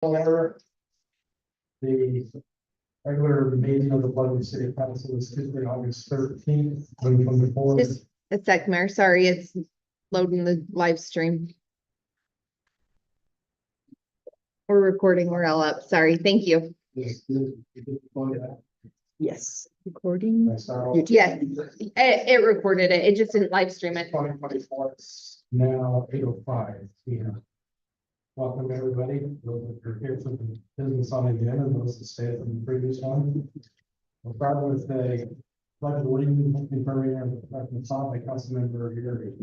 Order. The regular meeting of the Pleasant City Council is Tuesday, August 13th, 2024. Just a sec, Mayor. Sorry, it's loading the live stream. We're recording. We're all up. Sorry. Thank you. Yes. Recording. Yes. It recorded it. It just didn't live stream it. 2024. Now 8:05 p.m. Welcome, everybody. Those that are here for the business on the agenda, and those that stayed from the previous one. We'll start with a pledge of allegiance confirming our consent by Councilmember Gary.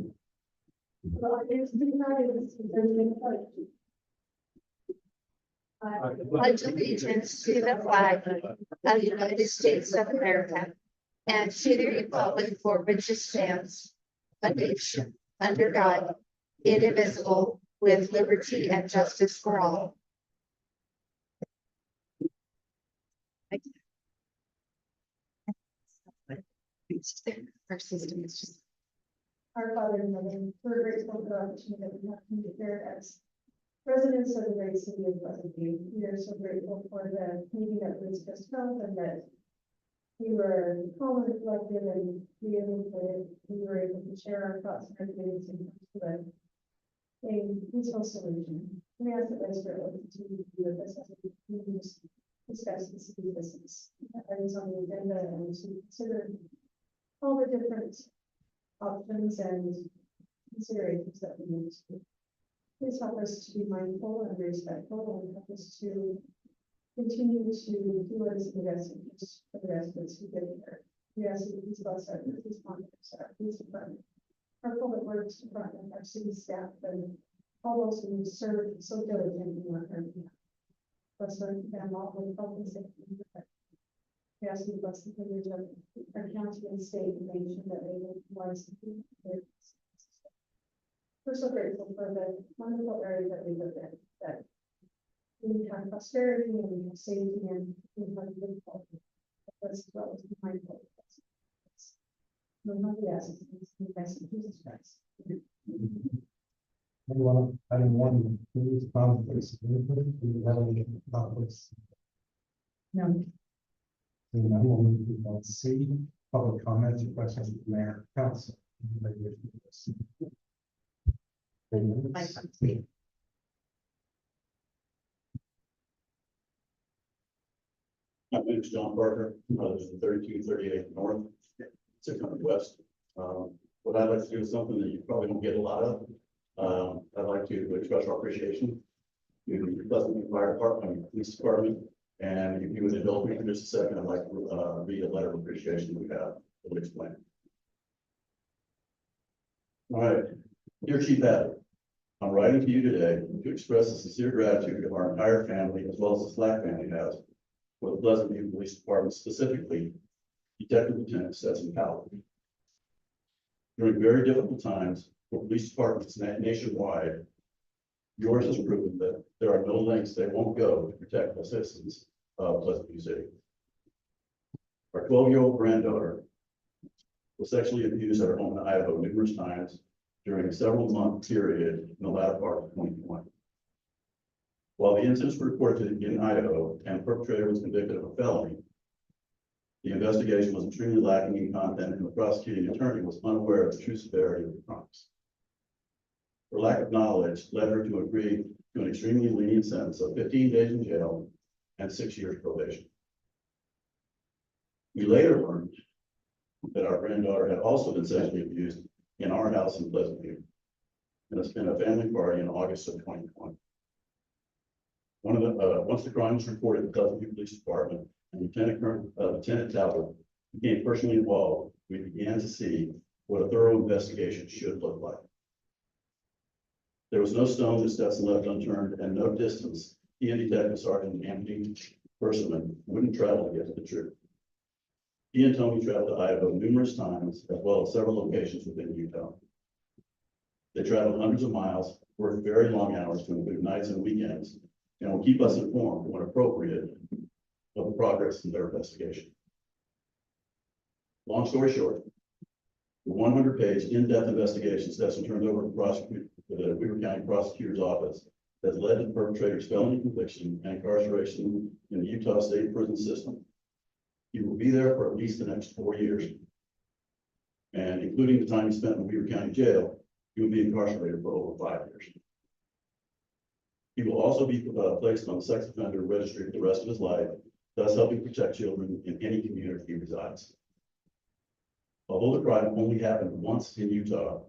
Pledge allegiance to the flag of the United States of America and to the republic for which it stands, a nation under God, indivisible, with liberty and justice for all. Our system is just. Our Father in heaven, we're grateful for the opportunity that we have to be here as residents of the great city of Pleasant View. We are so grateful for the meeting that was just held and that we were calm and reflective and we were able to share our thoughts and our feelings and come to a peaceful solution. We ask that Vice Chair will continue to be with us as we continue to discuss the city business items on the agenda and to consider all the different options and considerations that we need to. Please help us to be mindful and respectful and help us to continue to do what is in the best interest of the residents who live here. We ask that these bless our responders, our police department, our public works department, our city staff, and all those who serve so diligently on our behalf. Bless them all with health and safety. We ask you to bless the privilege of our county and state and nation that they will wise. We're so grateful for the wonderful area that we live in, that we have prosperity and we have safety and we have good health. As well as be mindful of this. We ask in Jesus Christ. Anyone, anyone, please conflicts. Do you have any conflicts? No. And I will move to C, public comments or questions from Mayor Council. Anybody wish to do this? 3 minutes. My name is John Parker. I live in 3238 North, 600 West. What I'd like to do is something that you probably don't get a lot of. I'd like to express our appreciation to the Pleasant View Fire Department, Police Department, and if you would indulge me for just a second, I'd like to read a letter of appreciation we have. I'll explain. All right, dear Chief Hadley, I'm writing to you today to express a sincere gratitude of our entire family as well as the Slack family has for the Pleasant View Police Department, specifically Detective Lieutenant Stetson Powell. During very difficult times for police departments nationwide, yours has proven that there are no lengths they won't go to protect the citizens of Pleasant View City. Our 12-year-old granddaughter was sexually abused at her home in Idaho numerous times during a several-month period in the latter part of 2020. While the incidents were reported in Idaho and the perpetrator was convicted of a felony, the investigation was extremely lacking in content and the prosecuting attorney was unaware of the true severity of the crimes. Her lack of knowledge led her to agree to an extremely lenient sentence of 15 days in jail and 6 years probation. We later learned that our granddaughter had also been sexually abused in our house in Pleasant View and it's been a family party in August of 2020. Once the crime was reported to the Pleasant View Police Department and Lieutenant Talbot became personally involved, we began to see what a thorough investigation should look like. There was no stone that Stetson left unturned and no distance he and Detective Sergeant Anthony Persimmon wouldn't travel to get to the truth. He and Tony traveled to Idaho numerous times, as well as several locations within Utah. They traveled hundreds of miles, worked very long hours to include nights and weekends, and will keep us informed when appropriate of the progress in their investigation. Long story short, the 100-page in-depth investigation Stetson turned over to the Weaver County Prosecutor's Office has led to the perpetrator's felony conviction and incarceration in the Utah State Prison System. He will be there for at least the next 4 years. And including the time he spent in Weaver County Jail, he will be incarcerated for over 5 years. He will also be placed on the sex offender registry for the rest of his life, thus helping protect children in any community he resides. Although the crime only happened once in Utah,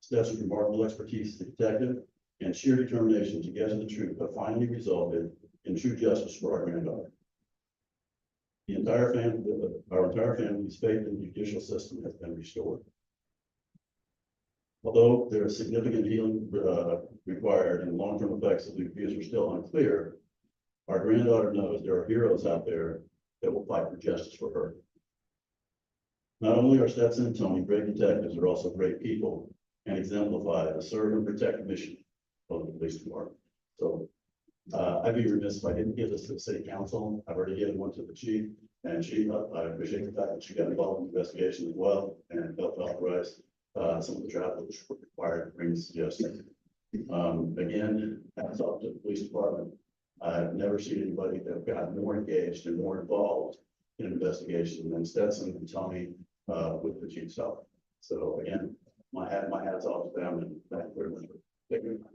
Steph's remarkable expertise as a detective and sheer determination to get to the truth have finally resulted in true justice for our granddaughter. Our entire family's faith in the judicial system has been restored. Although there is significant healing required and long-term effects of the abuse are still unclear, our granddaughter knows there are heroes out there that will fight for justice for her. Not only are Stetson and Tony great detectives, they're also great people and exemplify the serve and protect mission of the police department. So I'd be remiss if I didn't give this to the city council. I've already given one to the chief, and chief, I appreciate the fact that she got involved in the investigation as well and helped authorize some of the travel which were required to bring this suggestion. Again, hats off to the police department. I've never seen anybody that have gotten more engaged and more involved in an investigation than Stetson and Tony with the chief's help. So again, my hats off to them, and thank you very much. Thank you.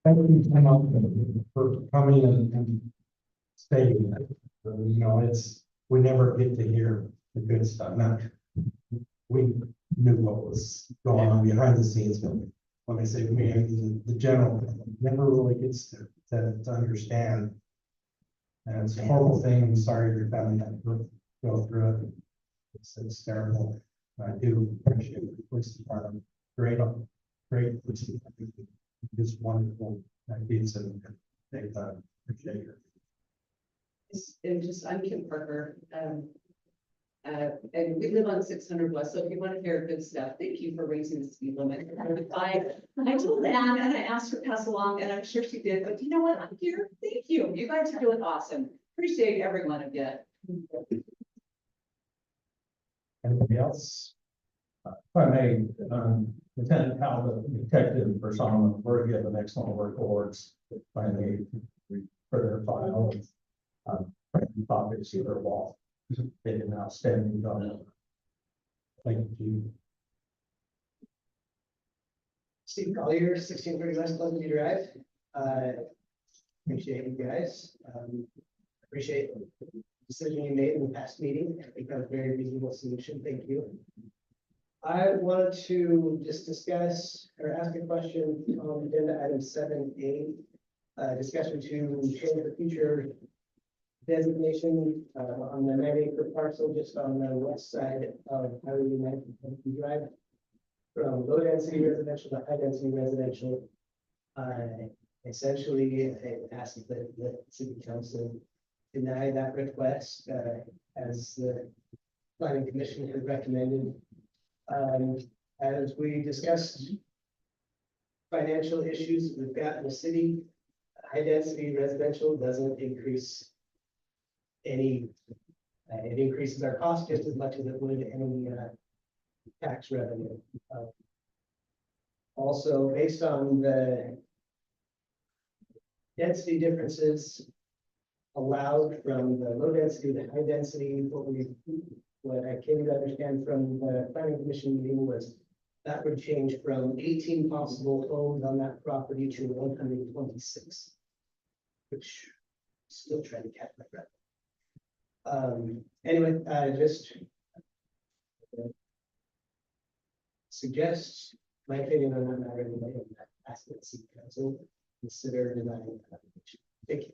Thank you, Tim, for coming and staying. You know, we never get to hear the good stuff. Now, we knew what was going on behind the scenes, but when I say we, I mean the general never really gets to understand. And it's a horrible thing. I'm sorry your family had to go through it. It's terrible. I do appreciate the police department. Great police department. Just wonderful ideas and they appreciate it. And just, I'm Kim Parker, and we live on 600 West, so if you want to hear good stuff, thank you for raising the speed limit. I told Anne and I asked her to pass along, and I'm sure she did, but you know what, I'm here, thank you, you guys are doing awesome, appreciate every one of you. Anybody else? If I may, Lieutenant Talbot, Detective for Solomon, we're given excellent work awards. If I may, for their file. Obviously, their wall. They did an outstanding job. Thank you. Steve Collier, 1630 West Pleasant View Drive. Appreciate you guys. Appreciate the decision you made in the past meeting. I think that was a very reasonable solution. Thank you. I wanted to just discuss or ask a question on agenda item 7A. Discussion to change the future designation on the 9-acre parcel just on the west side of Highway 9 Drive. From low density residential to high density residential. Essentially, I asked that the city council deny that request as the planning commission has recommended. As we discussed financial issues we've got in the city, high density residential doesn't increase any, it increases our cost just as much as it would any tax revenue. Also, based on the density differences allowed from the low density to high density, what I came to understand from the planning commission meeting was that would change from 18 possible homes on that property to 126, which still trying to catch my breath. Anyway, just suggest my opinion on that matter, and ask the city council consider denying that application. Thank you.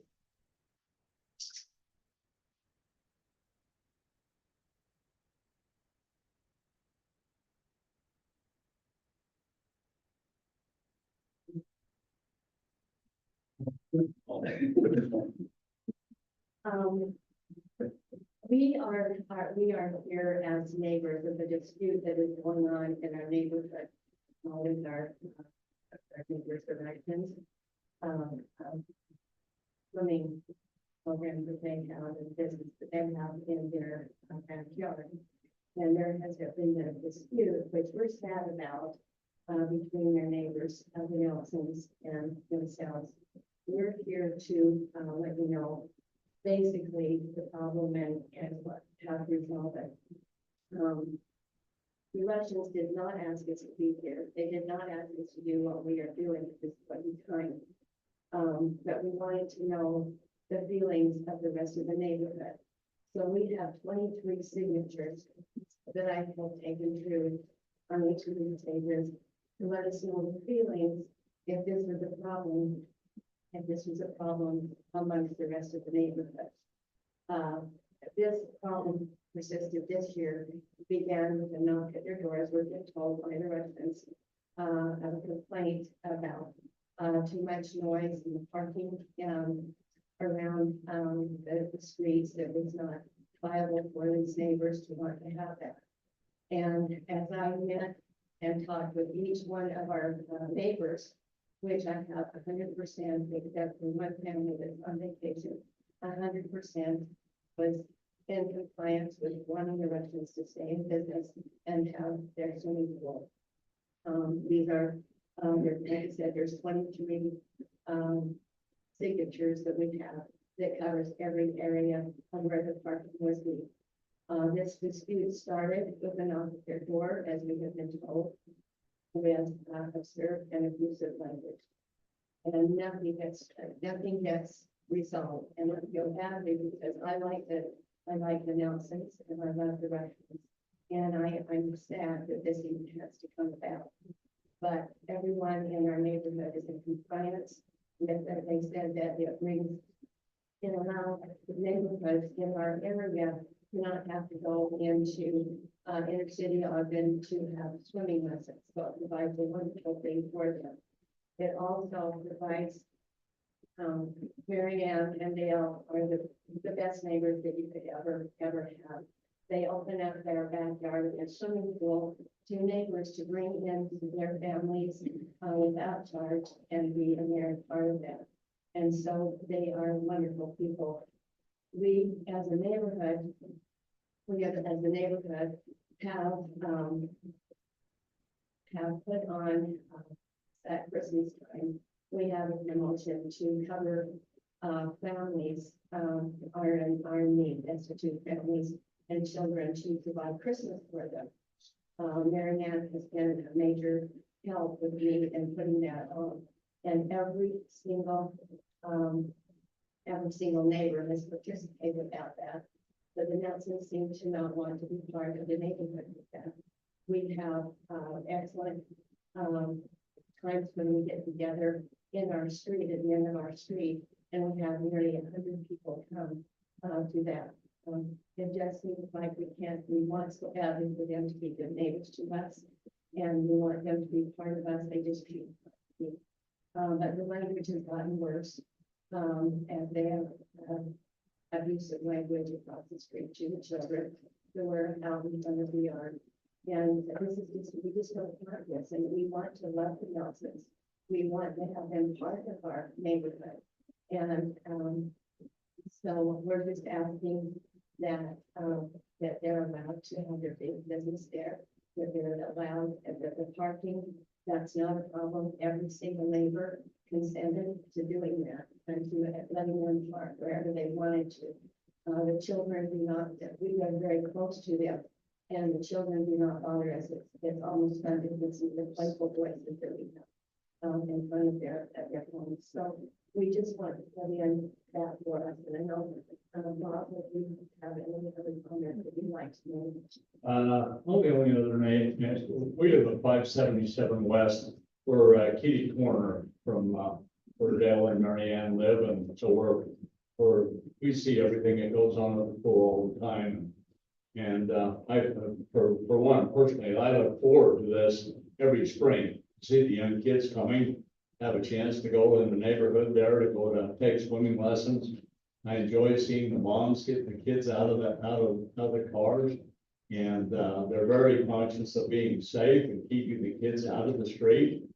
We are here as neighbors of the dispute that is going on in our neighborhood. With our neighbors' relations. Let me programs that they have and business that they have in their backyard. And there has been a dispute, which we're sad about, between their neighbors, the Nelsons and themselves. We're here to, let you know, basically the problem and what, how to resolve it. Elections did not ask us to be here. They did not ask us to do what we are doing at this point in time. But we wanted to know the feelings of the rest of the neighborhood. So we have 23 signatures that I have taken through on each of these pages to let us know the feelings if this was a problem, if this was a problem amongst the rest of the neighborhood. This problem persisted this year, began with a knock at their doors, we're being told by the residents, of a complaint about too much noise in the parking around the streets that was not viable for these neighbors to want to have that. And as I met and talked with each one of our neighbors, which I have 100% except for one family that's on vacation, 100% was in compliance with wanting the residents to stay in business and have their swimming pool. These are, like I said, there's 23 signatures that we have that covers every area of where the parking was being. This dispute started with a knock at their door, as we have been told, with observed and abusive language. And nothing gets resolved. And I feel badly because I like the Nelsons and I love the residents. And I'm sad that this even has to come about. But everyone in our neighborhood is in compliance with that. They said that it brings, it allows the neighborhoods in our area to not have to go into inner city Ogden to have swimming lessons. So it provides a wonderful thing for them. It also provides Mary Ann and Dale are the best neighbors that you could ever have. They open up their backyard and swimming pool to neighbors to bring in their families without charge and be a mere part of that. And so they are wonderful people. We, as a neighborhood, have put on at Christmas time, we have a promotion to cover families are in need, destitute families and children to provide Christmas for them. Mary Ann has been a major help with me in putting that on, and every single neighbor has participated about that. But the Nelsons seem to not want to be part of the neighborhood with that. We have excellent times when we get together in our street, at the end of our street, and we have nearly 100 people come to that. It just seems like we want so badly for them to be good neighbors to us, and we want them to be part of us. They just keep. But the language has gotten worse, and they have abusive language across the street to the children who were out in front of the yard. And this is just, we just don't want this, and we want to love the Nelsons. We want to have them part of our neighborhood. And so we're just asking that that they're allowed to have their big business there, that they're allowed, and that the parking, that's not a problem. Every single neighbor consented to doing that and to letting them park wherever they wanted to. The children do not, we are very close to them, and the children do not bother us. It's almost fun to see the playful voices that we have in front of their homes. So we just want to put in that for us. And I know Bob, if you have any other comment that you'd like to make. Only other name, we live at 577 West. We're kitty corner from where Dale and Mary Ann live, and so we see everything that goes on at the pool all the time. And for one, personally, I look forward to this every spring. See the young kids coming, have a chance to go in the neighborhood there to go to take swimming lessons. I enjoy seeing the moms get the kids out of the cars, and they're very conscious of being safe and keeping the kids out of the street.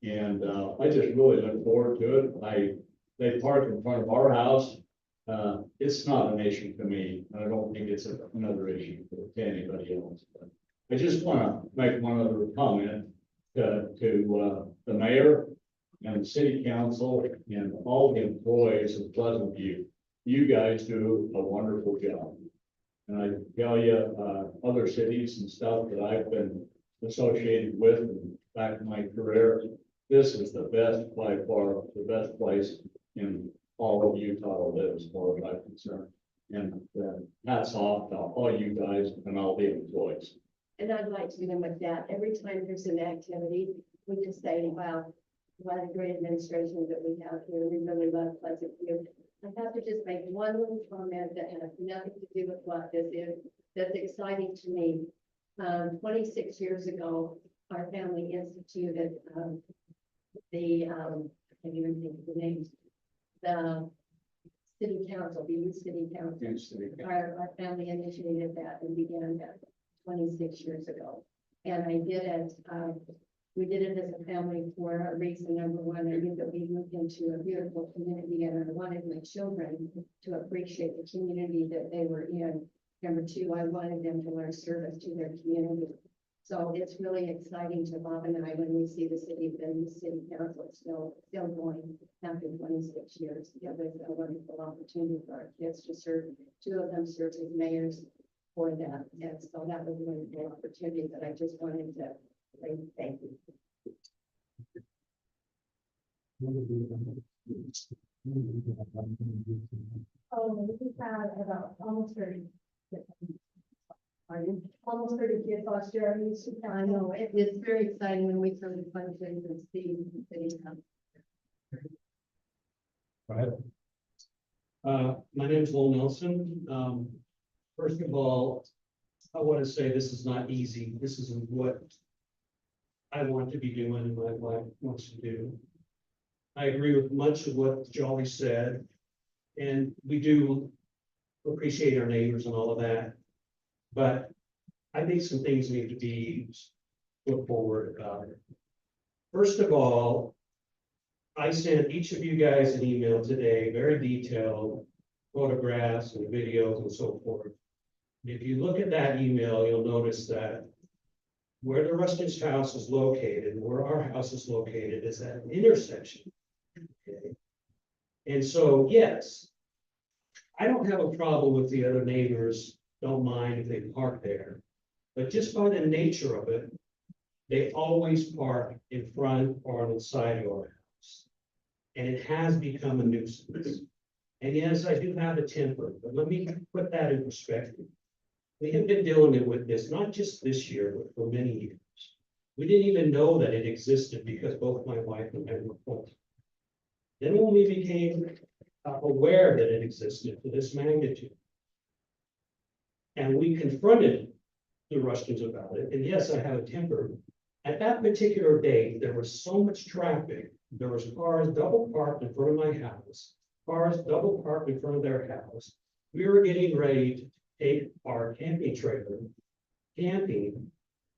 And I just really look forward to it. They park in front of our house It's not an issue to me. I don't think it's another issue to anybody else. But I just want to make one other comment to the mayor and the city council and all the employees of Pleasant View. You guys do a wonderful job. And I tell you, other cities and stuff that I've been associated with back in my career, this is the best, by far, the best place in all of Utah to live, as far as I'm concerned. And hats off to all you guys and all the employees. And I'd like to begin with that. Every time there's an activity, we just say, wow, what a great administration that we have here. We really love Pleasant View. I have to just make one little comment that has nothing to do with what this is, that's exciting to me. 26 years ago, our family instituted I can't even think of the names, the city council, the youth city council. Our family initiated that and began that 26 years ago. And I did it, we did it as a family for a reason. Number one, I knew that we moved into a beautiful community and I wanted my children to appreciate the community that they were in. Number two, I wanted them to learn service to their community. So it's really exciting to Bob and I when we see the city council still going after 26 years. Yeah, there's a wonderful opportunity for our kids to serve. Two of them served as mayors for that. And so that was a wonderful opportunity that I just wanted to say thank you. We had about almost 30. Almost 30 kids last year. I know, it's very exciting when we come to functions and see the city council. Go ahead. My name is Lowell Nelson. First of all, I want to say this is not easy. This isn't what I want to be doing and my wife wants to do. I agree with much of what Jolly said, and we do appreciate our neighbors and all of that. But I think some things need to be put forward about it. First of all, I sent each of you guys an email today, very detailed photographs and videos and so forth. If you look at that email, you'll notice that where the Rustin's house is located, where our house is located, is at an intersection. Okay. And so, yes, I don't have a problem with the other neighbors, don't mind if they park there. But just by the nature of it, they always park in front or on the side of our house. And it has become a nuisance. And yes, I do have a temper, but let me put that in perspective. We have been dealing with this, not just this year, but for many years. We didn't even know that it existed because both my wife and I were full. Then when we became aware that it existed to this magnitude, and we confronted the Rushtons about it, and yes, I have a temper. At that particular date, there was so much traffic. There was cars double parked in front of my house, cars double parked in front of their house. We were getting ready to take our camping trailer, camping,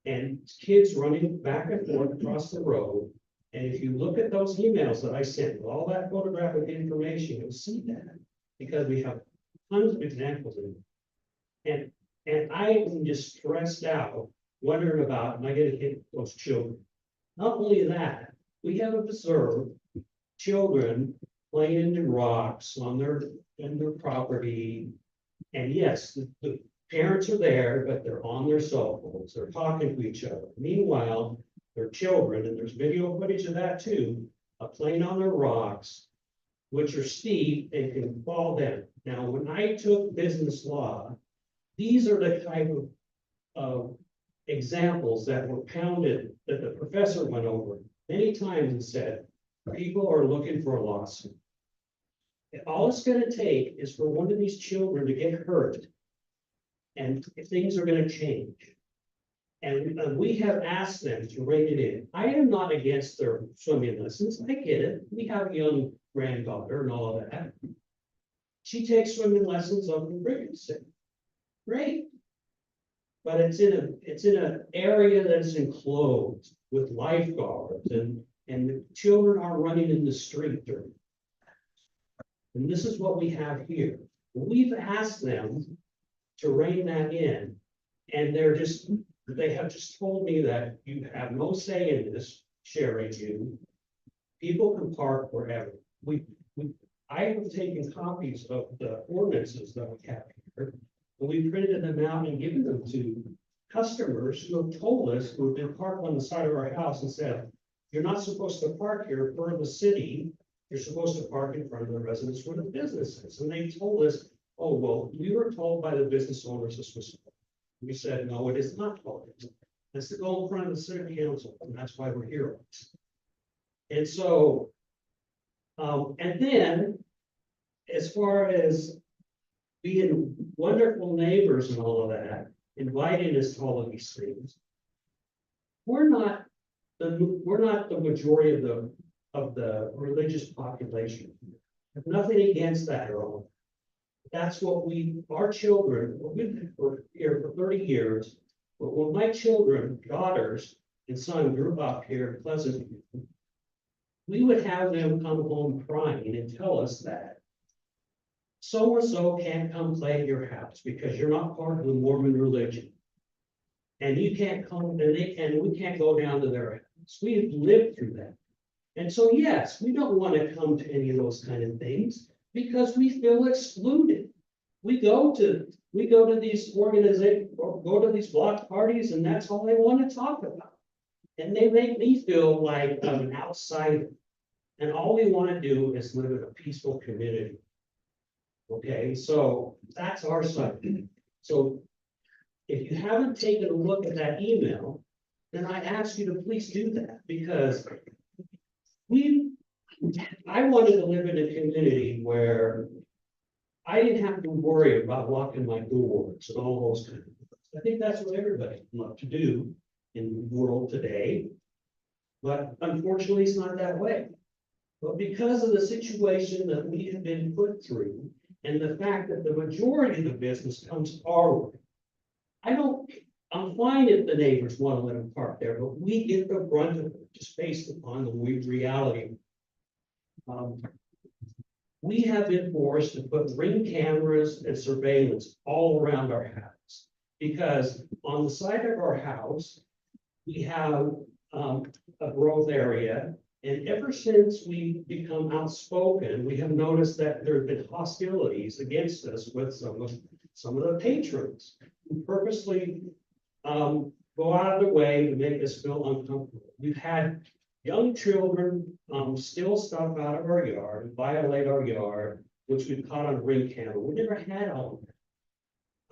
and kids running back and forth across the road. And if you look at those emails that I sent with all that photographic information, you'll see that because we have tons of examples of it. And I am just stressed out, wondering about, am I going to hit those children? Not only that, we have observed children playing in the rocks on their property. And yes, the parents are there, but they're on their cell phones, they're talking to each other. Meanwhile, they're children, and there's video footage of that too, playing on their rocks, which are steep and can fall down. Now, when I took business law, these are the type of examples that were pounded, that the professor went over many times and said, people are looking for a lawsuit. And all it's going to take is for one of these children to get hurt, and things are going to change. And we have asked them to rein it in. I am not against their swimming lessons. I get it. We have a young granddaughter and all of that. She takes swimming lessons on the frequency. Great. But it's in an area that's enclosed with lifeguards and the children are running in the street. And this is what we have here. We've asked them to rein that in. And they have just told me that you have no say in this, sharing you. People can park wherever. I have taken copies of the ordinances that we have here. And we printed them out and given them to customers who have told us, who have been parked on the side of our house and said, you're not supposed to park here for the city. You're supposed to park in front of the residence where the business is. And they told us, oh, well, we were told by the business owners this was. We said, no, it is not told. It's to go in front of the city council, and that's why we're here. And so, and then, as far as being wonderful neighbors and all of that, inviting us to all of these things, we're not the majority of the religious population. Nothing against that at all. That's what our children, we've been here for 30 years, but when my children, daughters, and son grew up here in Pleasant View, we would have them come home crying and tell us that so-and-so can't come play at your house because you're not part of the Mormon religion. And you can't come, and we can't go down to their house. We've lived through that. And so, yes, we don't want to come to any of those kind of things because we feel excluded. We go to these organizations, or go to these block parties, and that's all they want to talk about. And they make me feel like I'm an outsider. And all we want to do is live in a peaceful community. Okay, so that's our side. So if you haven't taken a look at that email, then I ask you to please do that, because I wanted to live in a community where I didn't have to worry about locking my doors and all those kind of things. I think that's what everybody wants to do in the world today. But unfortunately, it's not that way. But because of the situation that we have been put through, and the fact that the majority of the business comes our way, I'm fine if the neighbors want to let them park there, but we get the brunt of it just based upon the reality. We have been forced to put Ring cameras and surveillance all around our house, because on the side of our house, we have a growth area. And ever since we become outspoken, we have noticed that there have been hostilities against us with some of the patrons who purposely go out of their way to make us feel uncomfortable. We've had young children steal stuff out of our yard, violate our yard, which we've caught on Ring camera. We never had all of that.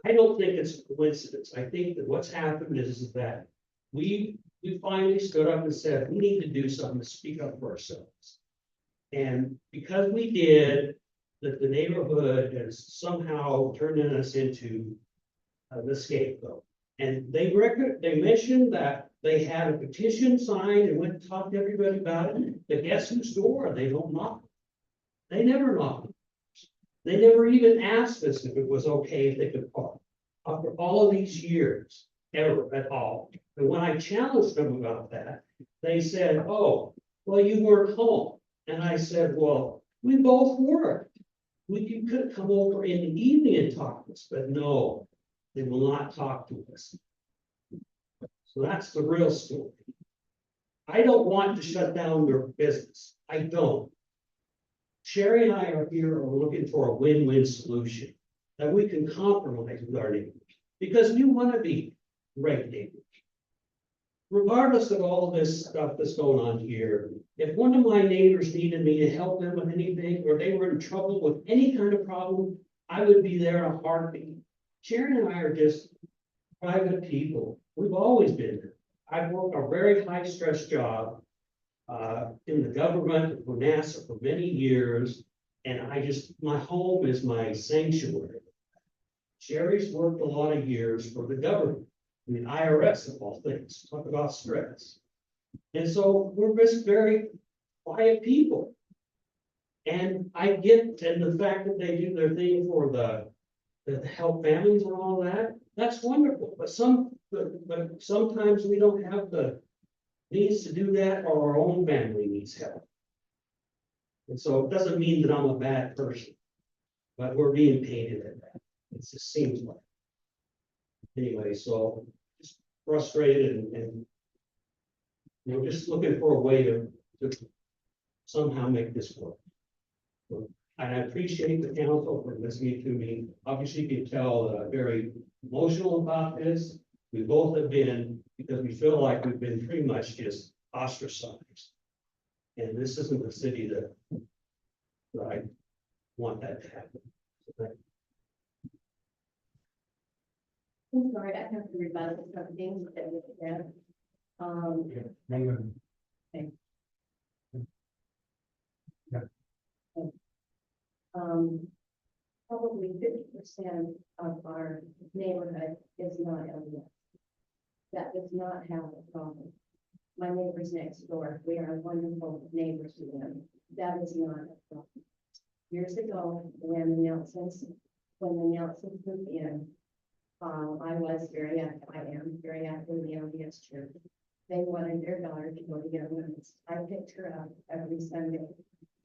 I don't think it's a coincidence. I think that what's happened is that we finally stood up and said, we need to do something to speak up for ourselves. And because we did, that the neighborhood has somehow turned us into the scapegoat. And they mentioned that they had a petition signed and went and talked to everybody about it. But guess whose door? They don't knock. They never knocked. They never even asked us if it was okay if they could park. After all of these years, ever at all. And when I challenged them about that, they said, oh, well, you weren't home. And I said, well, we both worked. You could come over in the evening and talk to us, but no, they will not talk to us. So that's the real story. I don't want to shut down their business. I don't. Sherry and I are here looking for a win-win solution that we can compromise with our neighbors, because we want to be great neighbors. Regardless of all of this stuff that's going on here, if one of my neighbors needed me to help them with anything, or they were in trouble with any kind of problem, I would be there in a heartbeat. Sharon and I are just private people. We've always been there. I've worked a very high stress job in the government for NASA for many years. And my home is my sanctuary. Sherry's worked a lot of years for the government. I mean, IRS of all things, talk about stress. And so we're just very quiet people. And I get, and the fact that they do their thing for the help families and all that, that's wonderful. But sometimes we don't have the means to do that, or our own family needs help. And so it doesn't mean that I'm a bad person, but we're being painted at that. It just seems like. Anyway, so just frustrated and you know, just looking for a way to somehow make this work. And I appreciate the council for listening to me. Obviously, you can tell that I'm very emotional about this. We both have been, because we feel like we've been pretty much just ostracized. And this isn't the city that I want that to happen. I'm sorry, I have to rebuttal some things that we said. Probably 50% of our neighborhood is not LDS. That does not have a problem. My neighbors next door, we are wonderful neighbors to them. That is not a problem. Years ago, when the Nelsons moved in, I am very active in the LDS church. They wanted their daughter to go to young women's. I picked her up every Sunday.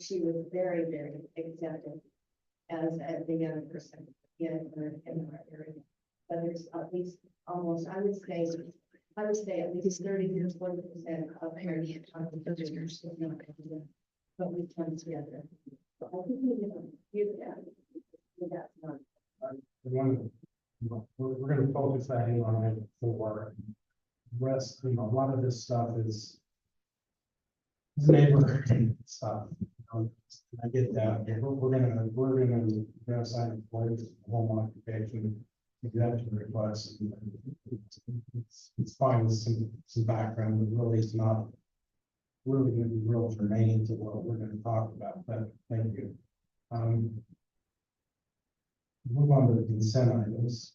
She was very, very accepted as the young person in our area. But there's at least almost, I would say at least 30 to 40% of heritage visitors is not coming, but we come together. So I think we need to do that. That's not. We're gonna focus that in on it for the rest, you know, a lot of this stuff is neighborhood stuff. I get that, but we're gonna sign a place, home occupation, exemption request. It's fine with some background, but really it's not really gonna be real germane to what we're gonna talk about, but thank you. Move on to the consent items.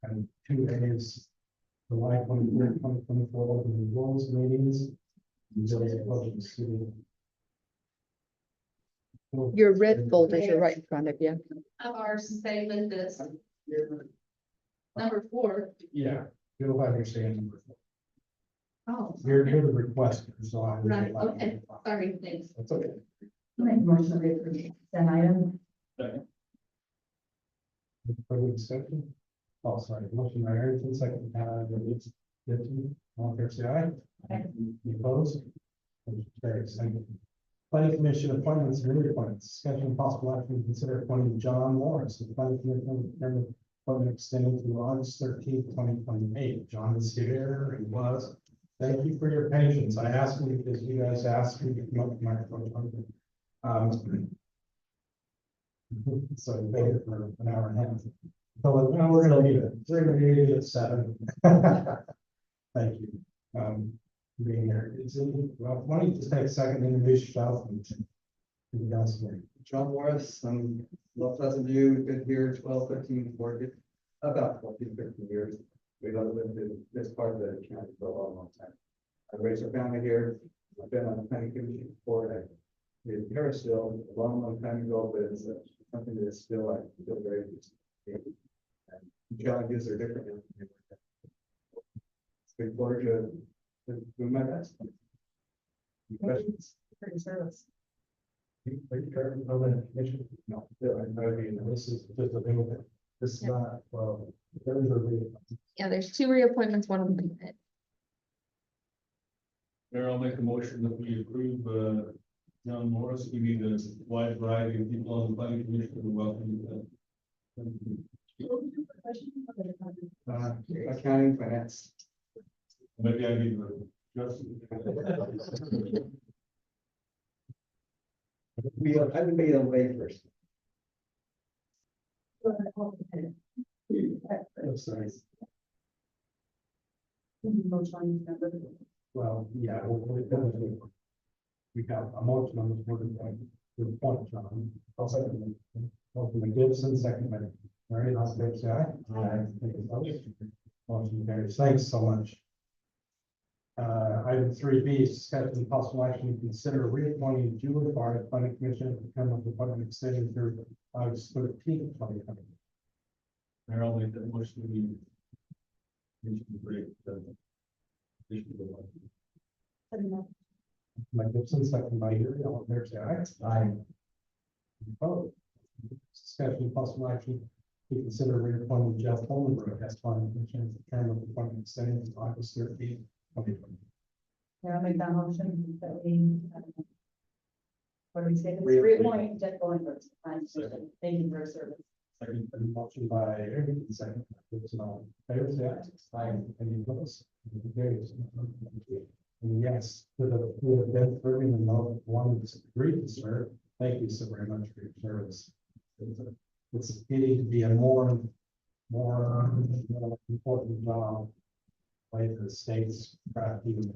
And 2A is July 23rd, 2024, open rules meetings. Your red folders are right in front of you. Our statement is number 4. Yeah, you'll understand. Oh. You're the requester, so I. Right, okay, sorry, thanks. That's okay. Make a motion to approve the consent item. Further discussion? Oh, sorry, motion by Ayrton, second, it's Gibson, all fair say aye. Aye. Any opposed? Motion carries. Thank you. Planning Commission appointments and reappointments, discussion of possible action to consider appointing John Morris, the planning commission member, appointment extending to August 13th, 2028. John is here, he was. Thank you for your patience. I asked him because you guys asked me to come up with my microphone. So we waited for an hour and a half. So now we're gonna leave it. We're gonna leave it at 7. Thank you. Being here. Well, why don't you just take a second to introduce yourself and you guys here. John Morris, I'm Los Pleasant View, been here 12, 13, 14, about 14, 15 years. We've lived in this part of the county for a long, long time. I raised a family here. I've been on the planning commission before. I did Harrisville a long, long time ago, but it's something that is still, I feel very interesting. And challenges are different. It's been forward to do my best. Any questions? For your service. Are you currently on the commission? No, this is just a little bit. This is not, well, there is a real. Yeah, there's 2 reappointments, one of them commit. Mayor, I'll make a motion that we approve, John Morris, we need a wide variety of people on the planning commission, we welcome that. Accounting, finance. Maybe I need to just. I would be a lay person. That's nice. Motion. Well, yeah, we have a motion on the board to appoint John. I'll second it. Motion by Gibson, second by Mary, all fair say aye. Aye. Motion carries. Thanks so much. Item 3B is discussion of possible action to consider reappointing Julie Barr as planning commission to term of appointment extending through August 13th, 2020. Mayor, I'll make that motion, we. by Gibson, second by Erie, all in favor, say aye. Aye. Opposed? Discussion possible action to consider reappointing Jeff Hollenberg as planning commission as the term of appointment extending to August 13th, 2020. I'll make that motion that we. What do we say? Reappoint. Reappoint Jeff Goldberg. Thank you for your service. Second, motion by Aaron, second, by Gibson, all in favor, say aye. Aye. Any opposed? Motion carries. And yes, to the Ben serving and no one that's agreed to serve, thank you so very much for your service. It's getting to be a more important job by the state's crafting.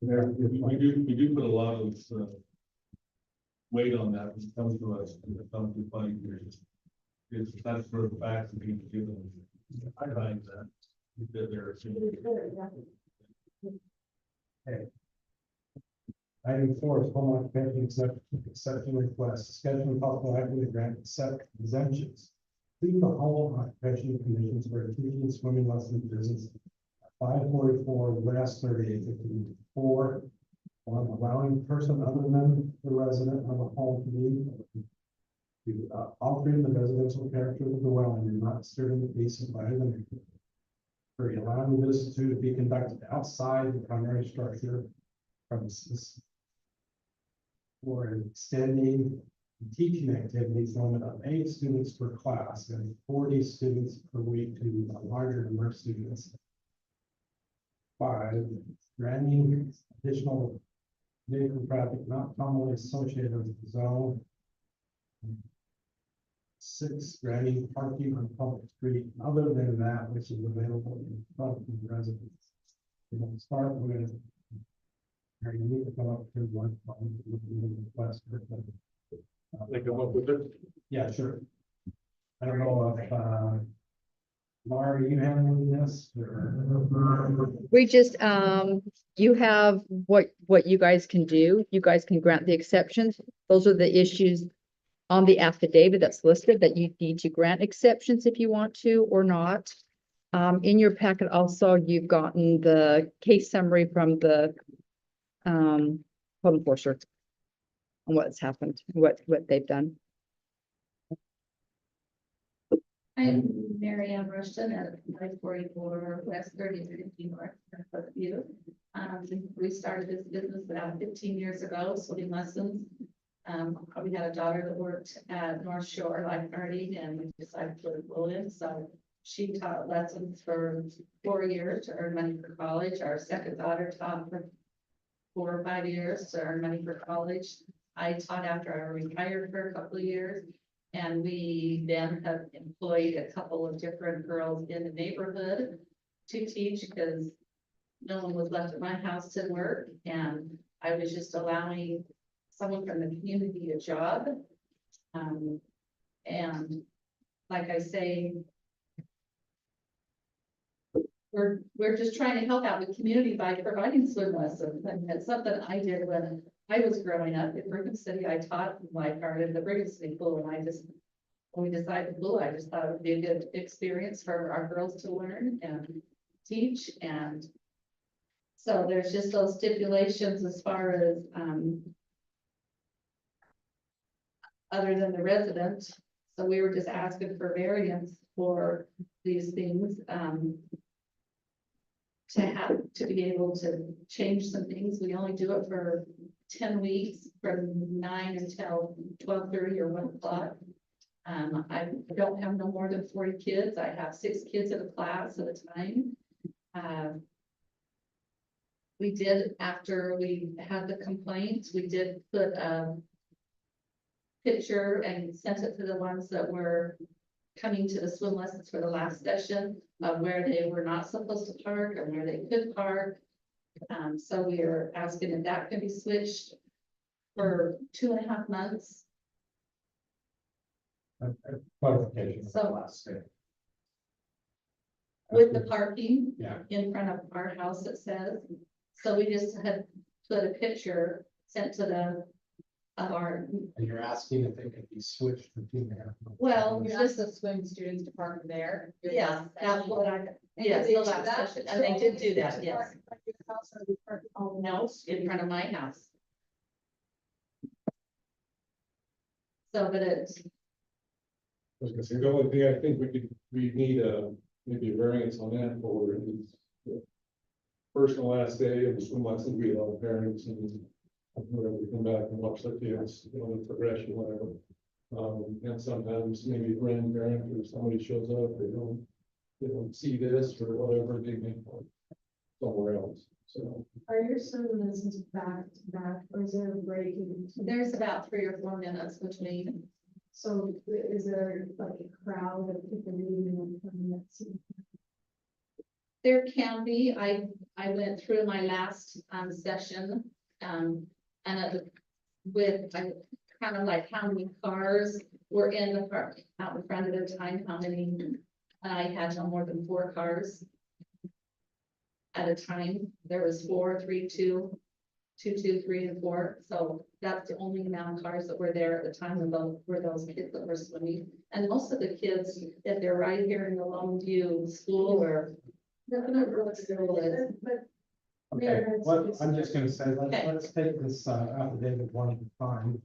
We do put a lot of weight on that when it comes to us, when it comes to funding years. That's for the fact that we give them. I find that. Because they're. Okay. Item 4 is home occupation exception request, scheduling possible action to grant exemptions to the home occupation conditions for teaching swimming lesson business. 544 West 3854. On allowing person other than the resident of a home to altering the residential character of the dwelling and not disturbing the peace and quiet of the neighborhood. For allowing this to be conducted outside the primary structure premises. For extending teaching activities limit of 8 students per class and 40 students per week to a larger number of students. 5, granting additional vehicle traffic not commonly associated with the zone. 6, granting parking on public street other than that which is available in front of the residence. We're going to start with. You need to come up to one. Request. They come up with it. Yeah, sure. I don't know if, Laura, are you handling this? Or? We just, you have what you guys can do. You guys can grant the exceptions. Those are the issues on the affidavit that's listed that you need to grant exceptions if you want to or not. In your packet also, you've gotten the case summary from the code enforcer on what's happened, what they've done. I'm Mary Ann Rushton at 544 West 3050 North View. We started this business about 15 years ago, swimming lessons. We had a daughter that worked at North Shore Lifeguarding, and we decided to put a pool in. So she taught lessons for 4 years to earn money for college. Our second daughter taught for 4 or 5 years to earn money for college. I taught after I retired for a couple of years. And we then have employed a couple of different girls in the neighborhood to teach because no one was left at my house to work. And I was just allowing someone from the community a job. And like I say, we're just trying to help out the community by providing swim lessons. And it's something I did when I was growing up in Brigham City. I taught lifeguard in the Brigham City pool, and when we decided to pool, I just thought it would be a good experience for our girls to learn and teach. And so there's just those stipulations as far as other than the resident. So we were just asking for variance for these things. To be able to change some things. We only do it for 10 weeks from 9 until 12:30 or 1 o'clock. I don't have no more than 40 kids. I have 6 kids in a class at a time. We did, after we had the complaints, we did put a picture and sent it to the ones that were coming to the swim lessons for the last session of where they were not supposed to park and where they could park. So we are asking if that can be switched for 2.5 months. Clarification. So with the parking Yeah. in front of our house, it says. So we just had put a picture sent to the of our, And you're asking if they could be switched for 2.5 months. well, You're just, just the swim students department there. yeah, that's what I, yes, the last session, and they did do that, yes. Oh, No, in front of my house. So, but it's, I was gonna say, the only thing I think we need maybe a variance on that for is the first and last day of the swim lesson, we allow parents and whatever, we come back and watch their kids, the progression, whatever. And sometimes maybe a grandparent or somebody shows up, they don't see this or whatever, they may go somewhere else, so. Are your swim lessons back to back, or is there a break in between? there's about 3 or 4 minutes between. So is there like a crowd of people leaving and coming that's? There can be, I went through my last session, and I kind of like how many cars were in the park out in front at a time, how many, I had no more than 4 cars at a time. There was 4, 3, 2, 2, 2, 3, and 4. So that's the only amount of cars that were there at the time of those, were those kids that were swimming. And most of the kids, if they're right here in the Longview school or But Okay, well, I'm just gonna say, Okay. let's take this affidavit one at a time.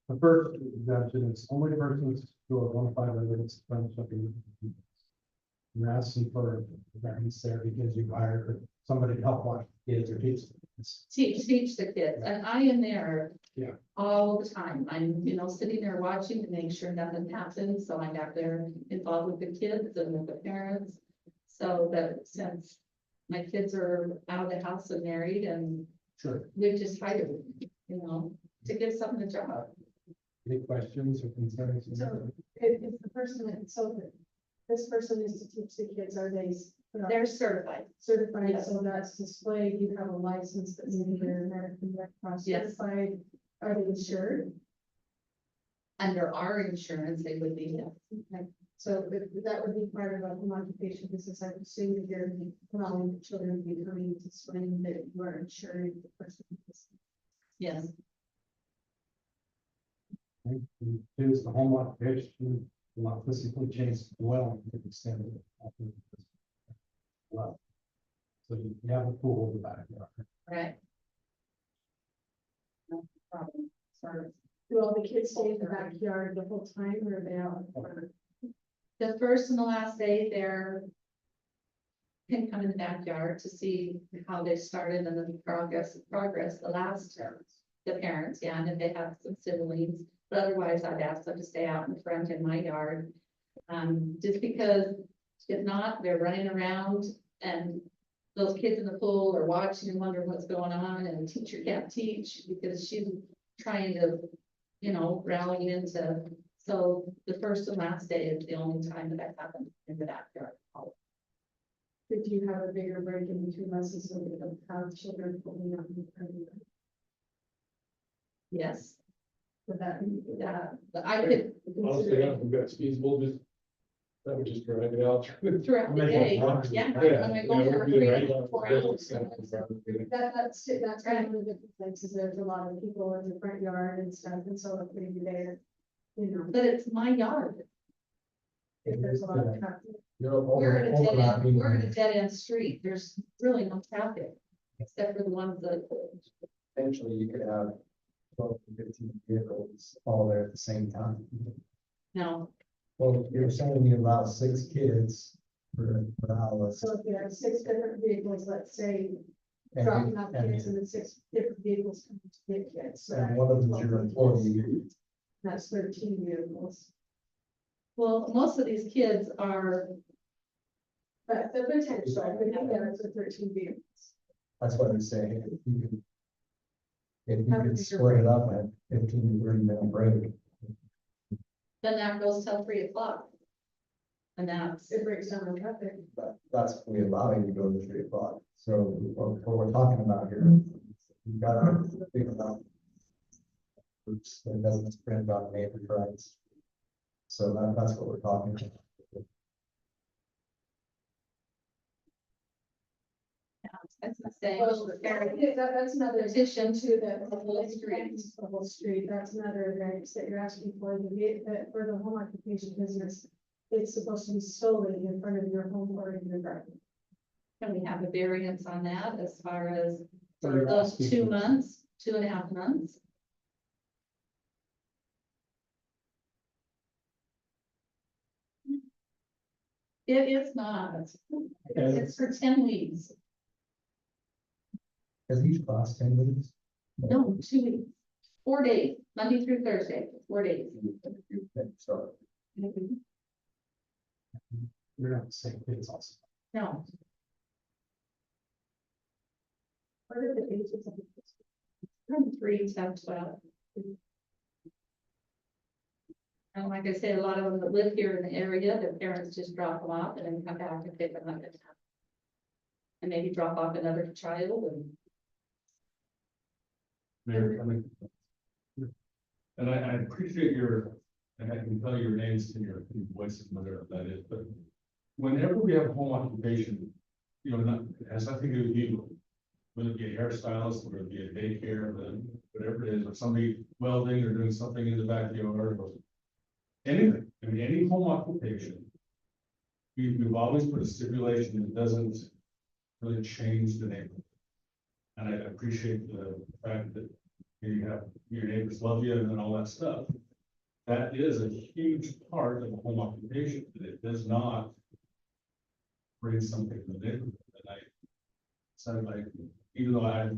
The first exemption is only persons who are bona fide residents of French shall be. You're asking for variance there because you hired somebody to help watch kids or teach them. teach the kids, and I am there. Yeah. All the time, I'm, sitting there watching to make sure nothing happens, so I'm out there involved with the kids and with the parents. So that since my kids are out of the house and married, and Sure. we've just hired, to give someone a job. Any questions or concerns? So if the person, this person is to teach the kids, are they? They're certified, Certified, Yes. so that's displayed, you have a license that maybe they're American Red Cross Yes. certified, are they insured? under our insurance, they would be, Okay, so that would be part of a home occupation business, I would assume that you're allowing the children to be coming to swim, that you are insuring the person. yes. Here's the home occupation, will not physically change the dwelling to the extent of it. Well. So you have a pool in the backyard. Right. No problem. Sorry. Do all the kids stay in the backyard the whole time, or are they out? The first and the last day, they're can come in the backyard to see how they started and the progress, the last, the parents, yeah, and if they have some siblings. But otherwise, I'd ask them to stay out in front in my yard. Just because if not, they're running around and those kids in the pool are watching and wondering what's going on, and the teacher can't teach because she's trying to, rally into. So the first and last day is the only time that happened in the backyard. Did you have a bigger break in between lessons so that the have children pulling up in front of you? Yes, Would that be? but I could Honestly, I don't think that's feasible, that would just drag it out. throughout the day, yeah. I'm like, oh, for 3 or 4 hours. That's kind of the different things, is there's a lot of people in the front yard and stuff, and so if maybe they're, But it's my yard. if there's a lot of traffic. We're at a dead end street. There's really no traffic. Except for the ones that, Eventually, you could have 12 to 15 vehicles all there at the same time. no, Well, you're saying you allow 6 kids per hour. So if you have 6 different vehicles, let's say, dropping off kids and then 6 different vehicles coming to get kids. So And one of them is your employee. that's 13 vehicles. well, most of these kids are, But the potential, I think that's a 13 vehicles. That's what I'm saying. If you could split it up at 15 to 30-minute break. then that goes till 3 o'clock. And that's, It breaks down on traffic. But that's what we allow you to go to 3 o'clock. So what we're talking about here, you've got to think about groups that doesn't spread on neighbor rights. So that's what we're talking about. That's the same. Well, that's another addition to the whole street, that's another variance that you're asking for, that for the home occupation business. It's supposed to be solely in front of your home or in your garden. Can we have a variance on that as far as So for you're those asking 2 for- months, 2.5 months? It is not. It's for 10 weeks. Has each class 10 minutes? No, 2 weeks. 4 days, Monday through Thursday, 4 days. Sorry. You're not the same kids also. No, What are the ages of the from 3 to 12. And like I said, a lot of them that live here in the area, their parents just drop them off and then come back and pick them up. And maybe drop off another child and. Mayor, and I appreciate your, and I can tell your names and your voices, whatever that is, but whenever we have home occupation, you know, not, it has nothing to do with you. Whether it be a hairstylist, whether it be a daycare, whatever it is, or somebody welding or doing something in the backyard, or anything, I mean, any home occupation. We've always put a stipulation that doesn't really change the neighborhood. And I appreciate the fact that you have, your neighbors love you and all that stuff. That is a huge part of a home occupation, that it does not bring something to the neighborhood. And I said, like, even though I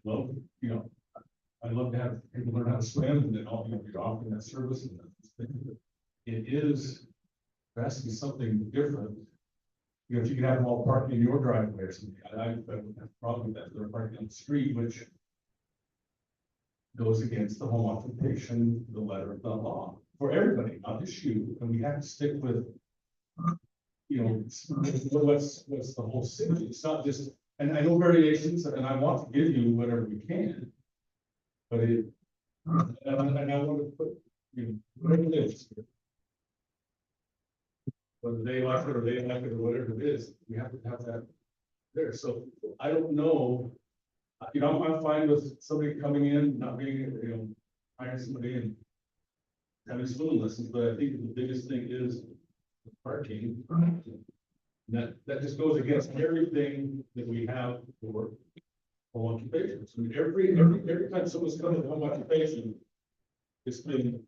love, you know, I love to have people learn how to swim and then all, you know, you're offering that service and that. It is, there has to be something different. You know, if you could have them all parking in your driveway or something, I have a problem with that, they're parking on the street, which goes against the home occupation, the letter of the law, for everybody, not just you, and we have to stick with, you know, what's the whole city, it's not just, and I know variations, and I want to give you whatever we can. But it, and I want to put, you know, whatever it is. Whether they like it or they like it or whatever it is, we have to have that there. So I don't know. You know, I'm fine with somebody coming in, not being, you know, hiring somebody and having swimming lessons, but I think the biggest thing is the parking. And that just goes against everything that we have for home occupations. I mean, every time someone's coming to home occupation, it's been.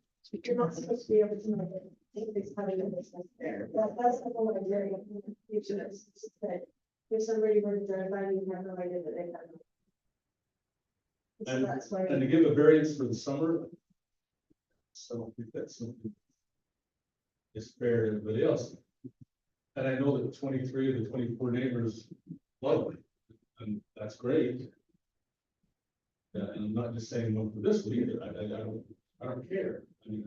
You're not supposed to be able to know that it's having a business there. That's the whole idea of the future is that if somebody were to drive by, you have no idea that they have. So And, that's why. and to give a variance for the summer. So I don't think that's something. Is fair to everybody else. And I know that 23 of the 24 neighbors love me, and that's great. Yeah, and I'm not just saying one for this week, I don't care. I mean,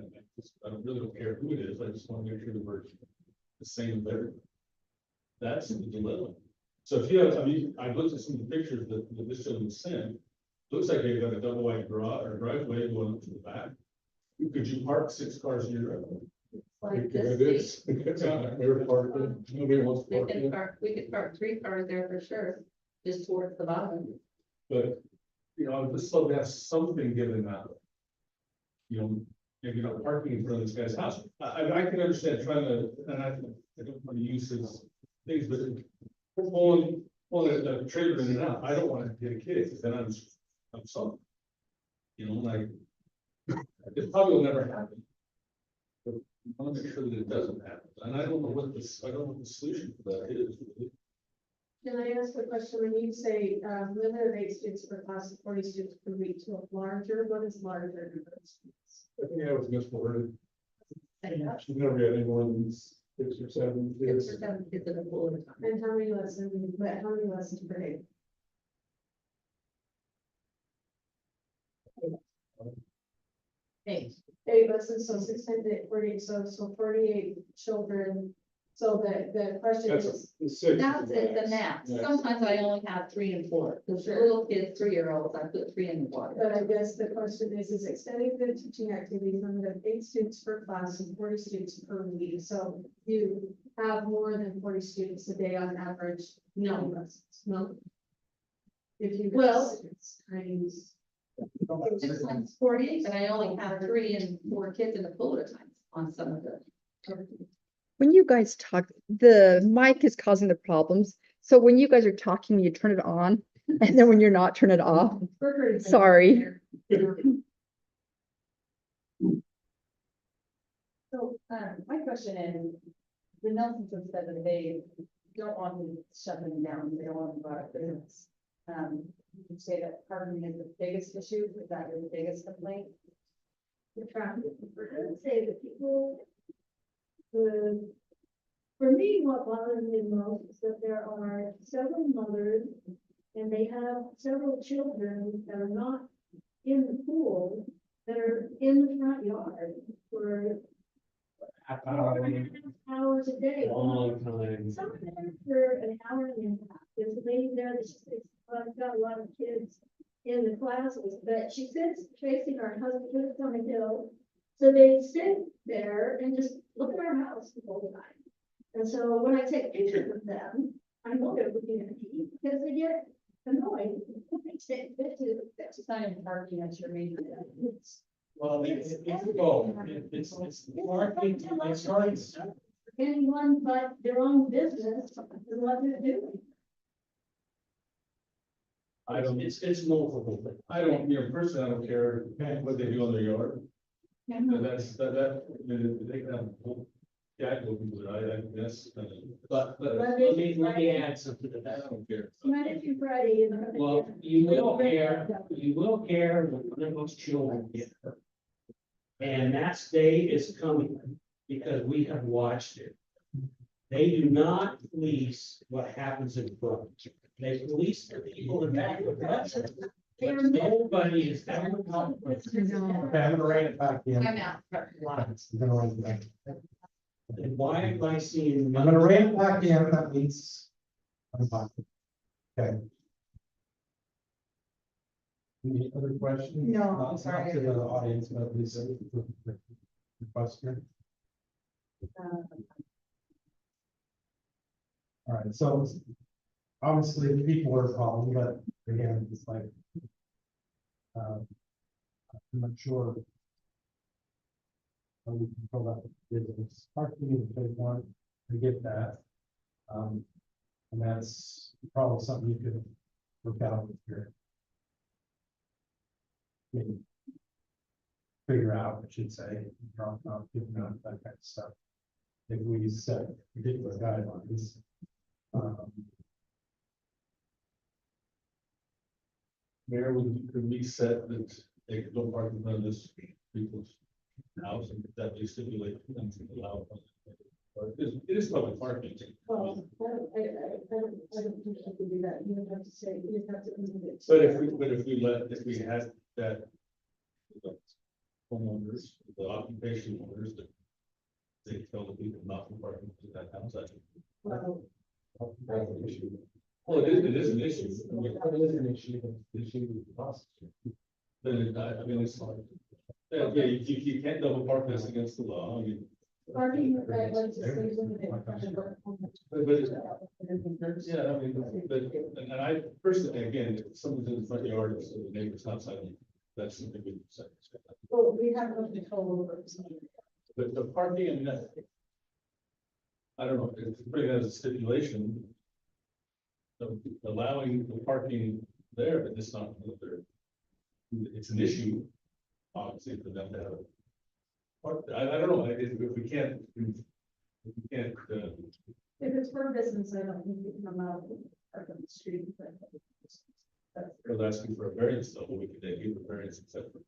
I really don't care who it is, I just want to make sure that we're the same with everybody. That's the dilemma. So if you have, I mean, I've looked at some of the pictures that this gentleman sent. Looks like they've got a double wide garage or driveway going up to the back. Could you park 6 cars in your driveway? Like It this. is. It's not there parking. Nobody wants to park. We could park 3 cars there for sure, just towards the bottom. But, you know, just so to have something given out. You know, maybe not parking in front of this guy's house. I can understand trying to, and I don't want to use his things, but pulling a trailer in and out, I don't want to get a kid, because then I'm sorry. You know, like, it probably will never happen. But I want to make sure that it doesn't happen, and I don't know what the solution for that is. Can I ask a question? When you say, limit of 8 students per class of 40 students per week to a larger, what is larger? I think I was misquoted. She's never had any more than 6 or 7 kids. 6 or 7 kids in the pool at a time. And how many lessons per day? Hey, 8 lessons, so 6 times 8, 48, so 48 children. So the question is, that's the max. Sometimes I only have 3 and 4, because the little kids, 3-year-olds, I put 3 in the water. but I guess the question is extending the teaching activity limit of 8 students per class and 40 students per week. So you have more than 40 students a day on average. No. Lessons, no? If you. Well- Times. It's times 40, and I only have 3 and 4 kids in the pool at times on some of the. When you guys talk, the mic is causing the problems. So when you guys are talking, you turn it on, and then when you're not, turn it off. Sorry. So, my question is, the Nelsons have said that they don't want to shut them down, they don't want to go out of business. You could say that parking is the biggest issue, is that your biggest complaint? The traffic, I would say that people, for me, what bothers me the most is that there are several mothers and they have several children that are not in the pool, that are in the front yard for hours a day. Long time. Some of them for an hour and a half. There's a lady there that she's got a lot of kids in the classes, but she sits facing our husband on a hill. So they sit there and just look at our house the whole time. And so when I take pictures of them, I know they're looking at me because they get annoyed. They take pictures. It's not even parking, that's your major. Well, it's parking, it's already. Anyone but their own business is what they're doing. I don't, It's multiple things. I don't, personally, I don't care what they do on their yard. They can have. Yeah, I guess, But let me add something to I that. don't care. Monday through Friday. Well, you will care when one of those children get hurt. And that day is coming because we have watched it. They do not police what happens in front. They police the people in back of the bus. But nobody is ever. Okay, I'm gonna rein it back in. I'm out. I'm gonna rein it back. And why am I seeing? I'm gonna rein it back in, that means. I'm back. Okay. Any other questions? No, Not sorry. to the audience, but Lisa, the question. All right, so obviously the people are a problem, but again, it's like. I'm not sure. How we control that business, parking is a big one, I get that. And that's probably something you could work out with your. Maybe figure out, I should say, drop off, giving out that kind of stuff. If we set particular guidelines. Mayor, could we set that they could go park in front of this people's house and that they stipulate them to allow? Or it is public parking. Well, I don't think you can do that. You would have to say, you have to. But if we had that. the Homeowners, the occupation owners that. They tell the people not to park in that house. Well, Well, it is an issue. I mean, it is an issue, but the issue is cost. Then, I mean, it's like, yeah, you can't double park this against the law, I mean. parking, let's just say limited. Yeah, I mean, but, and I personally, again, if someone's in the front yard, so the neighbor's outside, that's something we can say. Well, we have no control over it. But the parking, I mean, I don't know, it's putting that as a stipulation. Of allowing the parking there, but it's not, it's an issue, obviously, for them to have. I don't know, if we can't, If it's for business, I don't think you can come out on the street. they're asking for a variance, though, we could give a variance except for.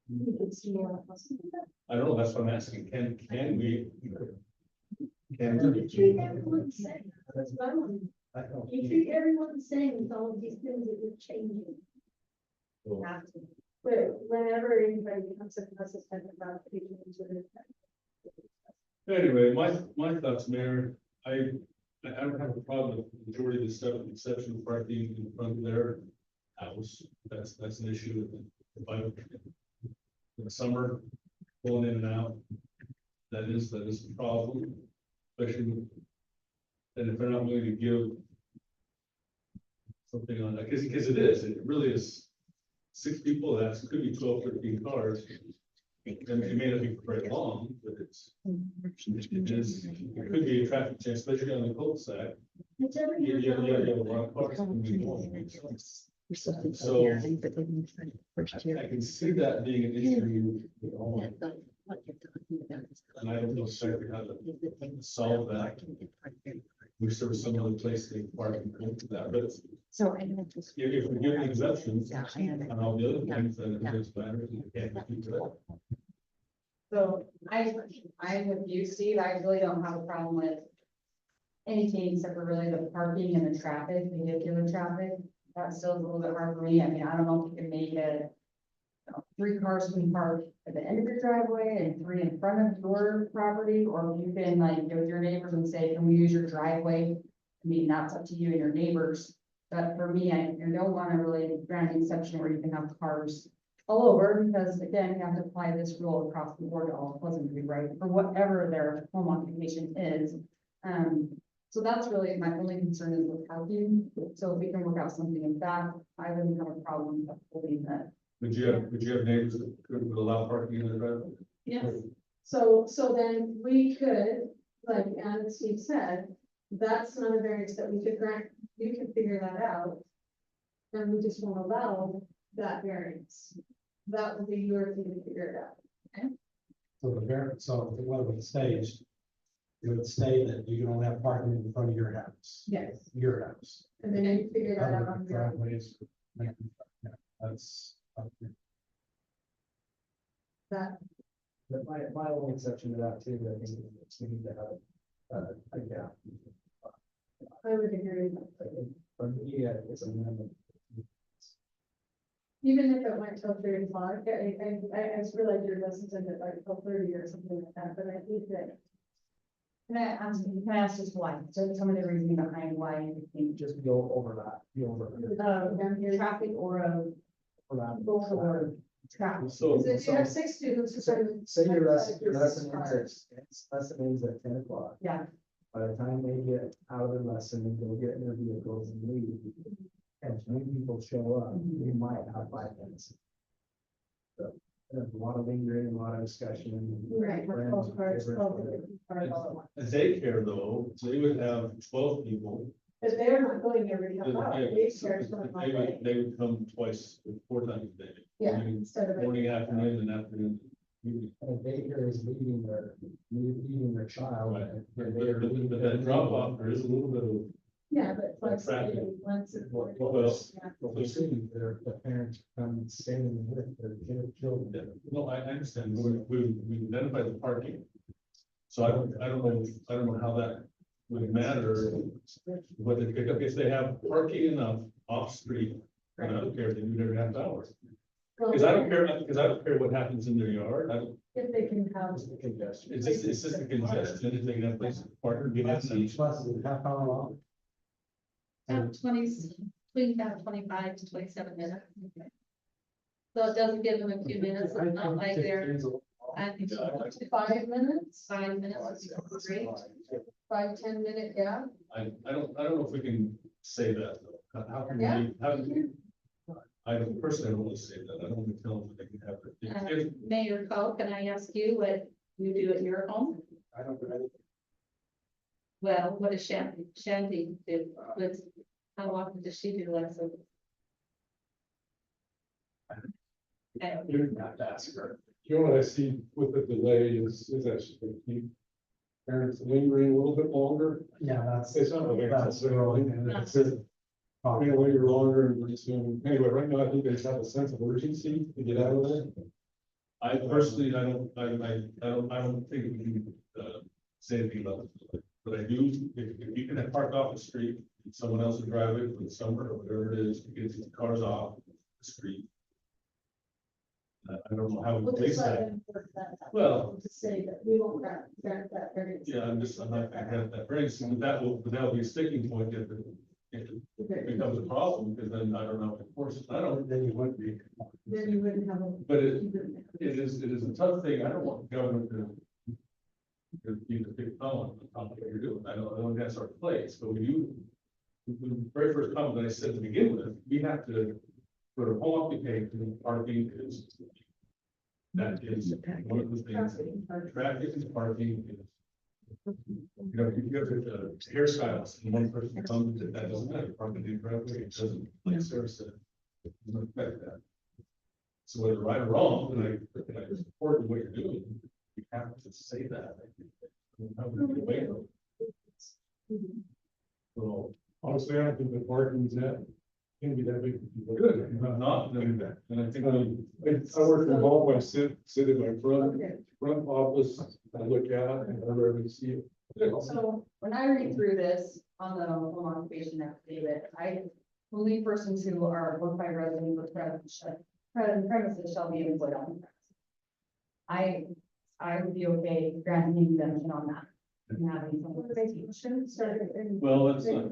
You can see. I don't know, that's what I'm asking, can we? You treat everyone the same. That's what I want. You treat everyone the same with all of these things that you're changing. Well, But whenever anybody comes up with us about people into the. Anyway, my thoughts, Mayor, I don't have a problem with the majority of the stuff, with the exception of parking in front of their house, that's an issue. If I, in the summer, going in and out, that is a problem, especially. And if they're not willing to give something on that, because it really is 6 people, that could be 12, 13 cars. And it may not be very long, but it could be a traffic jam, especially on the cul-de-sac. It's every Yeah, year. a lot of cars. So I can see that being an issue. And I don't know exactly how to solve that. Wish there was some other place they park and come to that, but So I know. if we give the exemptions on all the other things, then it is matters, you can't do that. So I'm with you, Steve. I really don't have a problem with anything except for really the parking and the traffic, vehicular traffic. That still is a little bit hard for me. I mean, I don't know if you can make it 3 cars can park at the end of your driveway and 3 in front of your property, or you can like go to your neighbors and say, can we use your driveway? I mean, that's up to you and your neighbors. But for me, I don't want to really grant an exception where you can have cars all over, because again, you have to apply this rule across the board to all Pleasantview, right? For whatever their home occupation is. So that's really my only concern is with parking. So if we can work out something in that, I wouldn't have a problem upholding that. Would you have neighbors that could allow parking in their driveway? Yes. So then we could, like Ann and Steve said, that's not a variance that we could grant, you can figure that out. And we just won't allow that variance. That would be your thing to figure it out. So the variance, so if it wasn't staged, it would say that you don't have parking in front of your house. Yes. Your house. And then you figure that out on your own. Driveways. Yeah, that's. That, But my only exception to that too, I think is we need to have a gap. I would agree. For me, it's a minimum. Even if it went till 35, I just realized your lessons ended like till 30 or something like that, but I think that. Can I ask just why? So tell me the reasoning behind why you think Just go over that, Down here. traffic or a Or traffic. So, Because if you have 6 students. Say your lesson ends at 10 o'clock. Yeah. By the time they get out of their lesson and go get in their vehicles and leave, and when people show up, we might have 5 minutes. So, there's a lot of lingering, a lot of discussion. Right. friends, Cars, neighbors, a daycare though, so they would have 12 people. But they're not going every half They hour. Daycare's going my way. would come twice, 4 times a day. Yeah, I mean, instead of. morning, afternoon, and afternoon. evening. And a daycare is leaving their child. Right. and But they're leaving that drop off, there is a little bit of. Yeah, but twice a Traffic. day, once. a Well, quarter. Yeah. What we're seeing, the parents come staying with their children. No, I understand, we identified the parking. So I don't know how that would matter, what they pick up, if they have parking enough off-street, I don't care if they do it every half hour. Because I don't care what happens in their yard, If they can have. it's just a congestion, if they can have places to park or get in. Each bus is a half hour long. About 20, between about 25 to 27 minutes. So it doesn't give them a few minutes, it's not like they're, I think. Yeah, I like 5 minutes, 5 minutes would be great. 5-10 minute gap. I don't know if we can say that, though. How can Yeah. we, how do we? I don't personally don't want to say that, I don't want to tell them that they can have it. If- Mayor Cole, can I ask you what you do at your home? I don't, know. Well, what does Shandy do? How often does she do lessons? And you're not to ask her. You know what I see with the delay is that she can keep parents lingering a little bit longer. Yeah, that's. It's not really That's necessarily. really. It's just, linger longer and pretty soon. Anyway, right now I think they just have a sense of urgency to get out of there. I personally, I don't think we can, say anything about it, but I do, if you can have parked off the street, and someone else will drive it for the summer or whatever it is, to get the cars off the street. I don't know how we We'll place just let that. them work that out. Well- To say that we won't grant that variance. Yeah, I'm not gonna have that very soon, but that'll be a sticking point if it becomes a problem, because then I don't know, of course, I don't, Then you would be. Then you wouldn't have a. but it is a tough thing, I don't want government to be the big phone on top of what you're doing, I don't think that's our place, but we do the very first comment I said to begin with, we have to, for the home occupation, parking is. That is one of the things, traffic and parking is. You know, if you have a hairstylist and one person comes, that doesn't matter, parking in driveway, it doesn't, like Sarah said, it doesn't affect that. So whether right or wrong, and I support what you're doing, you have to say that. How would you weigh it? So honestly, I don't think the parking's that, can be that big. Good, not doing that, and I think I work from home, I sit in my front office, I look out and I rarely see it. So when I read through this on the home occupation affidavit, only persons who are work by residents with premises shall be employed on the premise. I would be okay granting an exemption on that. And having someone teach. Well, that's not.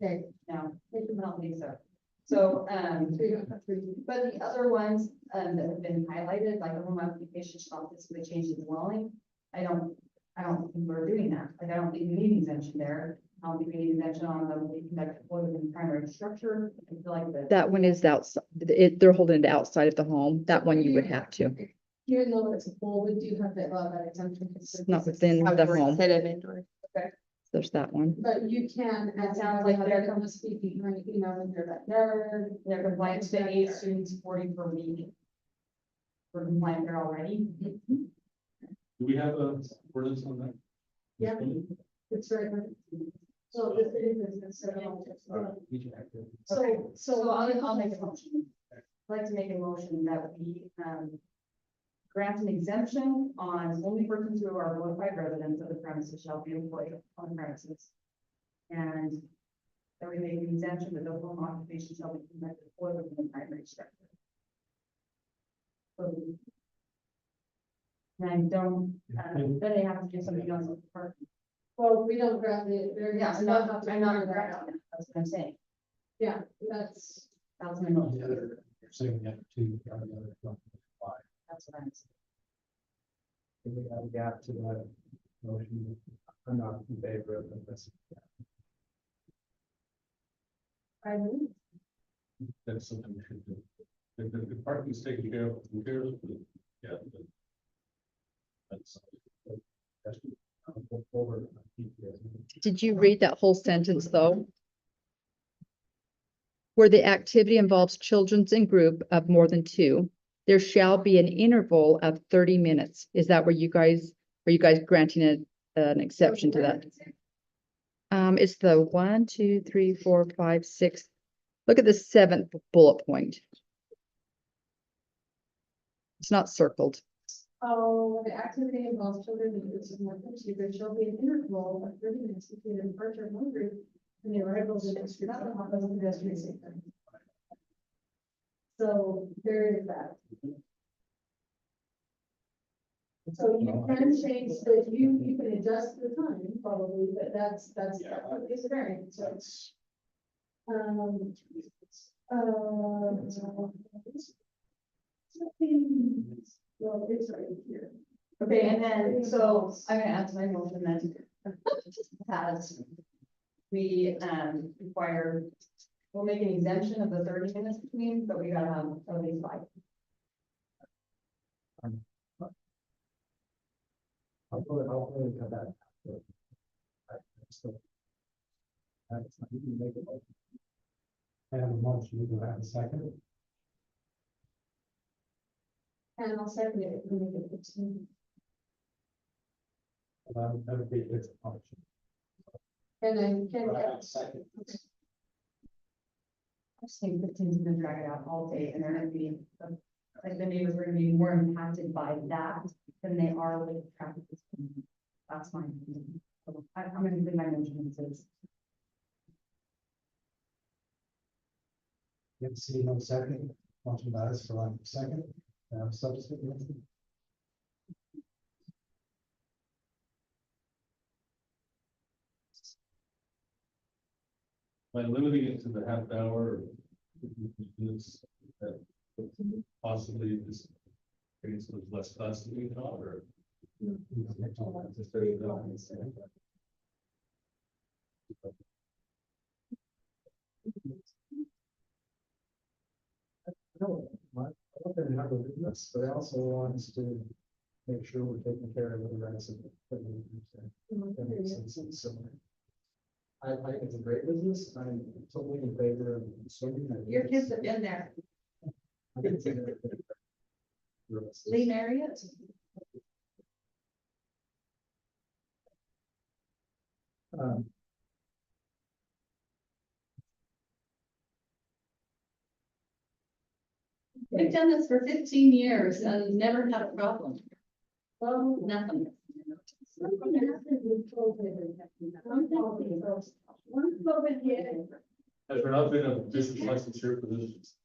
Okay, no, I don't think so. So, but the other ones, that have been highlighted, like a home occupation shall physically change the dwelling. I don't think we're doing that. Like, I don't think we need an exemption there. I don't think we need an exemption on the conduct within primary structure. I feel like That one is outside, they're holding it outside of the home. That one you would have to. Even though it's a pool, we do have that exemption. It's not within the home. Okay. There's that one. But you can, That it sounds sounds like like they're- they're coming to speak, you know, in their backyard. They're compliant to 8 students 40 per week. We're compliant there already. Do we have a ordinance on that? Yeah. It's very good. So this is, So I'll make a motion. I'd like to make a motion that we, grant an exemption on only persons who are bona fide residents of the premises shall be employed on the premises. And that we make an exemption that the home occupation shall be conducted for the primary structure. So. And I don't, then they have to do something else with the parking. well, we don't grant the, Yeah, I'm not that's what I'm saying. Yeah, that's. That's my motion. The other, you're saying that two, the other. That's what I'm saying. We have a gap to that motion. I'm not in favor of this. I mean, That's something we should do. The parking's taken care of, yeah. That's. Forward. Did you read that whole sentence though? Where the activity involves children's in group of more than 2, there shall be an interval of 30 minutes. Is that where are you guys granting an exception to that? It's the 1, 2, 3, 4, 5, 6. Look at the 7th bullet point. It's not circled. oh, the activity involves children in groups of more than 2, there shall be an interval of 30 minutes between the departure of one group and the arrival of the next group. Pedestrian safety. So there is that. So you can change the, you can adjust the time probably, but that's is a variance, so. Well, it's right here. Okay, and then, so I'm gonna add to my motion then. Has we, require, we'll make an exemption of the 30 minutes between, but we gotta have at least 5. I'll put it to that. You can make it. I have a motion, you have a second. And I'll second it. If we make it 15. That would be its function. And then can. I have a second. I just think 15 is gonna drag it out all day, and they're gonna be, like, the neighbors are gonna be more impacted by that than they are with traffic. That's my opinion. So I'm gonna do my motion as is. You have seen no second, motion dies for lack of second, substitute motion. By limiting it to the half hour. This, possibly this. Creates less cost to be taught or. No, I don't think I have a business, but I also want us to make sure we're taking care of the residents. That makes sense. And so I think it's a great business. I'm totally in favor of serving. Your kids have been there. Lee Marriott. Um, We've done this for 15 years and never had a problem. Well, nothing. Something happened with COVID. One COVID hit, Has there not been a business license here for this?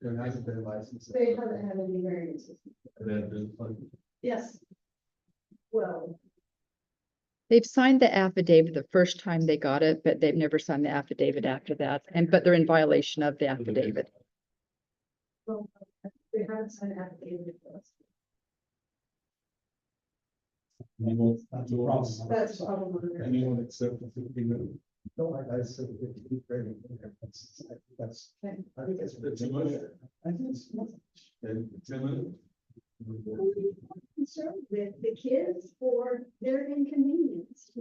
There hasn't been a license. they haven't had any variances. And then business license? Yes. Well, They've signed the affidavit the first time they got it, but they've never signed the affidavit after that. But they're in violation of the affidavit. they haven't signed an affidavit for us. Anyone, That's a problem. That's a problem. anyone except for 15 minutes? No, like I said, it's great. That's, I think it's. Too much? I think it's. And 10 minutes? Concerned with the kids or their inconvenience.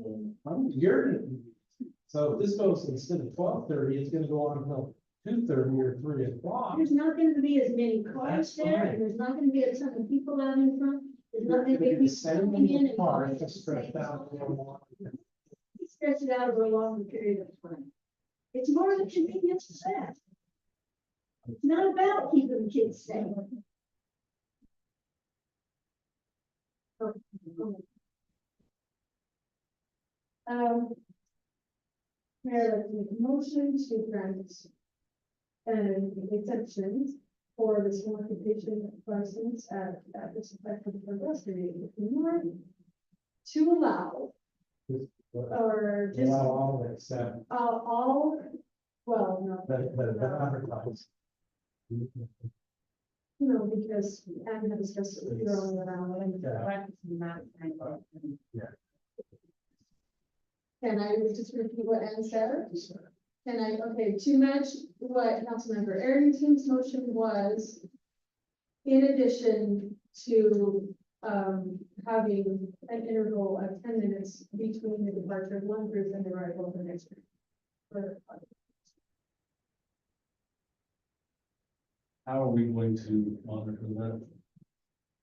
So if this goes instead of 12:30, it's gonna go on until 2:30 or 3 o'clock. There's not going to be as many cars That's there, fine. and there's not going to be a ton of people out in front. There's not going to be Maybe people coming in and car, going just stretched out a little more. stretch it out over a longer period of time. It's more of a convenience for that. It's not about keeping the kids safe. Mayor, let's make a motion to grant exemptions for the small occupation license at this effective for grocery. To allow or just Allow all of it, except all, well, no. the advertised. No, because I'm gonna discuss it with you all around. Yeah. Can I just repeat what Ann said? Can I, okay, to match what Councilmember Arrington's motion was, in addition to, having an interval of 10 minutes between the departure of one group and the arrival of the next group. How are we going to monitor that?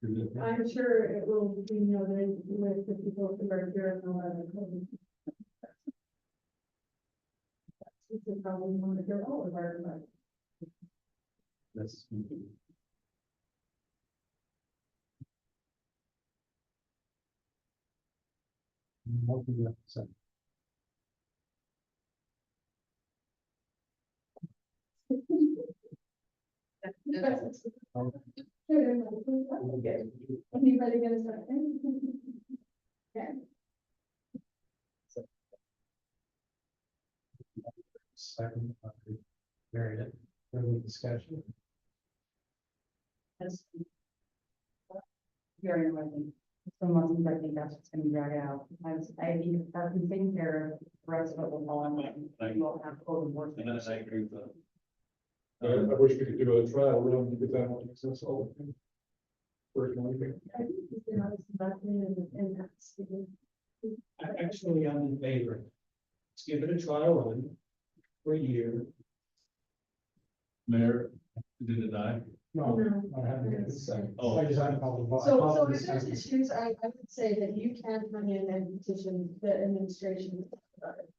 Is it- I'm sure it will be noted with the people who are here and all that. It's a problem monitor all of our. That's. Anybody gonna say anything? Okay. Second, very good discussion. Very important. So months, I think that's just gonna drag out. I think that's been taken care of, the rest of it will fall in. You will have code enforcement. And I agree with that. I wish we could do a trial run because I don't make sense all the time. I think it's been honest about me and that's. Actually, I'm in favor. Let's give it a trial run for a year. Mayor, did it die? No, No. I haven't yet. Second. Oh. I just haven't called the vote. I So called if the there's second. issues, I would say that you can come in and petition the administration. about it.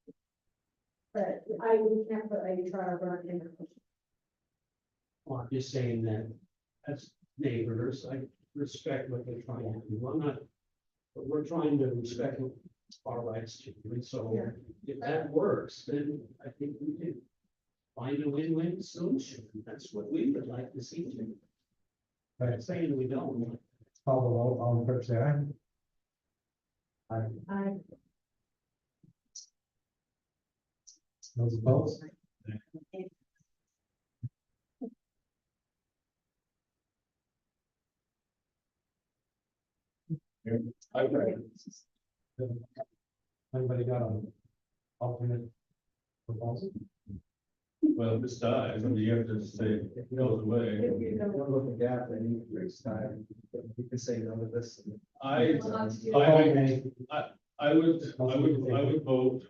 But we can't put a trial run in. Well, I'm just saying that as neighbors, I respect what they're trying to do. I'm not, but we're trying to respect our rights to, and so Yeah. if that works, then I think we can find a win-win solution. That's what we would like to see too. Right. I'm saying we don't. Call the vote, all in favor, say aye. I, Those opposed? I agree. Anybody got an alternate proposal? Well, if this dies, I mean, you have to say, it goes away. Don't look at gap, they need to raise time. You can say no to this. I would vote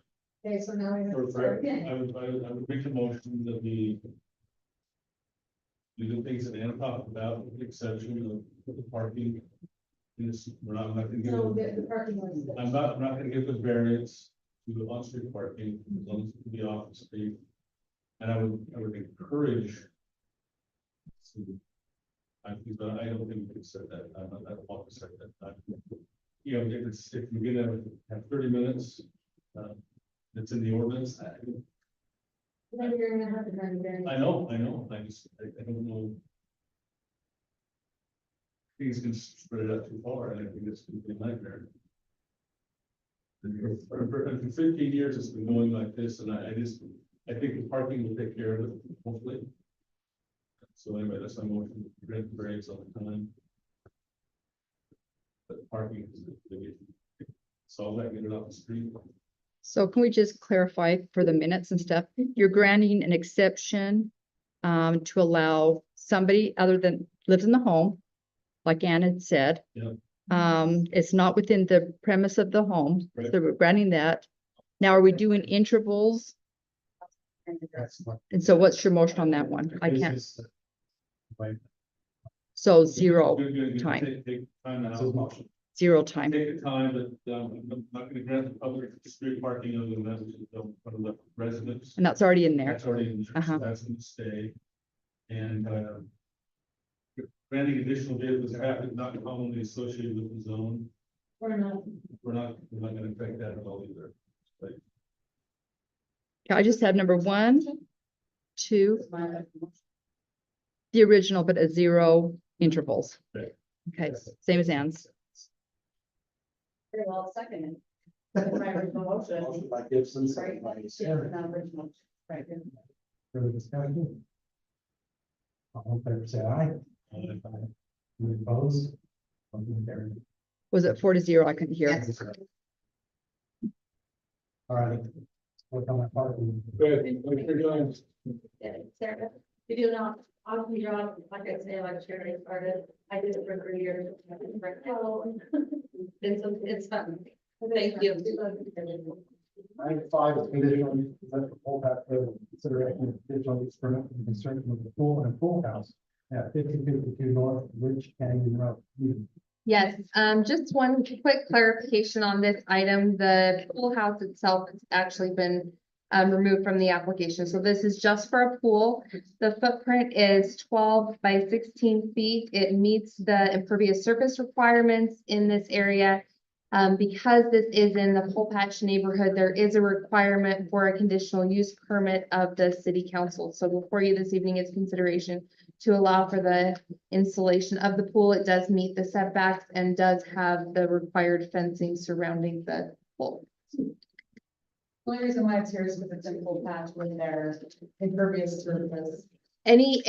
Okay, so now we have for, to start I again. would make a motion that we do the things that Anna talked about, with the exception of the parking. I'm not gonna So give, the parking lot. I'm not gonna give the variance to the on-street parking, as long as it can be off the street. And I would encourage. I don't think we can set that, I don't want to set that. You know, if you're gonna have 30 minutes, it's in the ordinance. Then you're gonna have to run the variance. I know, I just, I don't know. Things can spread it out too far, and I think it's gonna be a nightmare. And for 15 years, it's been going like this, and I think the parking will take care of it, hopefully. So anyway, that's my motion, grant the variance all the time. But parking is the big issue. Solve that, get it off the street. So can we just clarify for the minutes and stuff? You're granting an exception to allow somebody other than lives in the home, like Ann had said. Yeah. It's not within the premise of the home, so Right. we're granting that. Now, are we doing intervals? That's what. And so what's your motion on that one? I can't, This is- Wait, so zero Good, time. Take time this is out. motion. zero time. Take the time, but I'm not gonna grant the public street parking other than that, which is the residents. And that's already in there. That's already in there, Uh-huh. so that's gonna stay. And, granting additional vehicles traffic not commonly associated with the zone, Or not. we're not gonna affect that at all either. Like, Okay, I just have number 1, 2, the original, but at 0 intervals. Right. Okay, same as Ann's. Very well, second. My original motion. Motion by Gibson, Right, second by that's Sarah. the original. Right. Further discussion? All in favor, say aye. Any opposed? Motion carried. Was it 4 to 0? I couldn't hear. All right. Work on that parking. Good, thanks for doing. Sarah, if you know, I'll be on, like I say, like Sherry started, I did it for 3 years. It's fun. Thank you. Item 5 is conditional use, that's the full path of consideration of conditional use permit for the construction of the pool and pool house at 5052 North Ridge Canyon Road. Yes, just one quick clarification on this item. The pool house itself has actually been removed from the application. So this is just for a pool. The footprint is 12 by 16 feet. It meets the impervious surface requirements in this area. Because this is in the Pole Patch neighborhood, there is a requirement for a conditional use permit of the city council. So before you this evening is consideration to allow for the installation of the pool. It does meet the setbacks and does have the required fencing surrounding the pool. Only reason why it's here is because it's in full patch with their impervious surface. Any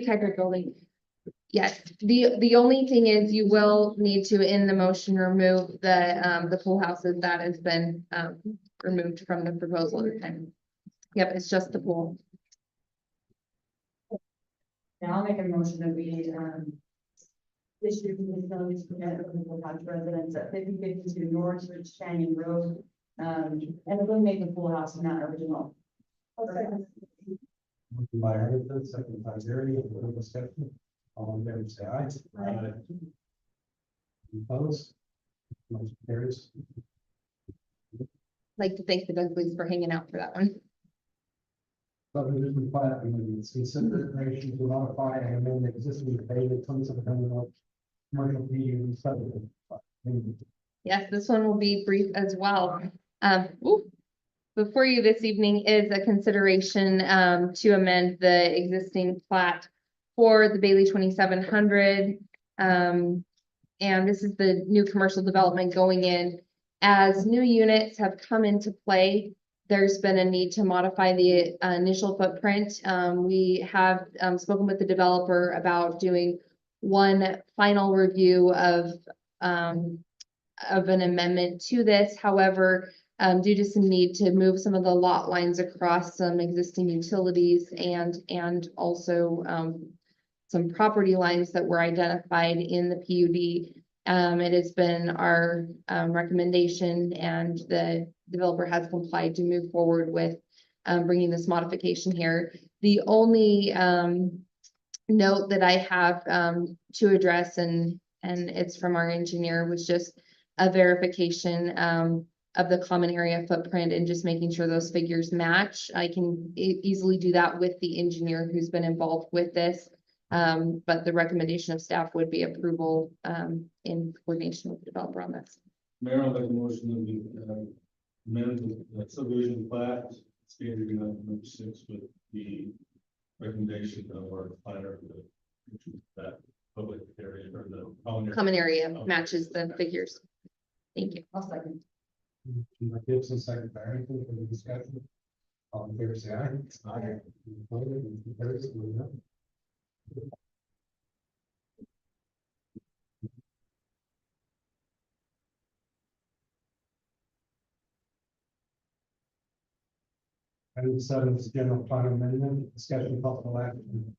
type of building. Yes, the only thing is you will need to, in the motion, remove the pool houses that has been, removed from the proposal at the time. Yep, it's just the pool. Now I'll make a motion that we, issue the zones permit for the patch residents at 5052 North Ridge Canyon Road. And we'll make a full house in that original. Motion by Hurd, second by Jerry, further discussion. All in favor, say aye. Aye. Opposed? Motion carries. Like to thank the Dunkleys for hanging out for that one. Subdivision plat amendments, consideration to modify and amend the existing David 2700 North commercial PUD subdivision. Yes, this one will be brief as well. Before you this evening is a consideration to amend the existing plat for the Bailey 2700. And this is the new commercial development going in. As new units have come into play, there's been a need to modify the initial footprint. We have spoken with the developer about doing one final review of an amendment to this. However, due to some need to move some of the lot lines across some existing utilities and also, some property lines that were identified in the PUD. It has been our, recommendation, and the developer has complied to move forward with, bringing this modification here. The only, note that I have, to address, and it's from our engineer, was just a verification, of the common area footprint and just making sure those figures match. I can easily do that with the engineer who's been involved with this. But the recommendation of staff would be approval, in coordination with the developer on this. Mayor, I'll make a motion that we amend the subdivision plat, standard number 6 with the recommendation of our planner, that public area or the Common area matches the figures. Thank you. I'll second. Gibson, second by Arrington for the discussion. All in favor, say aye. Aye. Opposed, motion carries. Moving on. Item 7 is general plan amendment, discussion of possible action.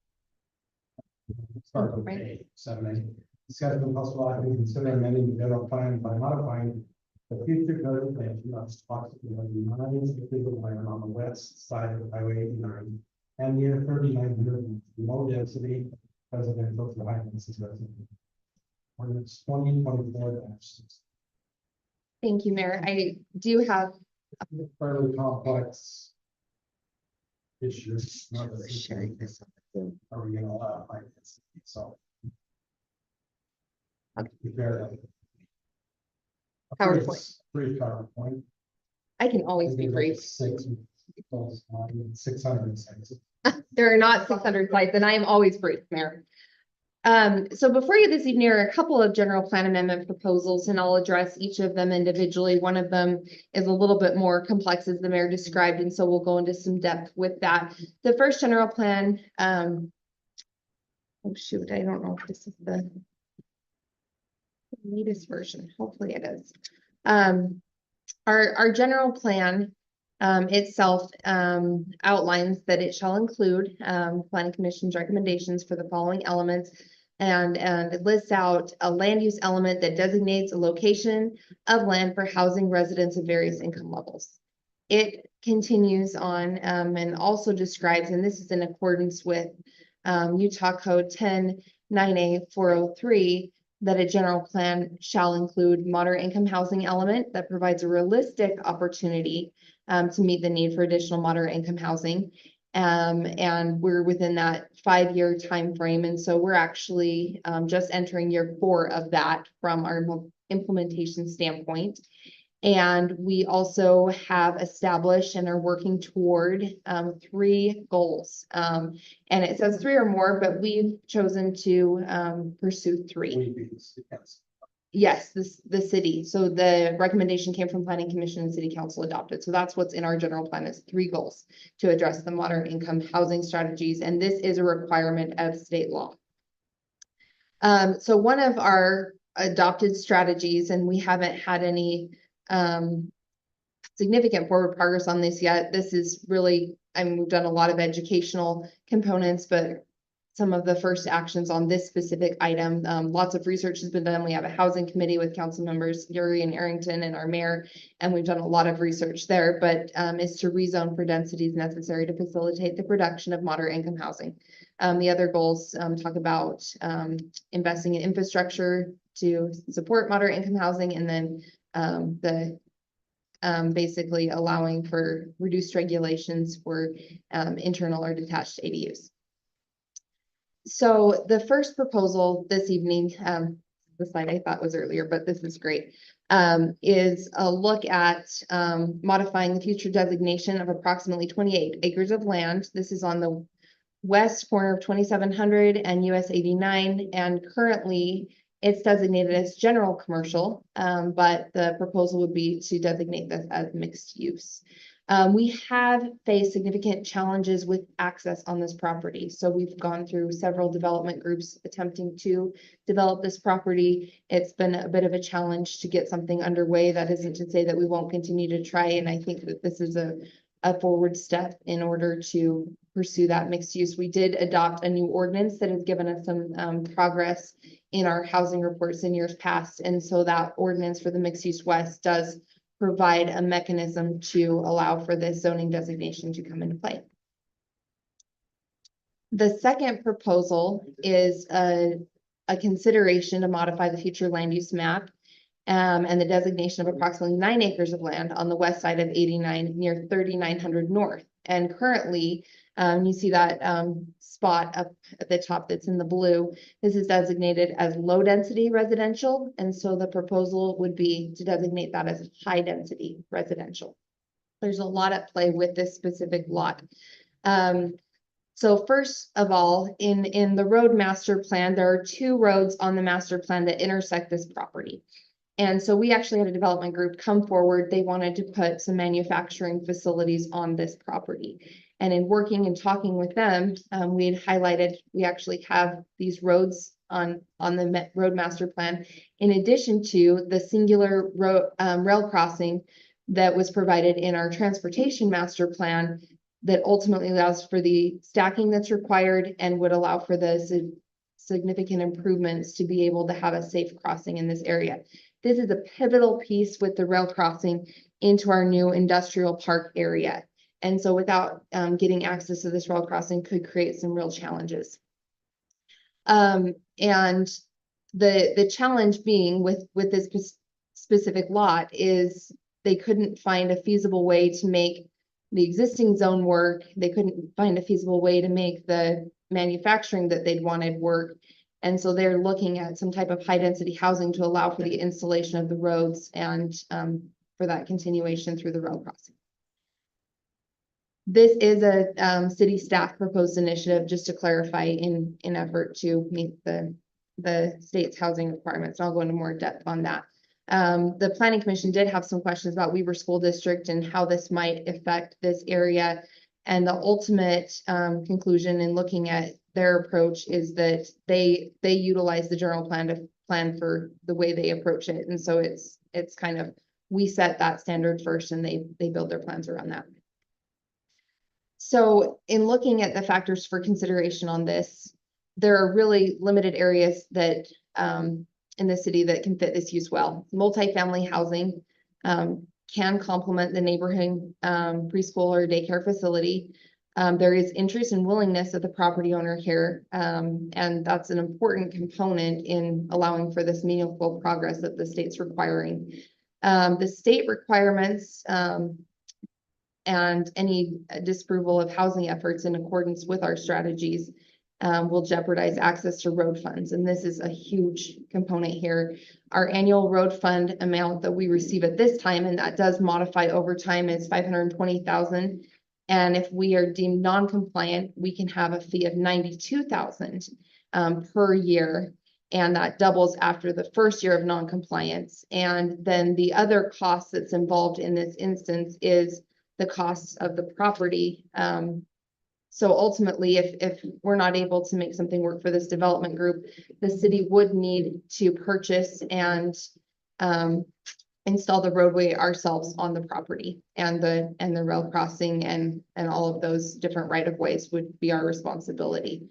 Start with A, 7A. Discussion of possible action, consider amending the general plan by modifying the future designation of approximately 9 acres of land on the west side of Highway 89 and near 3,900 low density residential to high density residential. Ordinance 2024-6. Thank you, Mayor. I do have Fairly complex issues. Not that it's- sharing this. Are we gonna allow high density? So. Prepare that. PowerPoint. Brief PowerPoint. I can always be brief. 606. There are not 600 slides, and I am always brief, Mayor. So before you this evening are a couple of general plan amendment proposals, and I'll address each of them individually. One of them is a little bit more complex, as the mayor described, and so we'll go into some depth with that. The first general plan, oh shoot, I don't know if this is the latest version. Hopefully it is. Our general plan itself outlines that it shall include planning commission's recommendations for the following elements, and it lists out a land use element that designates a location of land for housing residents of various income levels. It continues on and also describes, and this is in accordance with Utah Code 10-9A-403, that a general plan shall include moderate income housing element that provides a realistic opportunity to meet the need for additional moderate income housing. And we're within that 5-year time frame. And so we're actually just entering year 4 of that from our implementation standpoint. And we also have established and are working toward 3 goals. And it says 3 or more, but we've chosen to pursue 3. Yes, the city. So the recommendation came from Planning Commission and City Council adopted. So that's what's in our general plan, is 3 goals to address the moderate income housing strategies. And this is a requirement of state law. So one of our adopted strategies, and we haven't had any significant forward progress on this yet. This is really, I mean, we've done a lot of educational components, but some of the first actions on this specific item, lots of research has been done. We have a housing committee with council members, Yuri and Arrington, and our mayor, and we've done a lot of research there, but is to rezone for densities necessary to facilitate the production of moderate income housing. The other goals talk about investing in infrastructure to support moderate income housing, and then basically allowing for reduced regulations for internal or detached ADUs. So the first proposal this evening, the slide I thought was earlier, but this is great, is a look at modifying the future designation of approximately 28 acres of land. This is on the west corner of 2700 and US 89, and currently it's designated as general commercial, but the proposal would be to designate this as mixed use. We have faced significant challenges with access on this property. So we've gone through several development groups attempting to develop this property. It's been a bit of a challenge to get something underway. That isn't to say that we won't continue to try. And I think that this is a forward step in order to pursue that mixed use. We did adopt a new ordinance that has given us some progress in our housing reports in years past. And so that ordinance for the mixed use west does provide a mechanism to allow for this zoning designation to come into play. The second proposal is a consideration to modify the future land use map and the designation of approximately 9 acres of land on the west side of 89 near 3900 North. And currently, you see that spot up at the top that's in the blue. This is designated as low density residential. And so the proposal would be to designate that as high density residential. There's a lot at play with this specific lot. So first of all, in the road master plan, there are 2 roads on the master plan that intersect this property. And so we actually had a development group come forward. They wanted to put some manufacturing facilities on this property. And in working and talking with them, we had highlighted, we actually have these roads on the road master plan, in addition to the singular road, rail crossing that was provided in our transportation master plan that ultimately allows for the stacking that's required and would allow for the significant improvements to be able to have a safe crossing in this area. This is a pivotal piece with the rail crossing into our new industrial park area. And so without getting access to this rail crossing could create some real challenges. And the challenge being with this specific lot is they couldn't find a feasible way to make the existing zone work. They couldn't find a feasible way to make the manufacturing that they'd wanted work. And so they're looking at some type of high density housing to allow for the installation of the roads and for that continuation through the rail crossing. This is a city staff proposed initiative, just to clarify, in effort to meet the state's housing requirements. I'll go into more depth on that. The Planning Commission did have some questions about Weber School District and how this might affect this area. And the ultimate conclusion in looking at their approach is that they utilize the general plan to plan for the way they approach it. And so it's kind of, we set that standard first and they build their plans around that. So in looking at the factors for consideration on this, there are really limited areas that in the city that can fit this use well. Multifamily housing can complement the neighborhood preschool or daycare facility. There is interest and willingness of the property owner here, and that's an important component in allowing for this meaningful progress that the state's requiring. The state requirements and any disapproval of housing efforts in accordance with our strategies will jeopardize access to road funds. And this is a huge component here. Our annual road fund amount that we receive at this time, and that does modify over time, is $520,000. And if we are deemed non-compliant, we can have a fee of $92,000 per year. And that doubles after the first year of non-compliance. And then the other cost that's involved in this instance is the costs of the property. So ultimately, if we're not able to make something work for this development group, the city would need to purchase and install the roadway ourselves on the property, and the rail crossing and all of those different right-of-ways would be our responsibility.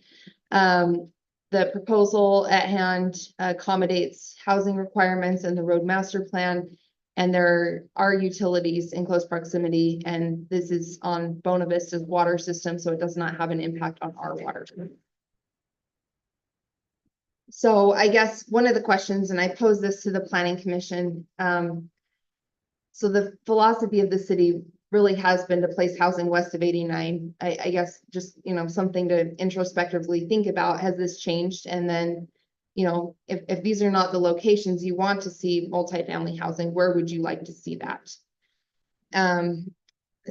The proposal at hand accommodates housing requirements in the road master plan, and there are utilities in close proximity, and this is on Bona Vista's water system, so it does not have an impact on our water. So I guess one of the questions, and I posed this to the Planning Commission, so the philosophy of the city really has been to place housing west of 89. I guess just, something to introspectively think about. Has this changed? And then, if these are not the locations you want to see multifamily housing, where would you like to see that?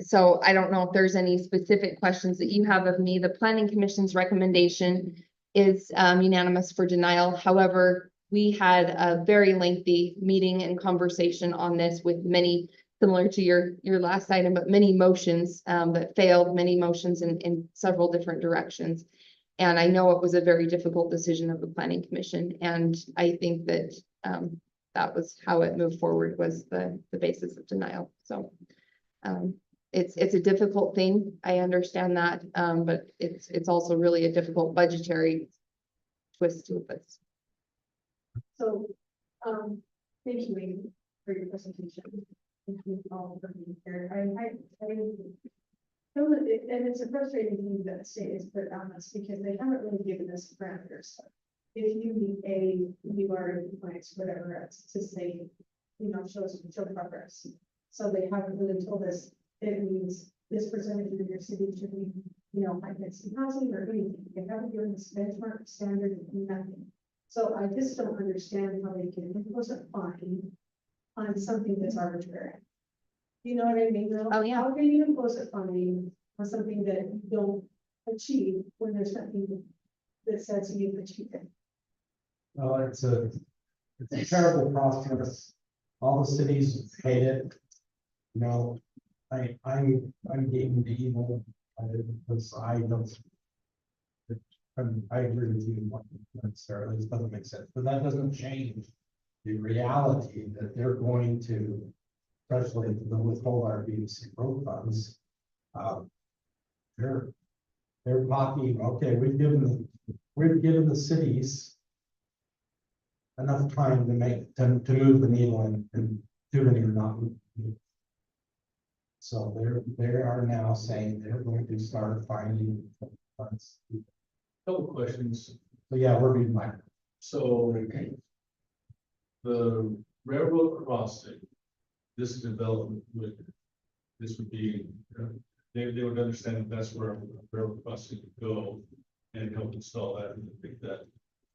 So I don't know if there's any specific questions that you have of me. The Planning Commission's recommendation is unanimous for denial. However, we had a very lengthy meeting and conversation on this with many similar to your last item, but many motions, that failed, many motions in several different directions. And I know it was a very difficult decision of the planning commission, and I think that, that was how it moved forward, was the basis of denial, so. It's a difficult thing, I understand that, but it's also really a difficult budgetary twist with this. So, thank you, Amy, for your presentation. Thank you all for being here. I know that and it's a frustrating thing that the state has put on us because they haven't really given us parameters. If you meet A, you are in compliance, whatever else, to say, show progress. So they haven't really told us it means this percentage of your city should be, high density housing or anything. They haven't given us benchmark standard, nothing. So I just don't understand how they can impose a fine on something that's arbitrary. You know what I mean? Though? Oh, yeah. How can you impose a fine on something that you don't achieve when there's nothing that says you've achieved it? Well, it's a terrible process. All the cities hate it. I'm getting the evil, because I don't. I agree with you, not necessarily, this doesn't make sense, but that doesn't change the reality that they're going to, especially the withhold our BDC growth funds. They're talking, okay, we've given the cities enough time to move the needle and too many are not moving. So they are now saying they're going to start finding funds. Couple questions. So yeah, we're being like, So the railroad crossing, this development this would be, they would understand that that's where railroad crossing would go and help install that and think that,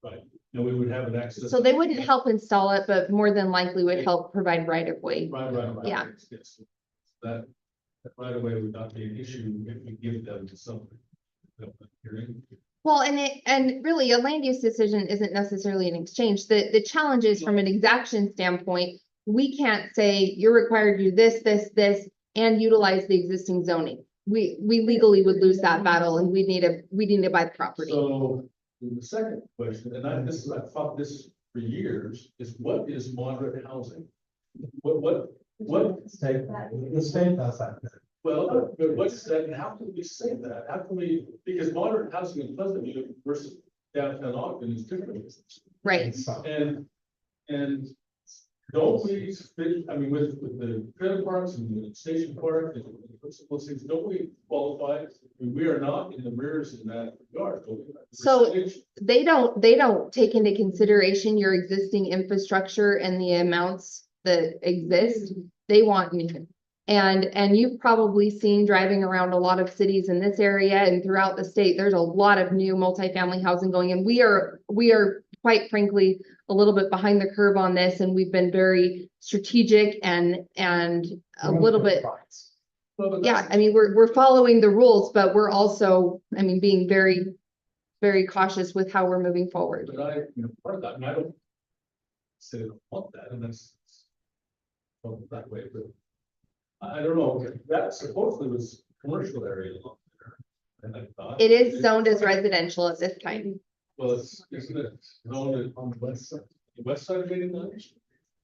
right? And we would have an access. So they wouldn't help install it, but more than likely would help provide right of way. Right. Yeah. Yes. That right away would not be an issue if we give them something. Well, and really a land use decision isn't necessarily an exchange. The challenge is from an exaction standpoint, we can't say you're required to do this, and utilize the existing zoning. We legally would lose that battle and we need to buy the property. So the second question, and I've thought this for years, is what is moderate housing? What? the state does that. Well, but what's that, and how can we say that? How can we, because moderate housing in Pleasantview versus downtown Ogden is different. Right. And don't we, I mean, with the trailer parks and the station park and those things, don't we qualify? I mean, we are not in the mirrors in that regard. So they don't take into consideration your existing infrastructure and the amounts that exist. They want new. And you've probably seen driving around a lot of cities in this area and throughout the state, there's a lot of new multifamily housing going in. We are quite frankly a little bit behind the curve on this, and we've been very strategic and a little bit. Yeah, I mean, we're following the rules, but we're also, I mean, being very, very cautious with how we're moving forward. But part of that, and I don't say I don't want that, and that's that way, but I don't know, that supposedly was commercial area along there. And I thought It is zoned as residential at this time. well, isn't it zoned on the west side of 89?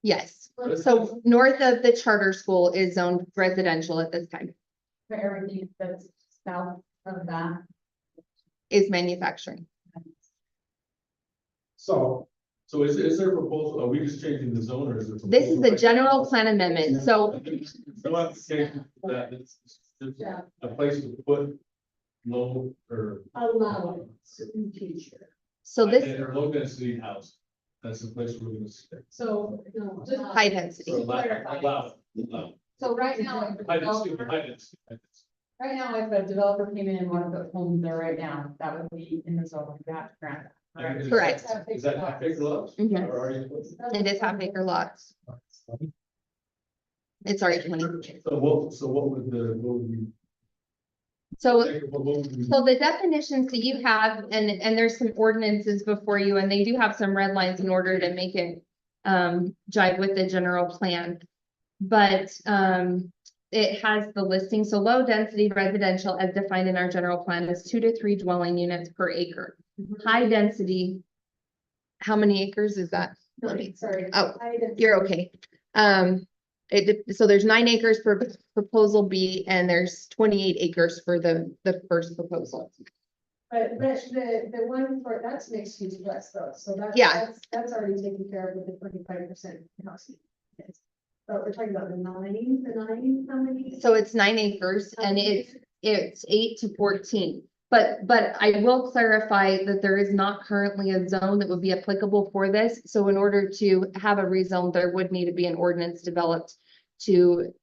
Yes. So north of the charter school is zoned residential at this time, For everything that's south of that. is manufacturing. So is there a proposal, are we just changing the zone or is there? This is the general plan amendment. So No application for that, it's just a place to put low or. Allowance in the future. So this Or low density house, that's the place we're gonna stick. So, just high density. Or allow. So right now, if a High density, developer, high density, high density. right now, if a developer came in and wanted to put homes there right now, that would be in the zone, you have to grant that. And Correct. Is that half acre lots? Mhm. Or are you? It is half acre lots. It's already 20. So what would we? So What would we? So the definitions that you have, and there's some ordinances before you, and they do have some red lines in order to make it jive with the general plan. but, it has the listing, so low density residential as defined in our general plan is 2 to 3 dwelling units per acre. High density. How many acres is that? Let me, Sorry. oh, you're okay. So there's 9 acres for proposal B and there's 28 acres for the first proposal. But the one for, that's mixed use plus though, so Yeah. that's already taken care of with the 25% housing. Yes. But we're talking about the nine, how many? So it's 9 acres and it's 8 to 14. But I will clarify that there is not currently a zone that would be applicable for this. So in order to have a rezone, there would need to be an ordinance developed to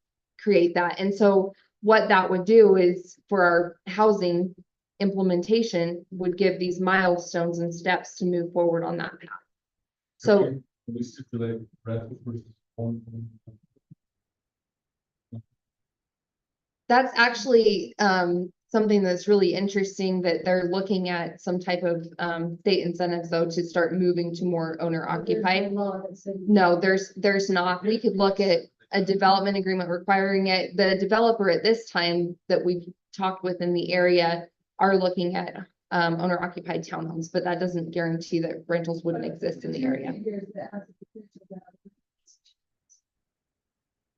create that. And so what that would do is for our housing implementation would give these milestones and steps to move forward on that path. So Can we stipulate rental versus home? that's actually something that's really interesting that they're looking at some type of state incentives though to start moving to more owner occupied. No, there's not. We could look at a development agreement requiring it. The developer at this time that we've talked with in the area are looking at owner occupied townhomes, but that doesn't guarantee that rentals wouldn't exist in the area.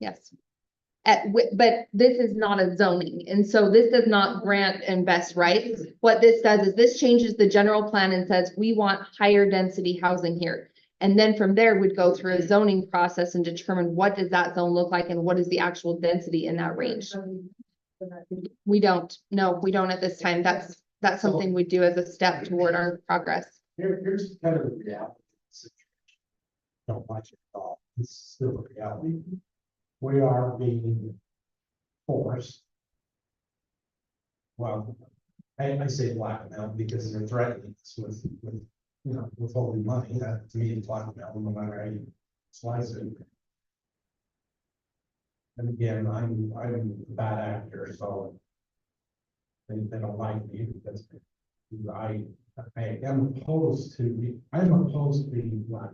Yes. But this is not a zoning, and so this does not grant invest rights. What this does is this changes the general plan and says, we want higher density housing here. And then from there, we'd go through a zoning process and determine what does that zone look like and what is the actual density in that range. We don't, no, we don't at this time. That's something we do as a step toward our progress. Here's kind of the reality. Don't watch it at all. This is still a reality. We are being forced. Well, I say blackmail because they're threatening us with withholding money. That to me is blackmail, no matter how you slice it. And again, I'm a bad actor, so they don't like me because I am opposed to being black.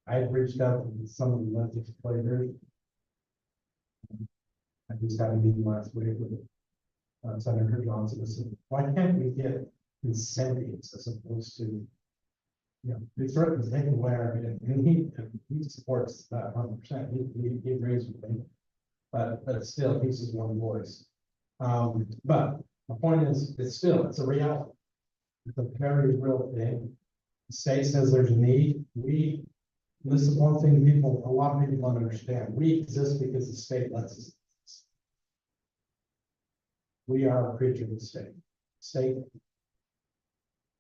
I've reached out to some of the legislators. I just had a meeting last week with Senator Johnson. I said, why can't we get incentives as opposed to, it's written to take away our, and he supports that 100%. He agrees with me, but still, he's just one voice. But the point is, it's a reality. It's a very real thing. The state says there's a need. This is one thing a lot of people don't understand. We exist because the state lets us. We are a creature of the state.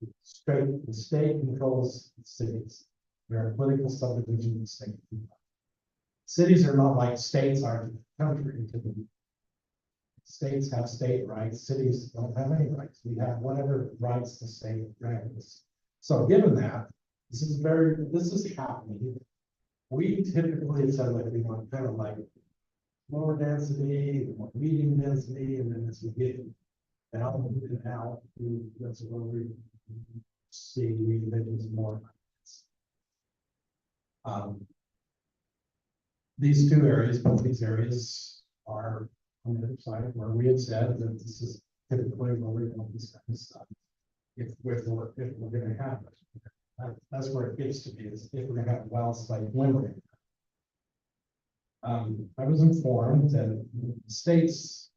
The state controls the cities. We are a political subdivision of the state. Cities are not like states are to the country. States have state rights. Cities don't have any rights. We have whatever rights the state grants. So given that, this is happening. We typically said like we want kind of like lower density, more medium density, and then as we get down and out, that's where we see revisions more. These two areas, both these areas are on the other side where we had said that this is typically where we want this kind of stuff. If we're going to have it. That's where it gets to be, is if we're gonna have wells like Wimbledon. I was informed that the states,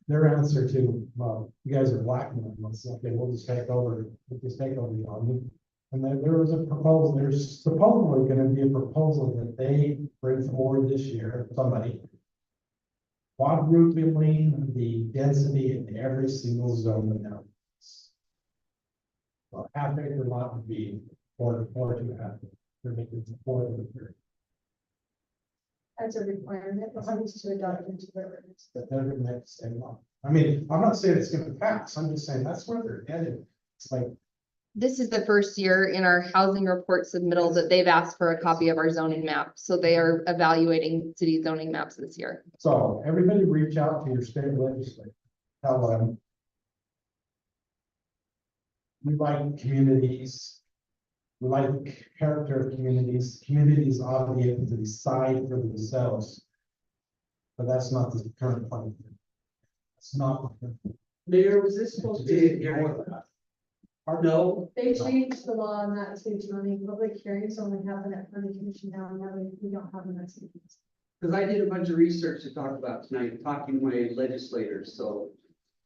their answer to, well, you guys are blackmailing us, okay, we'll just take over the army. And then there was a proposal, there's supposedly gonna be a proposal that they bring forward this year, somebody. Quadrupling the density in every single zone of now. Well, half acre lot would be 4 to 4.5. They're making 4 to 3. That's a requirement, to adopt into the ordinance. But they're gonna make the same law. I mean, I'm not saying it's gonna pass. I'm just saying that's where they're headed. It's like, This is the first year in our housing report submittal that they've asked for a copy of our zoning map. So they are evaluating city zoning maps this year. so everybody reach out to your state legislature. Tell them. We like communities. We like character of communities. Communities ought to be able to decide for themselves. But that's not the current plan. It's not. Mayor, was this supposed to be? No, They changed the law on that too, Tony. Public hearings only happen at planning commission now, and now we don't have them at city council. because I did a bunch of research to talk about tonight, talking to my legislators, so,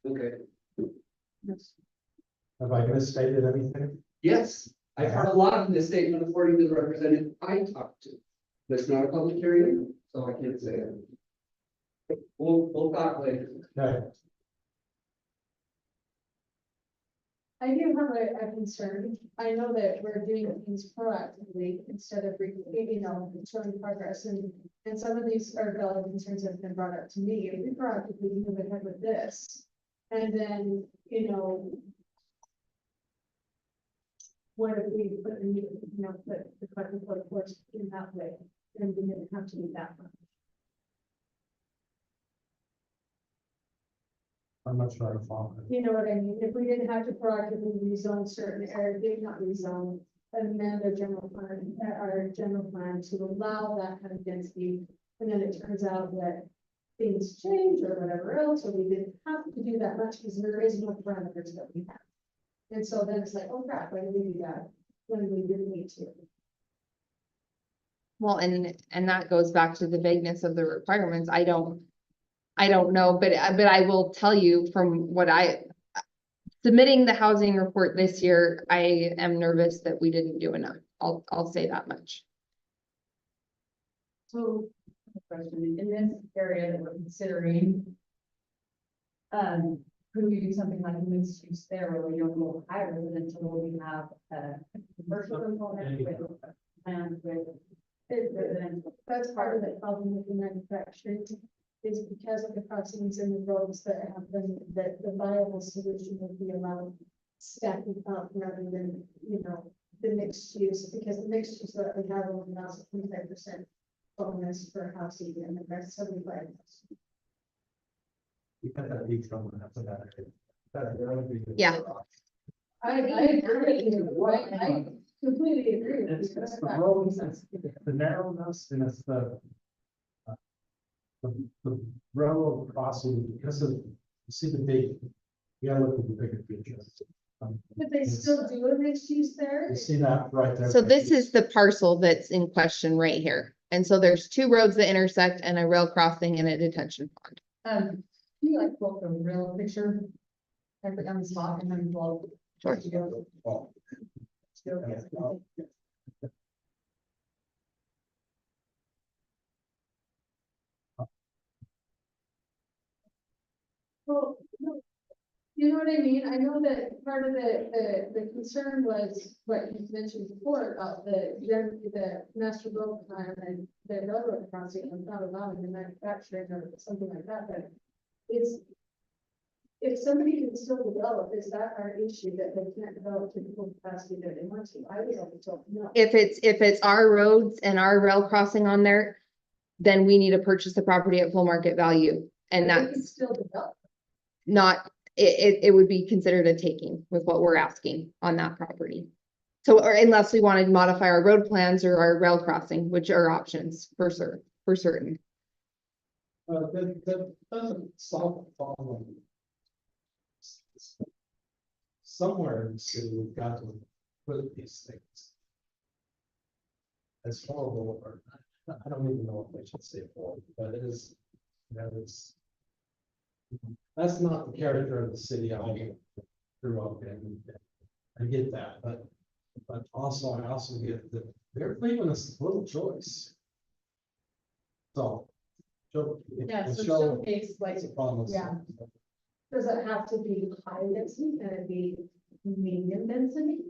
okay. Have I misstated anything? Yes, I've heard a lot in this statement according to the representative I talked to. But it's not a public hearing, so I can't say it. We'll talk later. Okay. I do have a concern. I know that we're doing things proactively instead of, showing progress, and some of these are valid concerns that have been brought up to me. If we proactively move ahead with this, and then, what if we put the carbon code force in that way, and we didn't have to do that much. I'm not sure I follow. You know what I mean? If we didn't have to proactively rezone certain areas, did not rezone, amend our general plan to allow that kind of density. And then it turns out that things change or whatever else, or we didn't have to do that much because there is no parameters that we have. And so then it's like, oh crap, why did we do that when we didn't need to? Well, and that goes back to the vagueness of the requirements. I don't know, but I will tell you from what submitting the housing report this year, I am nervous that we didn't do enough. I'll say that much. So, question, in this area that we're considering, could we do something like mixed use there where we don't go higher residential, where we have a commercial component with land with residential? That's part of the problem with the manufacturing, is because of the crossings and the roads that have been, that the viable solution would be around stacking up rather than, the mixed use, because the mixed use that we have only allows 25% bonus for housing and the rest 75%. You got that deep from that. Yeah. I agree, right? I completely agree with It's you. the roads, it's the narrowness, and it's the railroad crossing, because of, you see the big, you gotta look at the bigger picture. But they still do a mixed use there? You see that right there. So this is the parcel that's in question right here. And so there's two roads that intersect and a rail crossing and a detention pond. Can you like quote the real picture? I put on the spot and then we'll. Sure. Well, you know what I mean? I know that part of the concern was what you mentioned before about the master road plan and the railroad crossing and not allowing the manufacturing or something like that, but it's, if somebody can still develop, is that our issue that they can't develop to the full capacity that they want to? I would always tell them no. If it's our roads and our rail crossing on there, then we need to purchase the property at full market value. And They can that's still develop. not, it would be considered a taking with what we're asking on that property. So, or unless we wanted to modify our road plans or our rail crossing, which are options for certain. That doesn't solve the problem. Somewhere in the city, we've got to put these things. As horrible, or I don't even know if I should say horrible, but it is, that's not the character of the city I grew up in. I get that, but also, I also get that they're leaving us a little choice. So. Yeah, so show showcase like, it's a problem. yeah. Does it have to be high density? Can it be medium density?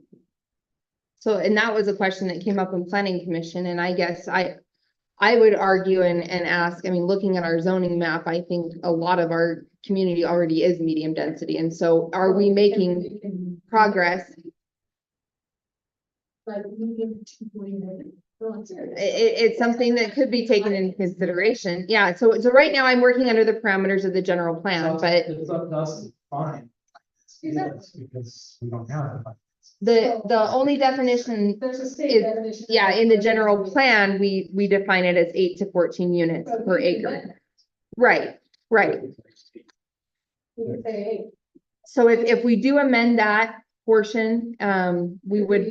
So, and that was a question that came up in planning commission, and I guess I would argue and ask, I mean, looking at our zoning map, I think a lot of our community already is medium density, and so are we making progress? Like medium to medium. It's something that could be taken into consideration. Yeah, so right now I'm working under the parameters of the general plan, but It's up to us to find. Exactly. Because we don't have it. The only definition, There's a state is- definition. yeah, in the general plan, we define it as 8 to 14 units So per we can acre. amend that. Right, right. We can say, hey, So if we do amend that portion, we would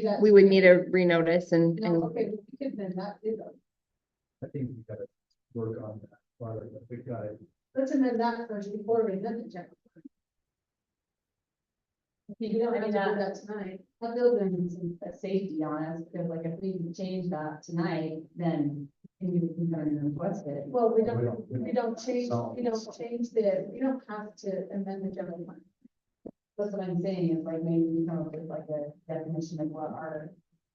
need a renotice and, no, okay, we can amend that, you know. I think we gotta work on that, farther, but we gotta. Let's amend that first before we amend the general. You don't have to do that tonight. That building is a safety on us, because like if we change that tonight, then you can come and request it. Well, We don't change, solve we don't change we don't have to amend the general plan. That's what I'm saying, is like maybe we come up with like a definition of what our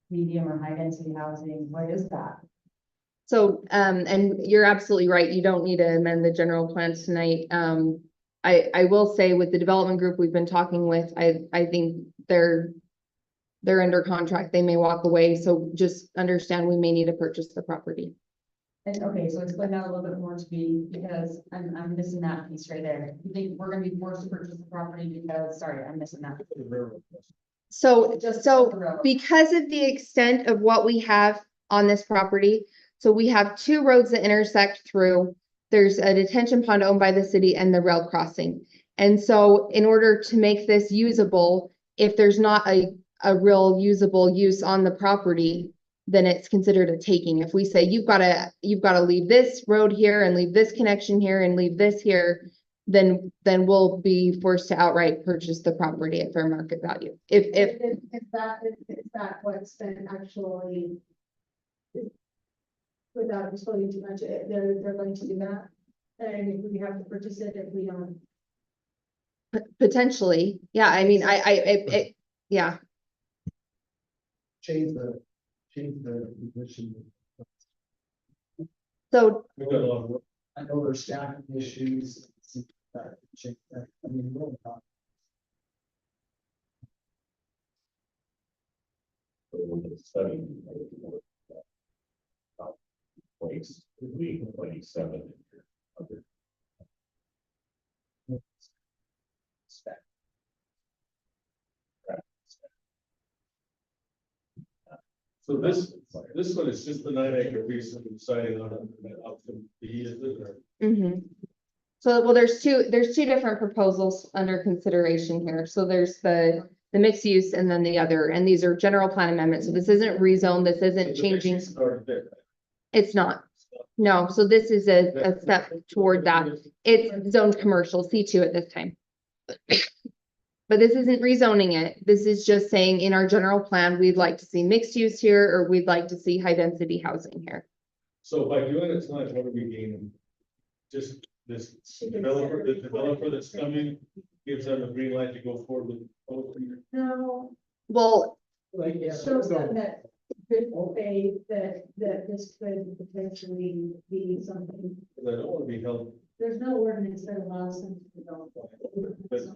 medium or high density housing, what is that? so, and you're absolutely right, you don't need to amend the general plans tonight. I will say with the development group we've been talking with, I think they're under contract, they may walk away, so just understand we may need to purchase the property. And okay, so explain that a little bit more to me, because I'm missing that piece right there. You think we're gonna be forced to purchase the property because, sorry, I'm missing that. So, Just so the road. because of the extent of what we have on this property, so we have 2 roads that intersect through. There's a detention pond owned by the city and the rail crossing. And so in order to make this usable, if there's not a real usable use on the property, then it's considered a taking. If we say you've gotta leave this road here and leave this connection here and leave this here, then we'll be forced to outright purchase the property at fair market value. If Is that what's been actually? Without explaining too much, they're going to do that, and if we have to purchase it, if we don't. potentially, yeah, I mean, yeah. Change the position. So We got a lot of work. I know there's staffing issues. Change that. I mean, we'll talk. Study. Place, we 27. So this one is just the 9 acre piece that we're deciding on up to the, is it, or? mhm. So, well, there's two different proposals under consideration here. So there's the mixed use and then the other, and these are general plan amendments. So this isn't rezone, this isn't changing. It's not. No, so this is a step toward that. It's zoned commercial, C2 at this time. But this isn't rezoning it. This is just saying in our general plan, we'd like to see mixed use here, or we'd like to see high density housing here. So by doing it tonight, what are we gaining? Just this developer, the developer that's coming gives them a green light to go forward with. No, Well, Like, yeah. shows them that good faith that this could potentially be something. Because I don't want to be held, There's no ordinance that allows them to develop. but so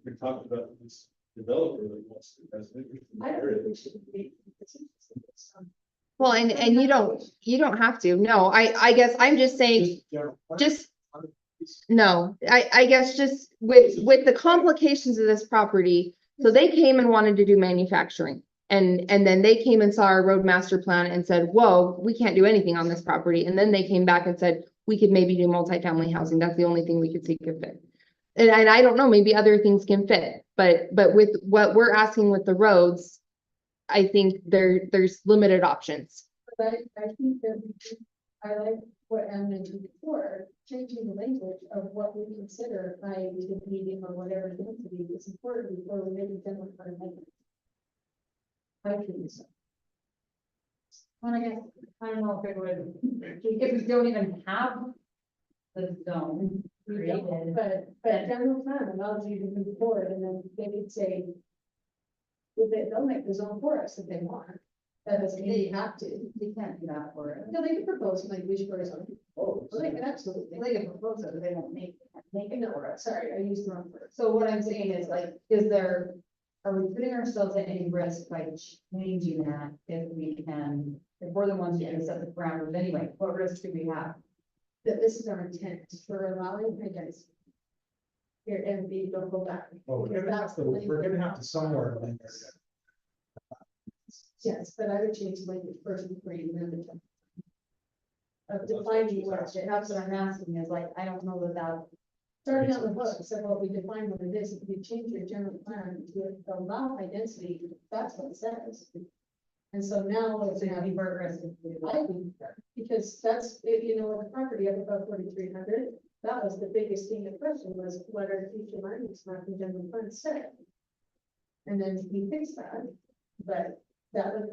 we talked about this developer that wants to. Has an interest in the I don't area. think we should be. well, and you don't have to. No, I guess I'm just saying, just, no, I guess just with the complications of this property. So they came and wanted to do manufacturing. And then they came and saw our road master plan and said, whoa, we can't do anything on this property. And then they came back and said, we could maybe do multifamily housing. That's the only thing we could see could fit. And I don't know, maybe other things can fit, but with what we're asking with the roads, I think there's limited options. But I think that I like what Anne mentioned before, changing the language of what we consider high to medium or whatever density is important before we make a general plan amendment. I think so. Well, I guess, I don't know if it would, if we don't even have the zone created. But general plan allows you to move forward, and then they could say, if they'll make the zone for us if they want. That doesn't mean you have to. They can't do that for it. No, they can propose language for us. Oh, they can absolutely. They can propose it, but they won't make it No, for us. sorry, I used the wrong word. So what I'm saying is like, are we putting ourselves at any risk by changing that if we're the ones who can set the parameters anyway, what risk do we have? That this is our intent for allowing, I guess. Here, and don't go back. Well, we're gonna have to somewhere in there Yes, but I would change the language first before you move it. Of defining what, that's what I'm asking, is like, I don't know about. Starting on the book, so what we define what it is, if you change your general plan to allow high density, that's what it says. And so now it's gonna be more aggressive. I think, because that's, you know, the property up above 4,300, that was the biggest thing in question was what our future land use map and general plan said. And then we fixed that, but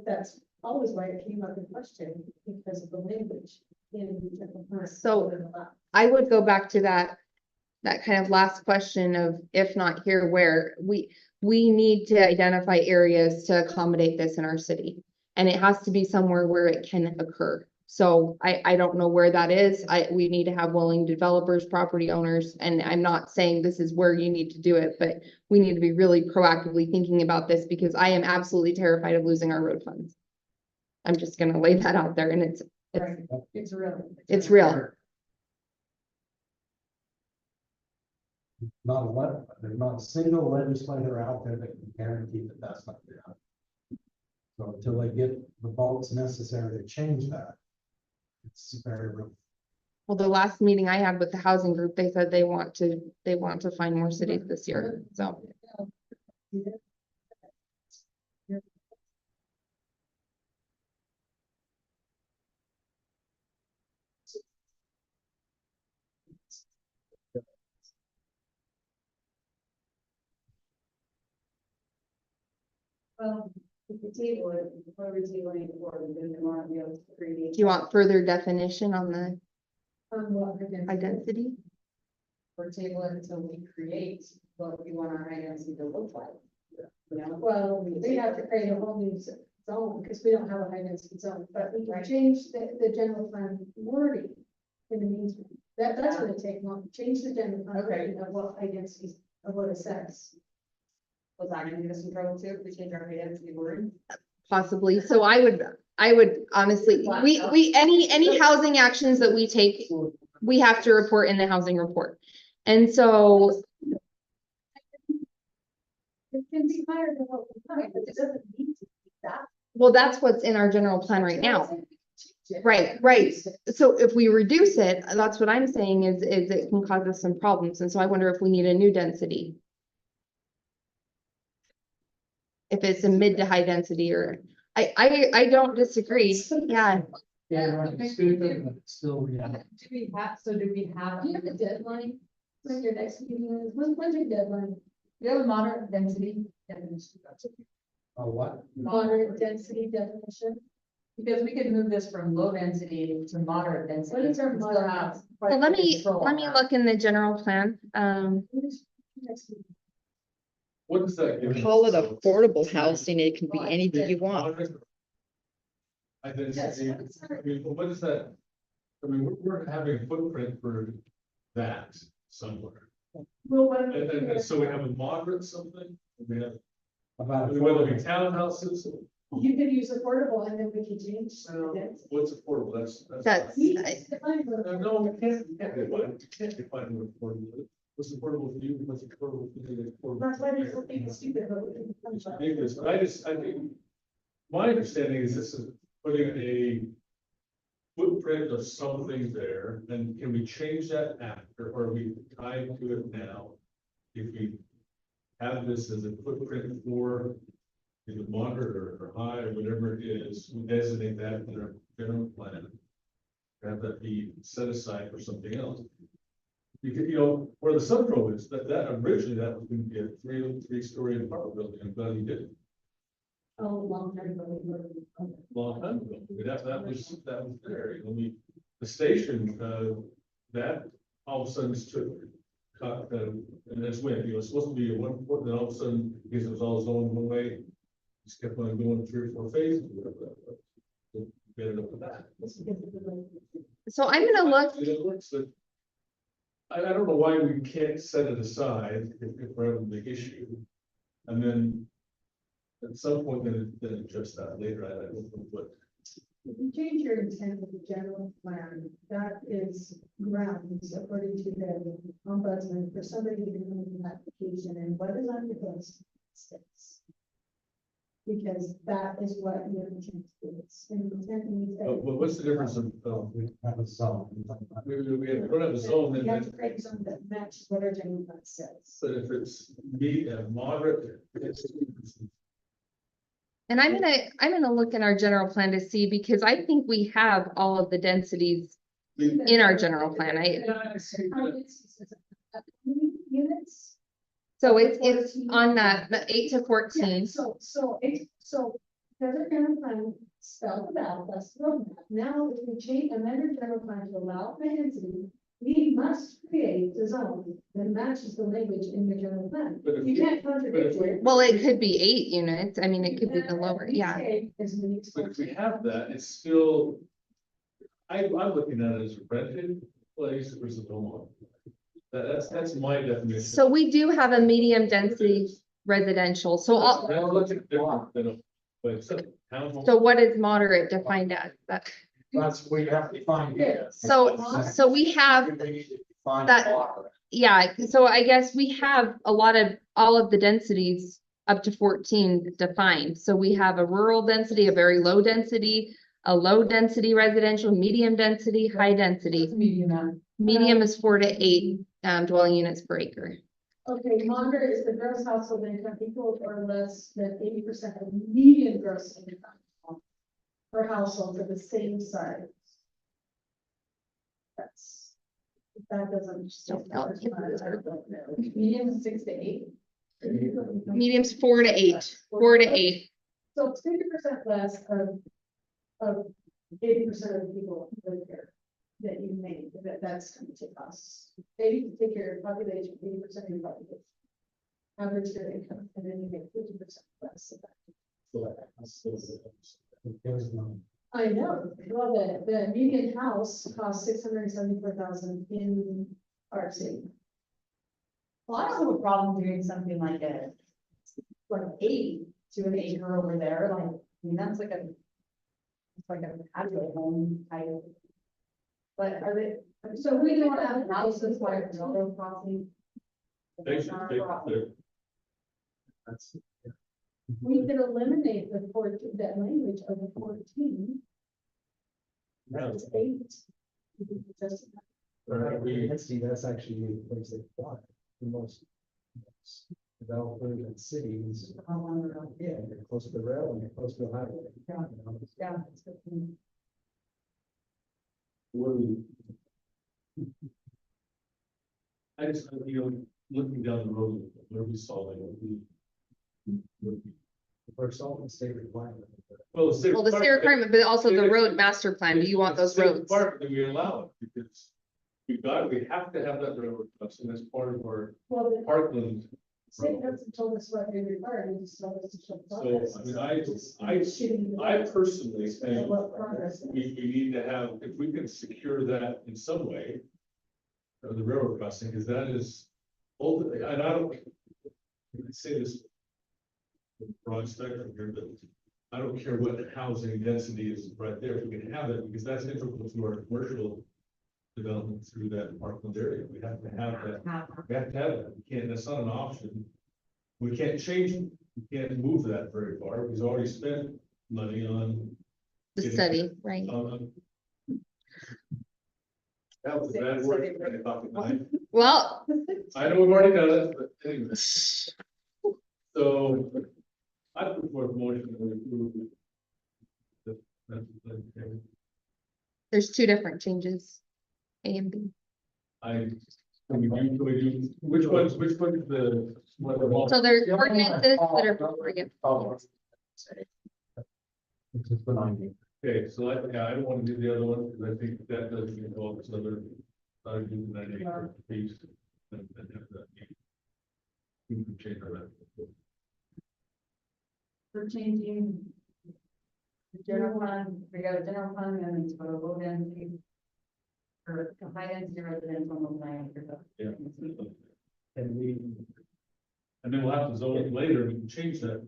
that's always why it came up in question, because of the language in the general plan. So I would go back to that kind of last question of if not here, where we need to identify areas to accommodate this in our city. And it has to be somewhere where it can occur. So I don't know where that is. We need to have willing developers, property owners, and I'm not saying this is where you need to do it, but we need to be really proactively thinking about this because I am absolutely terrified of losing our road funds. I'm just gonna lay that out there and it's real. It's real. There's not a single legislator out there that can guarantee that that's not gonna happen. So until they get the votes necessary to change that, it's very real. Well, the last meeting I had with the housing group, they said they want to find more cities this year, so. Well, if the table is, what are we tabling it for, then the more we have to create. Do you want further definition on the What identity? Or table it until we create what we want our identity to look like. You know? Well, we have to create a whole new zone, because we don't have a high density zone, but we can change the general plan wording. In the meantime, that's gonna take long, change the general plan wording of what high density, of what it says. Was that gonna give us some trouble too, if we change our identity word? Possibly. So I would honestly, any housing actions that we take, we have to report in the housing report. And so, It can be higher than what we have, but it doesn't need to be that. well, that's what's in our general plan right now. Right. So if we reduce it, that's what I'm saying is it can cause us some problems. And so I wonder if we need a new density. If it's a mid to high density or, I don't disagree. Yeah. Yeah, it's stupid, but it's still, yeah. Do we have Do you have a deadline? When your next meeting is, when's your deadline? you have a moderate density definition? What? Moderate density definition? Because we could move this from low density to moderate density. What is our and still moderate? have Well, quite let a bit of me control on that. look in the general plan. Next meeting. What does that give? Call it affordable housing. It can be anything you want. Identity, I mean, what is that? I mean, we're having a footprint for that somewhere. Well, And so we have a moderate something, we have, About whether it be townhouses, you could use affordable and then we can change. so the density. what's affordable, That's, We just define what- No, we can't define, we can't define what affordable is. What's affordable for you, what's affordable for me, That's why there's something stupid, but we can. It's ridiculous, but I think, my understanding is this is putting a footprint of something there, and can we change that after, or are we tied to it now? If we have this as a footprint for the moderate or high, or whatever it is, we designate that in our general plan. Have that be set aside for something else. Because, you know, where the Sunpro is, that originally that was going to be a three-story apartment building, I'm glad he did. Oh, long time ago. Long time ago, that was there, you know, the station, that all of a sudden just took. And that's when, you know, it's supposed to be a one foot, and then all of a sudden, because it was all zoned one way. Just kept on going 3 or 4 phases, whatever that was. So we ended up with that. so I'm gonna look, It looks that. I don't know why we can't set it aside if we're having a big issue. And then. At some point, then adjust that later, I don't know what. If you change your intent of the general plan, that is grounds according to the ombudsman for somebody to do an application and what is on the books. Because that is what your intent is. And intent means that. What's the difference of, We have a zone. we don't have a zone, You have and to create something that matches what our general plan says. but if it's moderate, it's. And I'm gonna look in our general plan to see, because I think we have all of the densities in our general plan. Units. So it's on the 8 to 14. Yeah, so because our general plan spelled it out, that's the roadmap. Now, if we change, amend our general plan to allow high density, we must create a zone that matches the language in the general plan. But if You we- can't contradict it. Well, it could be 8 units. I mean, it could be the lower, We yeah. say as many as But if we possible. have that, it's still, I'm looking at it as a rented place versus a home. That's my definition. So we do have a medium density residential. So That looks different than a, but it's a townhome. so what is moderate defined as? That, That's where you have to find it. so we have, We need to define that- moderate. yeah, so I guess we have all of the densities up to 14 defined. So we have a rural density, a very low density, a low density residential, medium density, high density. Medium is 4 to 8 dwelling units per acre. Okay, moderate is the gross household income equal or less than 80% of median gross income per household for the same size. That doesn't. Median 6 to 8. Medium's 4 to 8, 4 to 8. So 50% less of 80% of the people live here that you made, that's going to take us. 80 to take care of population, 80% of your population. Average your income, and then you make 50% less of that. There's no. I know, well, the median house costs 674,000 in our city. Well, I don't have a problem doing something like 8 to an acre over there, like, I mean, that's like it's like a patio home type. But are they, So we don't want to have houses like railroad crossing. They should take their. That's. We could eliminate the 14, that language of the 14. That's 8. Just Density, that's actually the place they want, the most developers and cities. Yeah, you're close to the rail and you're close to the highway. yeah. What do we? I just, looking down the road, where we saw that. For salt and state requirement. Well, the Well, the state requirement, but also the road master plan. Do you want those roads? Do we allow it? Because we have to have that railroad crossing as part of our Well, the Parkland. state hasn't told us what they require, they just told us to show progress. So, I personally think What progress is. we need to have, if we can secure that in some way. The railroad crossing, because that is ultimately, and I don't. I say this. Broad spectrum here, but I don't care what the housing density is right there, if we can have it, because that's integral to our commercial. Development through that Parkland area, we have to have that, we have to have it, we can't, that's not an option. We can't change, we can't move that very far, we've already spent money on. The study, right? That was a bad word. I thought tonight. Well, I know we've already done it, but anyway. So I put forth a motion that we approve. there's 2 different changes. A and B. Can we do, which one's the? So there's ordinances that are before you. This is the 90. Okay, so I don't want to do the other one, because I think that doesn't involve this other. I do that acre piece. And have that. We can change that. We're changing. The general fund, we got a general fund and it's for a low density. Or high density residential land. Yeah. And then we'll have to zone it later, we can change that.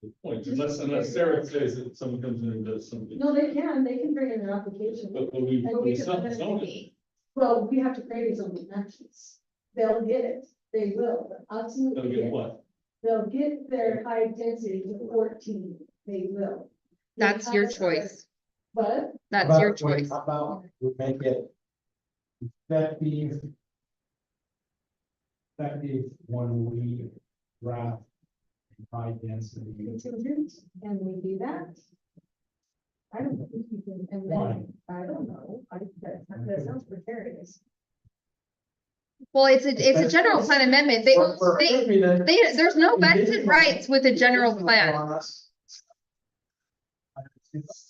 The point, unless Sarah says that someone comes in and does something. No, they can bring in their application. But we And we can zone eliminate it. Well, we have to create these own matches. They'll get it, they will, but They'll ultimately. get what? they'll get their high density to 14, they will. That's your choice. But That's your About- wait, choice. How about we make it effective? Effective when we draft high density. contingent, and we do that. I don't know, if you can, and Why? then, I don't know, that sounds precarious. Well, it's a general plan amendment. There's no vested rights with a general plan.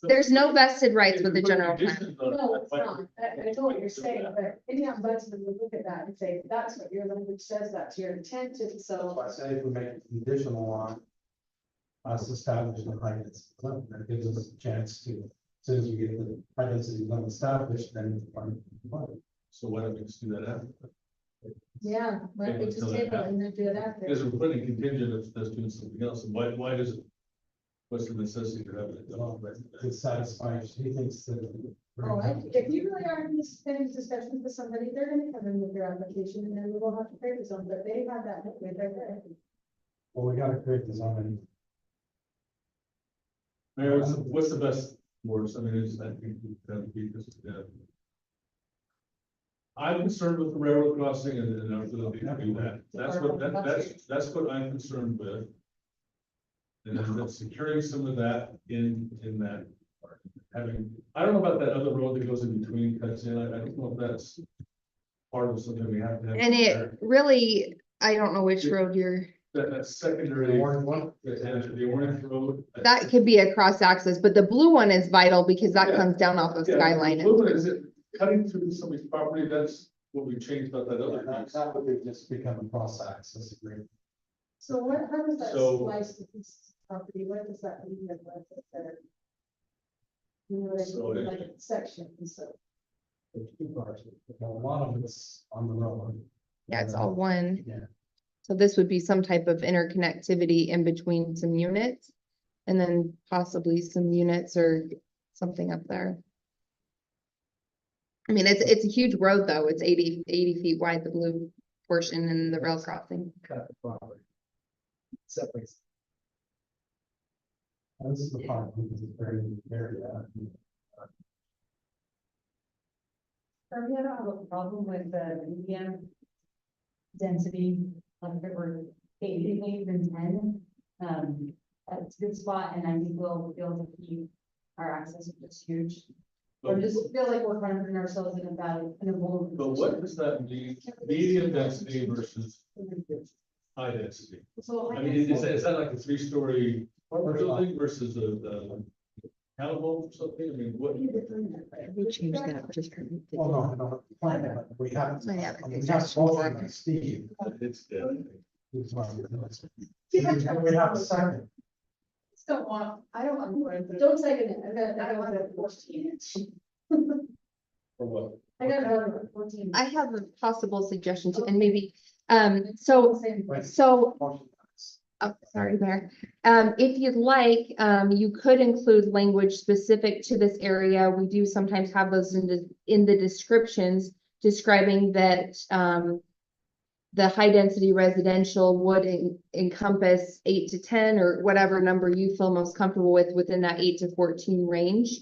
There's no vested rights with the general plan. No, it's not. I know what you're saying, but any ombudsman would look at that and say, that's what your language says, that's your intent, and so. I say if we make it conditional on us establishing a high density limit, that gives us a chance to, as soon as we get the high density limit established, then. So why don't we just do that after? Yeah, why don't we just table it and then do it after? Because we're putting contingent of us doing something else, and why does it? What's the necessity to have it? To satisfy, she thinks that. Oh, if you really are in this kind of discussion with somebody, they're gonna come in with their application and then we will have to create this on, but they have that with right there. Well, we gotta create the zoning. Mayor, what's the best words? I mean, I think that would be just, I'm concerned with the railroad crossing and our ability to do that. That's what I'm concerned with. And then securing some of that in that. Having, I don't know about that other road that goes in between cuts in. I don't know if that's part of something we have to have. And it really, I don't know which road you're, That secondary. The orange one? The orange road. that could be a cross access, but the blue one is vital because that Yeah. comes down off of Yeah, Skyline. the blue, is it cutting through somebody's property? That's what we changed about that other piece. That would just become a cross access agreement. So what, how does that So- slice with this property, what does that mean? You know, So like, it- like a section, and so. There's two parts. A lot of it's on the road. Yeah, it's all one. Yeah. So this would be some type of interconnectivity in between some units. And then possibly some units or something up there. I mean, it's a huge road though. It's 80 feet wide, the blue portion and the rail crossing. Cut the property. Separates. This is the part, because it's very, very, For me, I don't have a problem with the medium density, like if it were 8, 8 and 10. That's a good spot, and I think we'll be able to keep our access, which is huge. Or just feel like we're finding ourselves in a bad, in a vulnerable. But what does that mean? Medium density versus high density? So I mean, is that like a 3-story building versus a townhome or something? I mean, what? We changed that just for. well, no, we have. I have We have spoken with Steve. It's, He's one of the- We have a second. Don't want, I don't want, don't second it, I don't want to 14. for what? I got another 14. I have a possible suggestion too, and maybe, so, oh, sorry, Mayor. If you'd like, you could include language specific to this area. We do sometimes have those in the descriptions describing that, the high density residential would encompass 8 to 10 or whatever number you feel most comfortable with within that 8 to 14 range.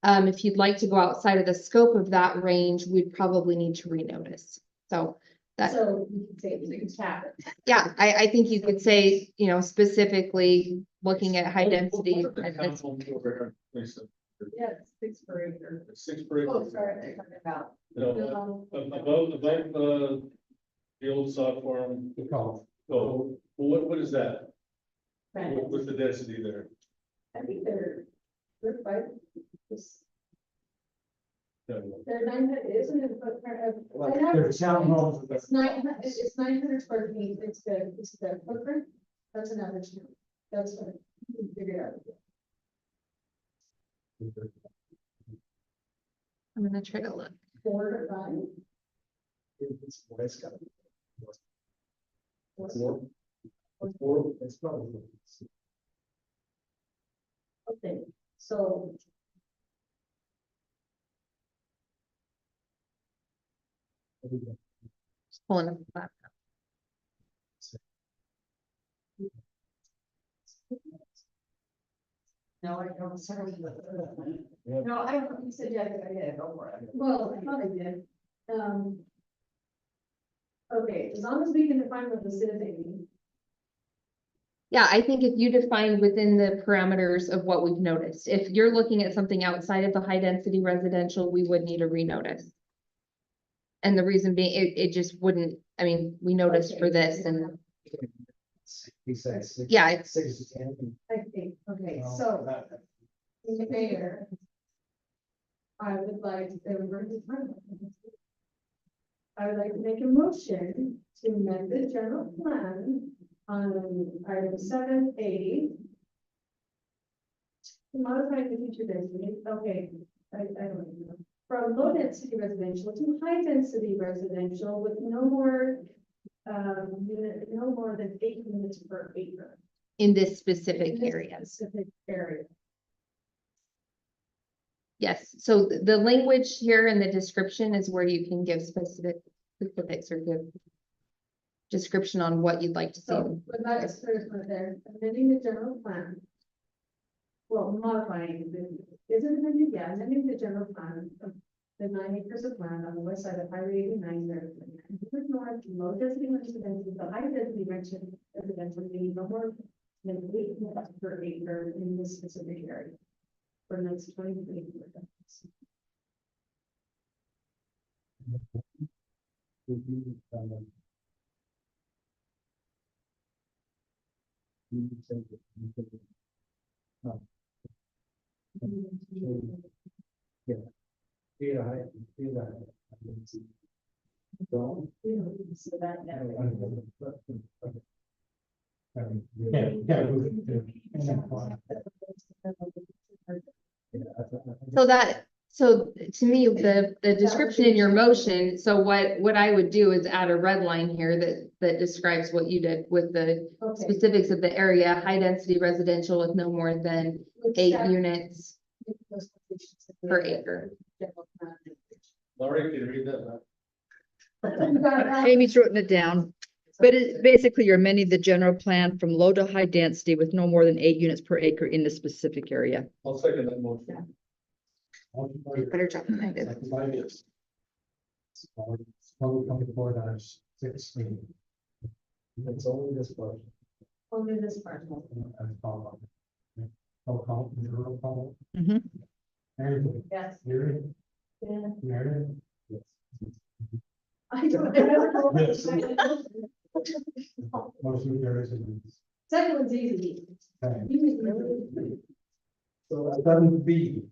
If you'd like to go outside of the scope of that range, we'd probably need to renotice. So that, So you can say, you can tap it. yeah, I think you could say, you know, specifically looking at high density. What are the townhomes over here, Lisa? Yeah, it's 6 per acre. 6 per acre? Oh, sorry, they're talking about. No, above the old sod farm. Oh, Oh, well, what is that? Right. What's the density there? I think they're right. Yeah. They're 900, isn't it? But There's townhomes. it's 900, it's 900 square feet, it's the footprint, that's an average. That's what you can figure out. I'm gonna try to look. 4 to 5. It's got. It's probably. Okay, so Just pulling up the map. No, I don't, sorry. No, I don't, you said, yeah, go for it. Well, I thought I did. Okay, as long as we can define what this is, Amy. Yeah, I think if you define within the parameters of what we've noticed, if you're looking at something outside of the high density residential, we would need a renotice. And the reason being, it just wouldn't, I mean, we noticed for this and, He says. yeah, it's, 6 to 10. I think, okay, so, Mayor. I would like, I would like to make a motion to amend the general plan on item 7A. Modifying the future density, okay, I don't know. From low density residential to high density residential with no more, no more than 8 units per acre. in this specific In this area. Specific area. Yes, so the language here in the description is where you can give specifics or give description on what you'd like to see. So, but that's first right there, amending the general plan. Well, modifying isn't amending, yeah, amending the general plan of the 9 acres of land on the west side of Highway 89 there. North, low density residential, the high density residential, meaning no more than 8 units per acre in this specific area. For the next 23 years. So that, So to me, the description in your motion, so what I would do is add a red line here that describes what you did with the okay. specifics of the area, high density residential with no more than 8 units per acre. Laurie, can you read that? Amy's written it down. But it, basically, you're amending the general plan from low to high density with no more than 8 units per acre in the specific area. I'll second that motion. Better job than I did. 2024-16. It's only this part. Only this part. Roll call. Mhm. Mary, Yes. Gary, Yeah. Meredith, I don't know. Yes. motion carries. Second one's easy. Okay. You So 7B.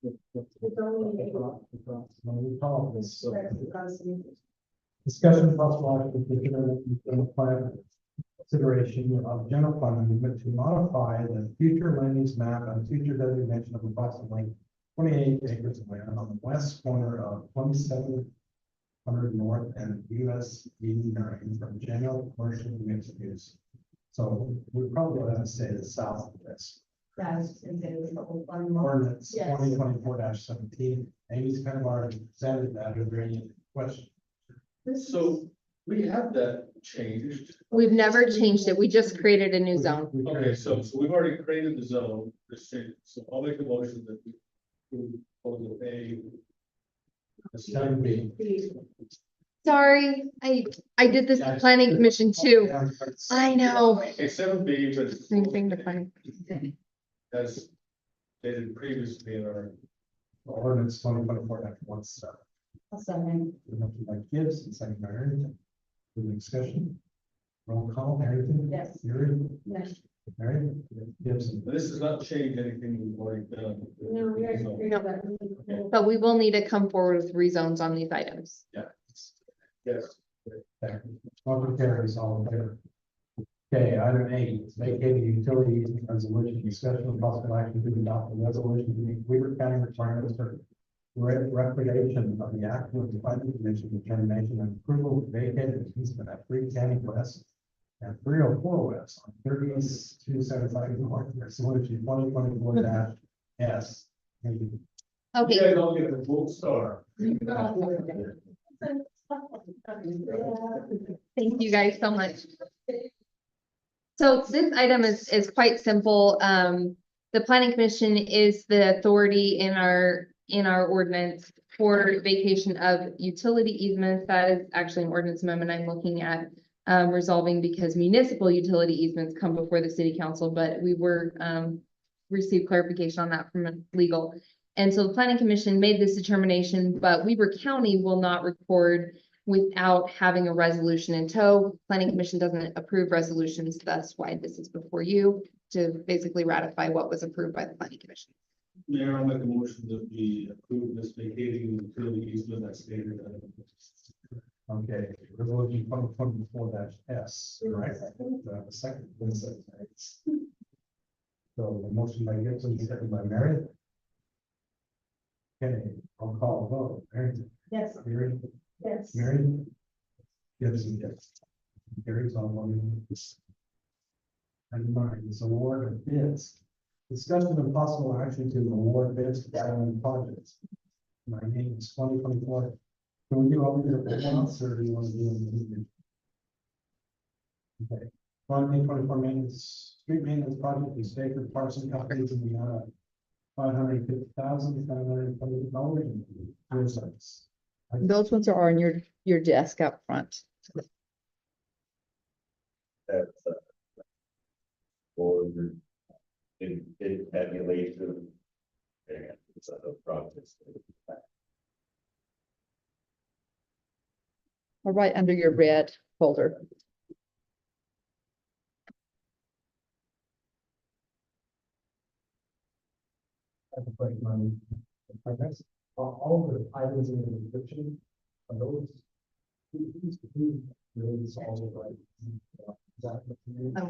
It's only. When we call this, discussion of possible action to consider the plan consideration of general fund amendment to modify the future land use map and future designation of approximately 28 acres of land on the west corner of 2700 North and US 89 from general commercial to mixed use. So we probably have to say the south of this. That's, and then the whole one more. Ordinance Yes. 2024-17. Amy's kind of already presented that. Are there any questions? So we have that changed. We've never changed it. We just created a new zone. Okay, so we've already created the zone, this change, so I'll make a motion that we. Proposal A. 7B. Sorry, I did this to planning commission too. I know. Okay, 7B, but. Same thing to planning. As stated previously in our. Ordinance 2024-17. Second. Motion by Gibbs and second by Harrington. With discussion. Roll call, Harrington. Yes. Yuri. Yes. Mary. Gibson. This does not change anything we've already done. No, we already So, figured that. But we will need to come forward with rezones on these items. Yes. There. Motion carries all in favor. Okay, item 8, vacating utility easement resolution, discussion of possible action to adopt a resolution to meet Weaver County requirements for recreation of the act of the planning commission determination and approval of vacated easement at 3 County West and 304 West on 3275 North, resolution 2024-S. Thank you. Okay. You guys all get a gold star. Thank you guys so much. So this item is quite simple. The planning commission is the authority in our ordinance for vacation of utility easements. That is actually an ordinance amendment I'm looking at resolving because municipal utility easements come before the city council, but we were received clarification on that from legal. And so the planning commission made this determination, but Weber County will not record without having a resolution in tow. Planning commission doesn't approve resolutions. That's why this is before you to basically ratify what was approved by the planning commission. Mayor, I'll make a motion that we approve this vacating the utility easement that's stated. Okay, resolution 2024-S, right? The second. So the motion by Gibson, second by Mary. Okay, I'll call a vote. Mary? Yes. Mary? Yes. Mary? Gibson, yes. Carries on one. And mine is award of bids. Discussion of possible action to award bids for following projects. My name is 2024. Can we do all of it at once, or do you want to do them individually? Okay. 2024 maintenance, street maintenance project is Stafford Parson Companies in the amount of $550,720. Those ones are on your desk out front. That's for bid tabulation. And it's a process. Or right under your red folder. That's a question on progress. All the items in the description are those. Who really solves it right? That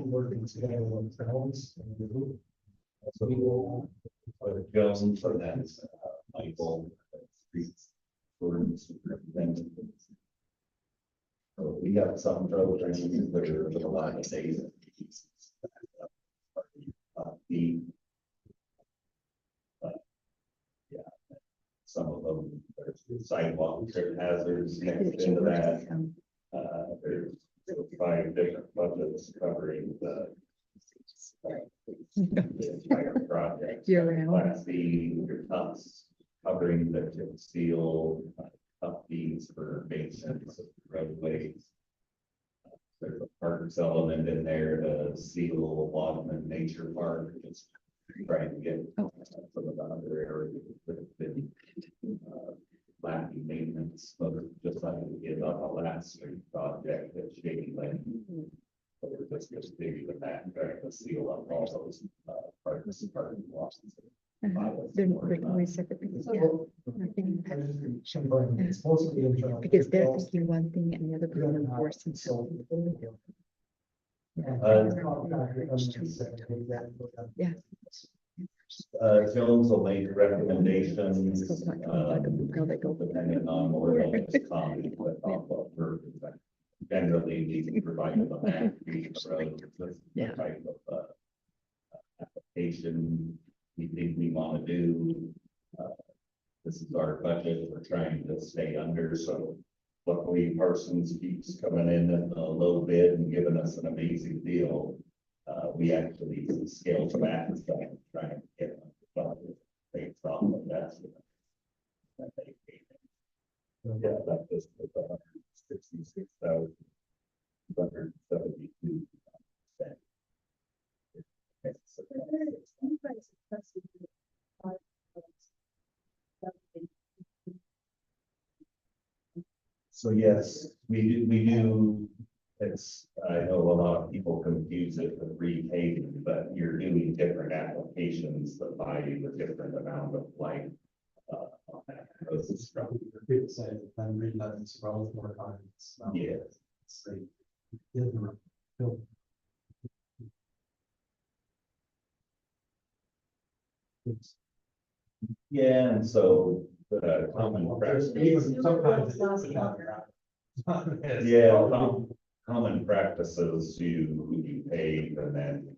working together with towns and the group. So we will, Jones, so that's Michael, streets, Gordon's representatives. So we got some trouble training, but there's a lot of days. Some of them, there's sidewalk hazards next into that. There's 5 different budgets covering the entire project. Class B, your pumps covering the tip steel, pump fees for maintenance of roadways. There's a parks element in there to seal Longman Nature Park, just trying to get some of the other areas that have been lacking maintenance, but just like we did on the last project at Shady Lane. But we're just going to dig the back, trying to seal up all those parts and parking lots. They're only separate. Yeah. It's supposed to be internal. Because they're thinking one thing and the other person enforcing something. Yeah. Jones will make recommendations, depending on where it's coming, but generally we provide the map, the type of application we think we want to do. This is our budget we're trying to stay under, so luckily Parsons keeps coming in at a low bid and giving us an amazing deal. We actually scaled back and started trying to get based off of that. Yeah, that was 166,172. So yes, we do. It's, I know a lot of people confuse it with repaving, but you're doing different applications that buy you a different amount of life. On that. People say I'm reading that it's relative more time. Yes. Yeah, and so common practice. Even sometimes. Yeah, common practices, you pay and then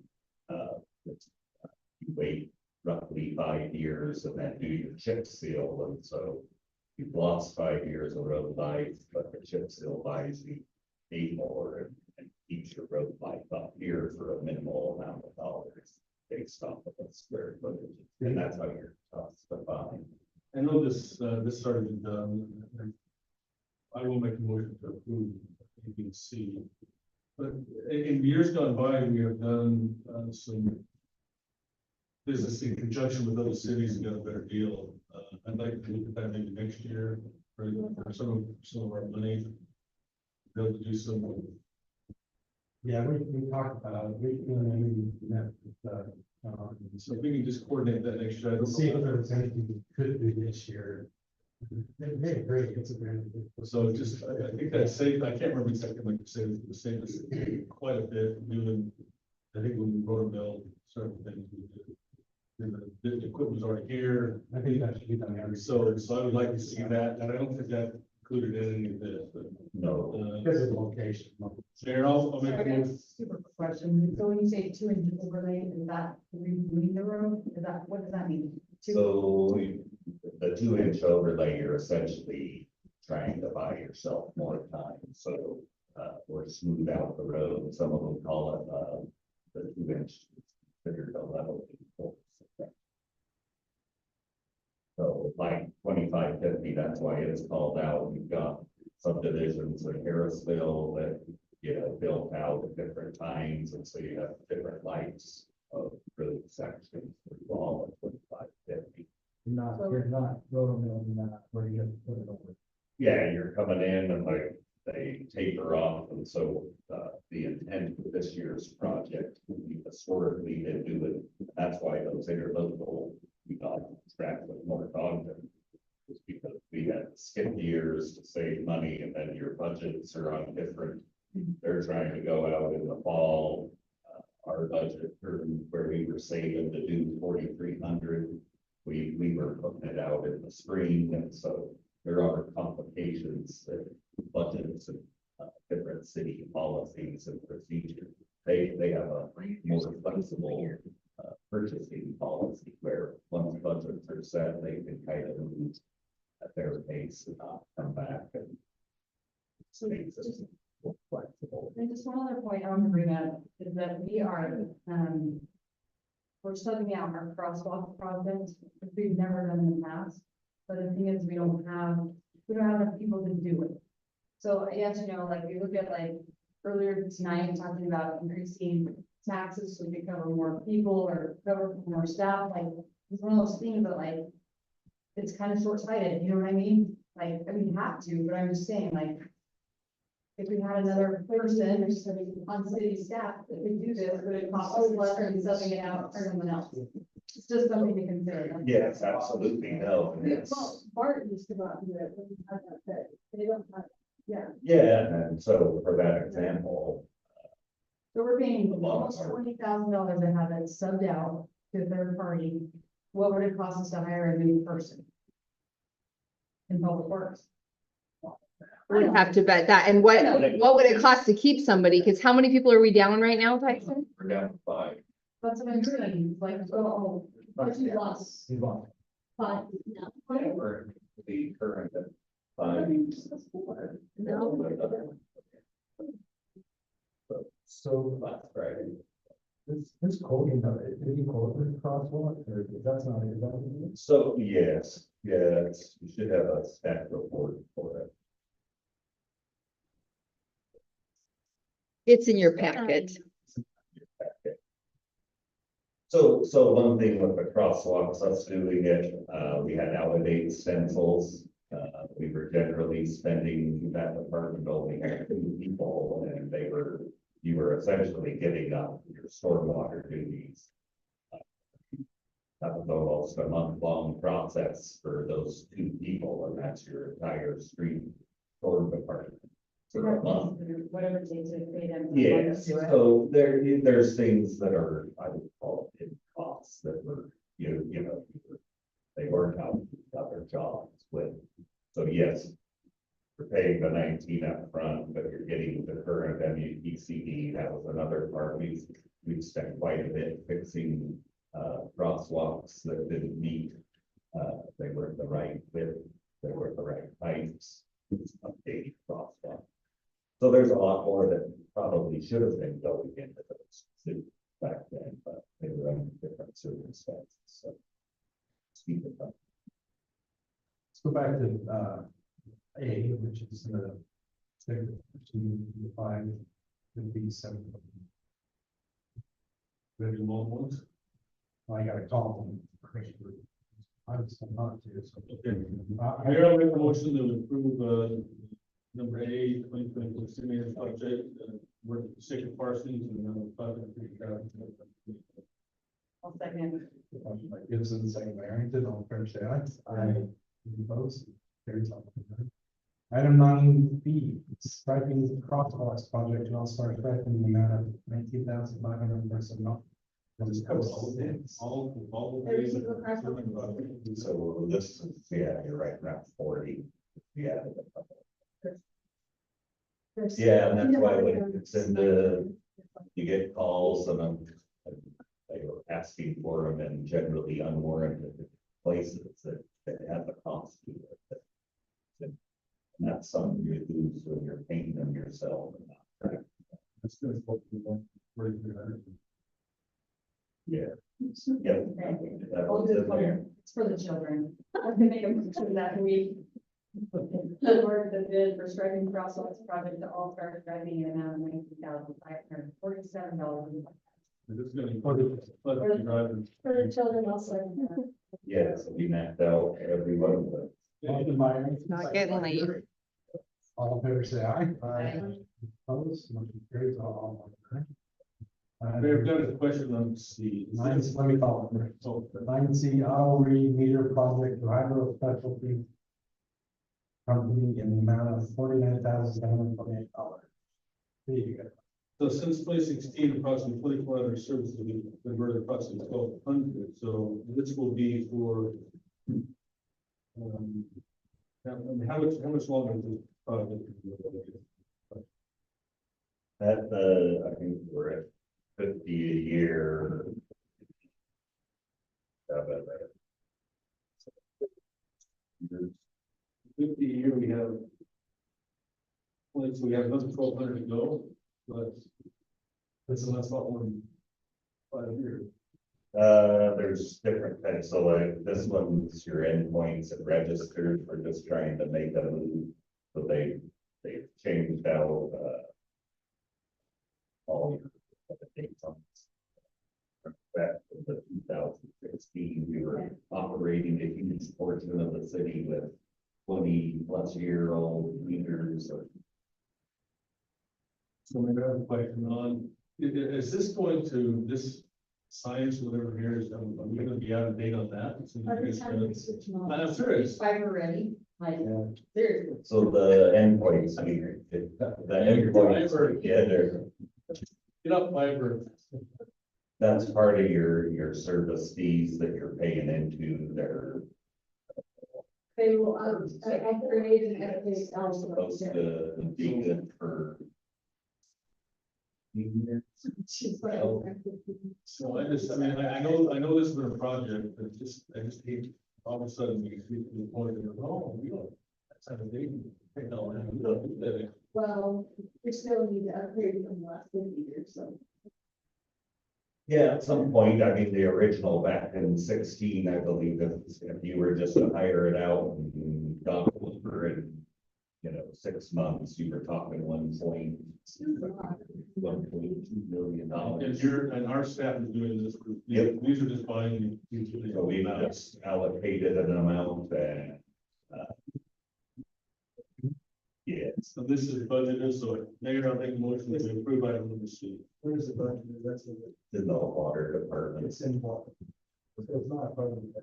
you wait roughly 5 years and then do your chip seal, and so you've lost 5 years of road life, but the chip seal buys you 8 more, and keeps your road life up here for a minimal amount of dollars based off of the square footage. And that's how your costs defined. I know this started, I will make a motion to approve A, B, C. But in years gone by, we have done, some business in conjunction with other cities and got a better deal. I'd like to look at that maybe next year for some of our money. Be able to do some, Yeah, we talked about it, we met with, so if we can just coordinate that next year. I don't see if know. there's anything we could do this year. They agree, it's a grand. So just, I think that's safe. I can't remember exactly what you said, the same as quite a bit doing, I think when we wrote a bill, certain things we did. The equipment's already here. I think that should be done every. So I would like to see that, and I don't think that included in any of this, but. No. Because of the location. Mayor, I'll make a Sorry, motion. super quick question. So when you say 2 inch overlay, is that redoing the road? Is that, what does that mean? So the 2-inch overlay, you're essentially trying to buy yourself more time, so, or smooth out the road, some of them call it, the 2-inch. Considered a level. So like 2550, that's why it is called out. We've got subdivisions in Harrisville that, built out at different times, and so you have different lights of road sections for all of 2550. You're not rolling that where you have to put it over. Yeah, you're coming in and like they taper off, and so the intent of this year's project, we historically did do it. That's why those interlocal, we got tracked with North Ogden. Is because we had to skip years to save money, and then your budgets are on different. They're trying to go out in the fall. Our budget for where we were saving to do 4,300. We were putting it out in the spring, and so there are complications that budgets and different city policies and procedures. They have a more flexible purchasing policy where once budgets are set, they can kind of move at their pace and not come back and So makes it just, more flexible. and just one other point I want to bring up is that we are, we're subbing out our crosswalk project, which we've never done in the past. But the thing is, we don't have enough people to do it. So yes, like we look at like earlier tonight, talking about increasing taxes so we can cover more people or cover more staff, like it's one of those things that like. It's kind of short-sighted, you know what I mean? Like, I mean, you have to, but I'm just saying, like. If we had another person on city staff that could do this, would it cost us less than subbing it out for someone else? It's just something to consider. Yes, absolutely, no, and it's, Bart used to go out and do it, but he had that pay. They don't have, yeah. yeah, and so for that example, So we're paying almost $20,000 to have it subbed out to a third party. What would it cost us to hire a new person? In public works? Would have to bet that. And what would it cost to keep somebody? Because how many people are we down right now, Tyson? we're down to 5. That's what I'm saying, like, oh, But you lost You want. 5, no. We're the current at 5. So That's right. this coding, did you code this crosswalk, or that's not, is that? So, yes, yes, you should have a staff report for it. It's in your packet. So one thing with the crosswalks, us doing it, we had Elevate stencils. We were generally spending, that department only had 2 people, and you were essentially giving up your stormwater duties. That was almost a month-long process for those 2 people, and that's your entire street storm department. For a month. Whatever it takes to pay them. Yes, so there's things that are, I would call it hidden costs that were, they weren't out their jobs with. So yes, you're paying the 19 up front, but you're getting the current MUPCD. That was another part. We've spent quite a bit fixing crosswalks that didn't meet. They weren't the right width, they weren't the right heights. Updated crosswalk. So there's a lot more that probably should have been going into those cities back then, but they were under different circumstances, so. Speak of Let's go back to, A, which is the. Five, would be seven. Maybe long ones. I gotta call them. I'm still not to, so. Okay. Mayor, I'll make a motion to approve, number A, 2024 stimulus budget, work with Sacred Parsons and number 5. I'll second. Motion by Gibson, second by Arrington, all fair say aye. Aye. Any opposed? Carries on. Item 9B, striping crosswalks project, and I'll start striping in the amount of $19,500 per month. This covers all of them, all of Every these. single crosswalk. So this is, yeah, you're right, around 40. Yeah. Yeah, and that's why when it's in the, you get calls and they were asking for them in generally unwarranted places that have a cost to it. And that's something you lose when you're painting them yourself. And not That's gonna supposed to be 1,300. Yeah. Yep. That I'll was do in there. it's for the children. I can make a motion that we award the bid for striping crosswalks project to All Star Striping in an amount of $19,547. This is gonna be for the drivers. For the children also. Yeah, so we knocked out everyone, but Motion by Arrington, Not second getting by late. Gary. All in favor, say aye. Aye. Opposed, motion carries all. Mayor, I've got a question on C. Nine, let me call it. Oh, 9C auto read meter project to Hydro Specialty Company in the amount of $49,728. There you go. So since 2016, approximately 24 other services have been converted approximately 1,200. So this will be for. How much longer is this project? that, I think we're at 50 a year. About that. 50 a year, we have. Well, so we have another 1,200 to go, but. That's about 1 5 years. There's different types, so like this one's your endpoints and registers, we're just trying to make a move. So they've changed out, all your dates on. Back to the 2016, we were operating a huge portion of the city with 20-plus-year-old meters. So maybe I have a question on, is this going to, this science, whatever here is, are we gonna be out of date on that? So you Every guys time gonna- we switch them on. I'm serious. Fiber ready, like, seriously. So the endpoints, I mean, the endpoints, yeah, Get up fiber. that's part of your service fees that you're paying into their. They will, I created an update also. Supposed to be good for. She's like. So I mean, I know this has been a project, but I just hate all of a sudden we get to the point of, oh, we don't. That's how they take all that. We don't do that. Well, we still need to upgrade from the last 50 years, so. Yeah, at some point, I mean, the original back in 16, I believe, if you were just to hire it out and got over in, 6 months, you were talking $1.2 million. And our staff is doing this. Yep. These are just buying. These are So we just allocated an amount and. Yeah, So this is budgeted, so Mayor, I'll make a motion to approve item number C. Where's the budget? That's in in the water department. it's in water. So it's not part of the.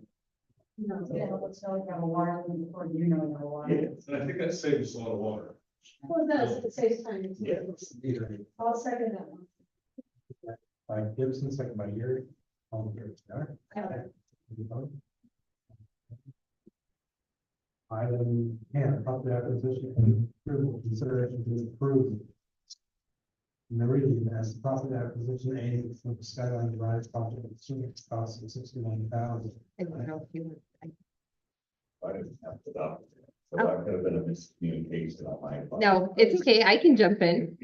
No, Yeah, let's not have a water before you know your water. Yeah. And I think that saves us a lot of water. well, it does, it saves time. Yeah. I'll second that one. By Gibson, second by Gary. All in favor, say aye. Any opposed? Item 10, property acquisition and approval, consideration to approve. Meridian as property acquisition aid for the Skyline Drive project, cost of $69,000. I don't know if you I didn't have the document. So that could have been a miscommunication on my part. No, it's okay. I can jump in.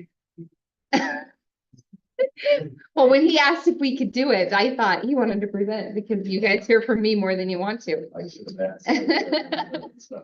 Well, when he asked if we could do it, I thought he wanted to present because you guys hear from me more than you want to. I should have asked. So,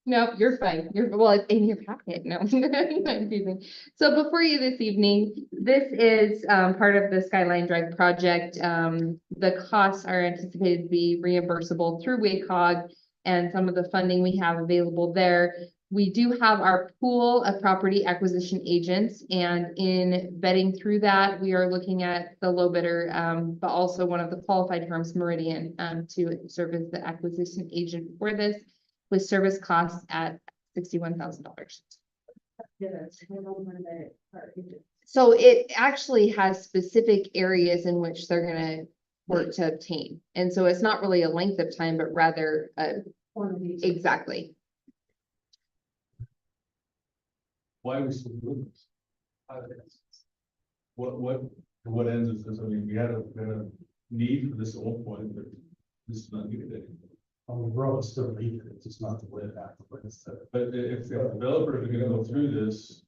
No, you're fine. You're, well, it's in your packet. No. I'm teasing. So before you this evening, this is part of the Skyline Drive project. The costs are anticipated to be reimbursable through WACOG and some of the funding we have available there. We do have our pool of property acquisition agents, and in vetting through that, we are looking at the low bidder, but also one of the qualified firms, Meridian, to serve as the acquisition agent for this, with service costs at $61,000. So it actually has specific areas in which they're gonna work to obtain. And so it's not really a length of time, but rather, exactly. Why are we still doing this? What ends is this? I mean, we had a need for this at one point, but this is not needed anymore. On the road, it's still needed, it's just not the way it happens. But if the developers are gonna go through this,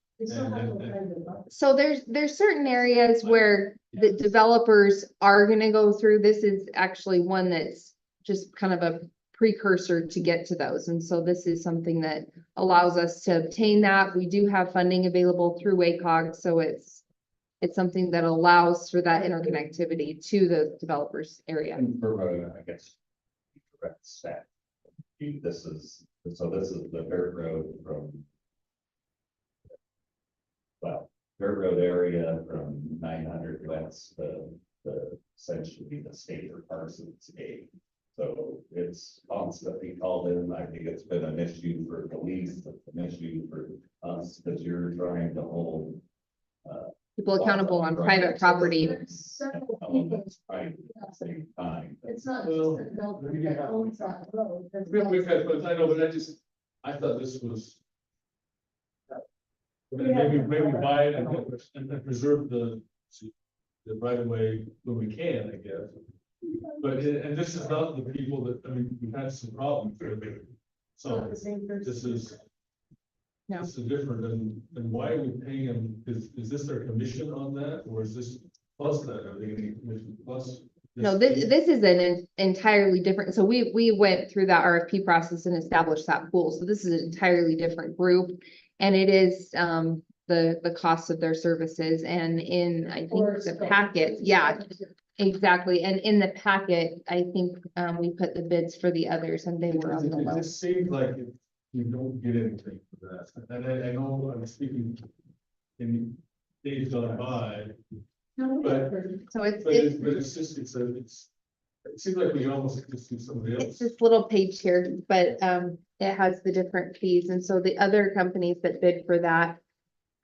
So there's certain areas where the developers are gonna go through. This is actually one that's just kind of a precursor to get to those. And so this is something that allows us to obtain that. We do have funding available through WACOG, so it's something that allows for that interconnectivity to the developers area. And for, I guess, direct staff. This is the dirt road from. Well, dirt road area from 900 west to essentially the state or Parsons Gate. So it's constantly called in. I think it's been an issue for police, an issue for us, because you're trying to hold. People accountable on private property. Elements right at the same time. It's not Well, just the developer that owns that road. we've had, but I know, but I thought this was. Maybe buy it and preserve the right of way when we can, I guess. But, and this is not the people that, I mean, we've had some problems with it. So this is. No. This is different, and why are we paying them? Is this their commission on that, or is this plus that, are they getting commission plus? No, this is an entirely different, so we went through that RFP process and established that pool. So this is an entirely different group. And it is the cost of their services, and in, I think, the packet, yeah, exactly. And in the packet, I think we put the bids for the others and they were on the It low. just seems like you don't get anything for that. And I know I'm speaking in days gone by, but So it's just, it seems like we almost just do somebody it's else. this little page here, but it has the different fees. And so the other companies that bid for that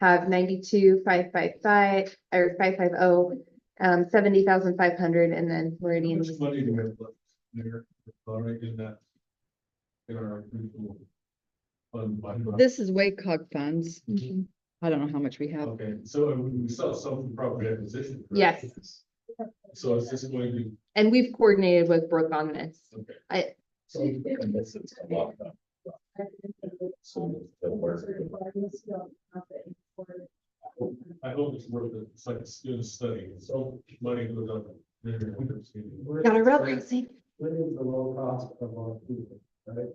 have 92,555 or 550, 70,500, and then How Meridian. much money do we have left there, already in that? In our usual fund by. This is WACOG funds. I don't know how much we have. Okay, so we saw some property acquisition. correct? Yes, So it's just going to, and we've coordinated with Brooke on this. okay. So, and this is a lot of. So the work. I hope it's worth it. It's like a student study. So money goes up. Got a real pricing. What is the low cost of our people, right?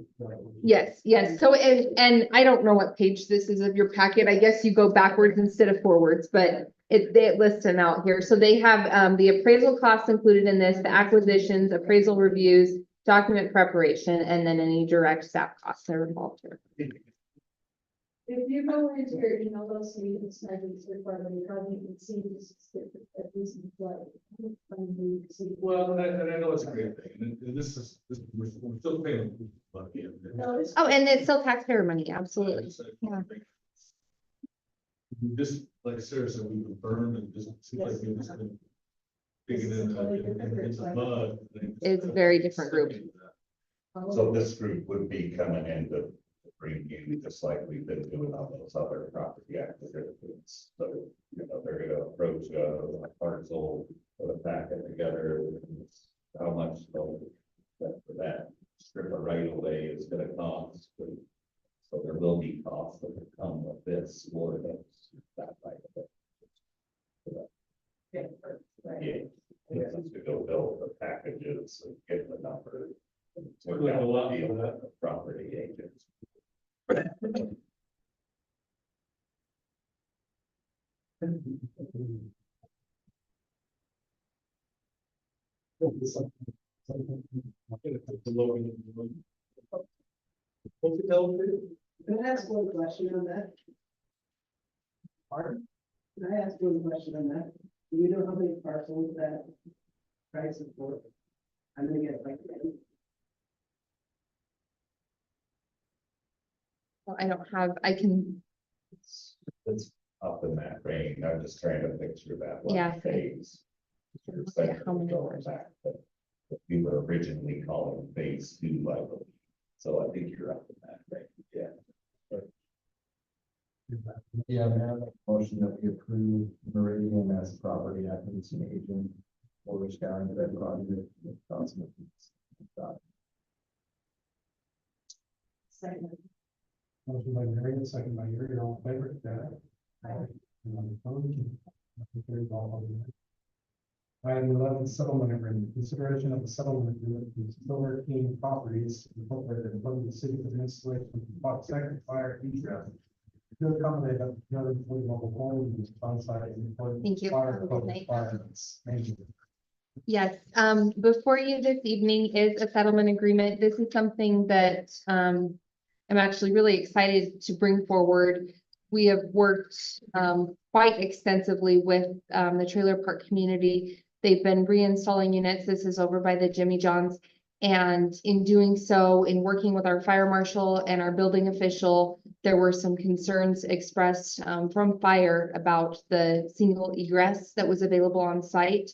Yes, yes. So, and I don't know what page this is of your packet. I guess you go backwards instead of forwards, but it lists them out here. So they have the appraisal costs included in this, the acquisitions, appraisal reviews, document preparation, and then any direct staff costs that are involved here. If you go into your email, those meetings, studies, requirement, you probably can see this. At least what. Well, and I know it's a great thing, and this is, we're still paying money. Oh, and it's still taxpayer money, absolutely. Yeah. Just like Sarah said, we would burn and just seems like we just been digging in the mud. It's a very different group. So this group would be coming in to bring you, just like we've been doing on those other property acquisitions. So, you know, they're gonna approach a parcel, put a packet together, how much they'll, that for that strip of right of way is gonna cost. So there will be costs that will come with this or that right of way. Right. Yeah. He has to go build the packages and get the number. Took like a lot Deal for with that. the property agents. Can I ask one question on that? Pardon? Can I ask one question on that? Do you know how many parcels that price is for? I'm gonna get like. Well, I don't have, I can, It's up in that range. I'm just trying to picture that Yeah. one phase. Yeah, how many Going back, but we were originally calling phase 2, I believe. So I think you're up in that range, yeah. Yeah, man, motion that we approve Meridian as property acquisition agent for the Skyline Red project with Councilman. Second. Motion by Mary, second by Yuri, all in favor, aye. And on the phone, motion carries all of them. Item 11, settlement agreement, consideration of the settlement agreement with Silver King Properties Incorporated, from the city for the installation of second fire egress to accommodate up to 240 mobile homes on site. Thank you. Have a good night. Thank you. yes, before you this evening is a settlement agreement. This is something that, I'm actually really excited to bring forward. We have worked, quite extensively with, the trailer park community. They've been reinstalling units. This is over by the Jimmy John's. And in doing so, in working with our fire marshal and our building official, there were some concerns expressed, from fire about the single egress that was available on site.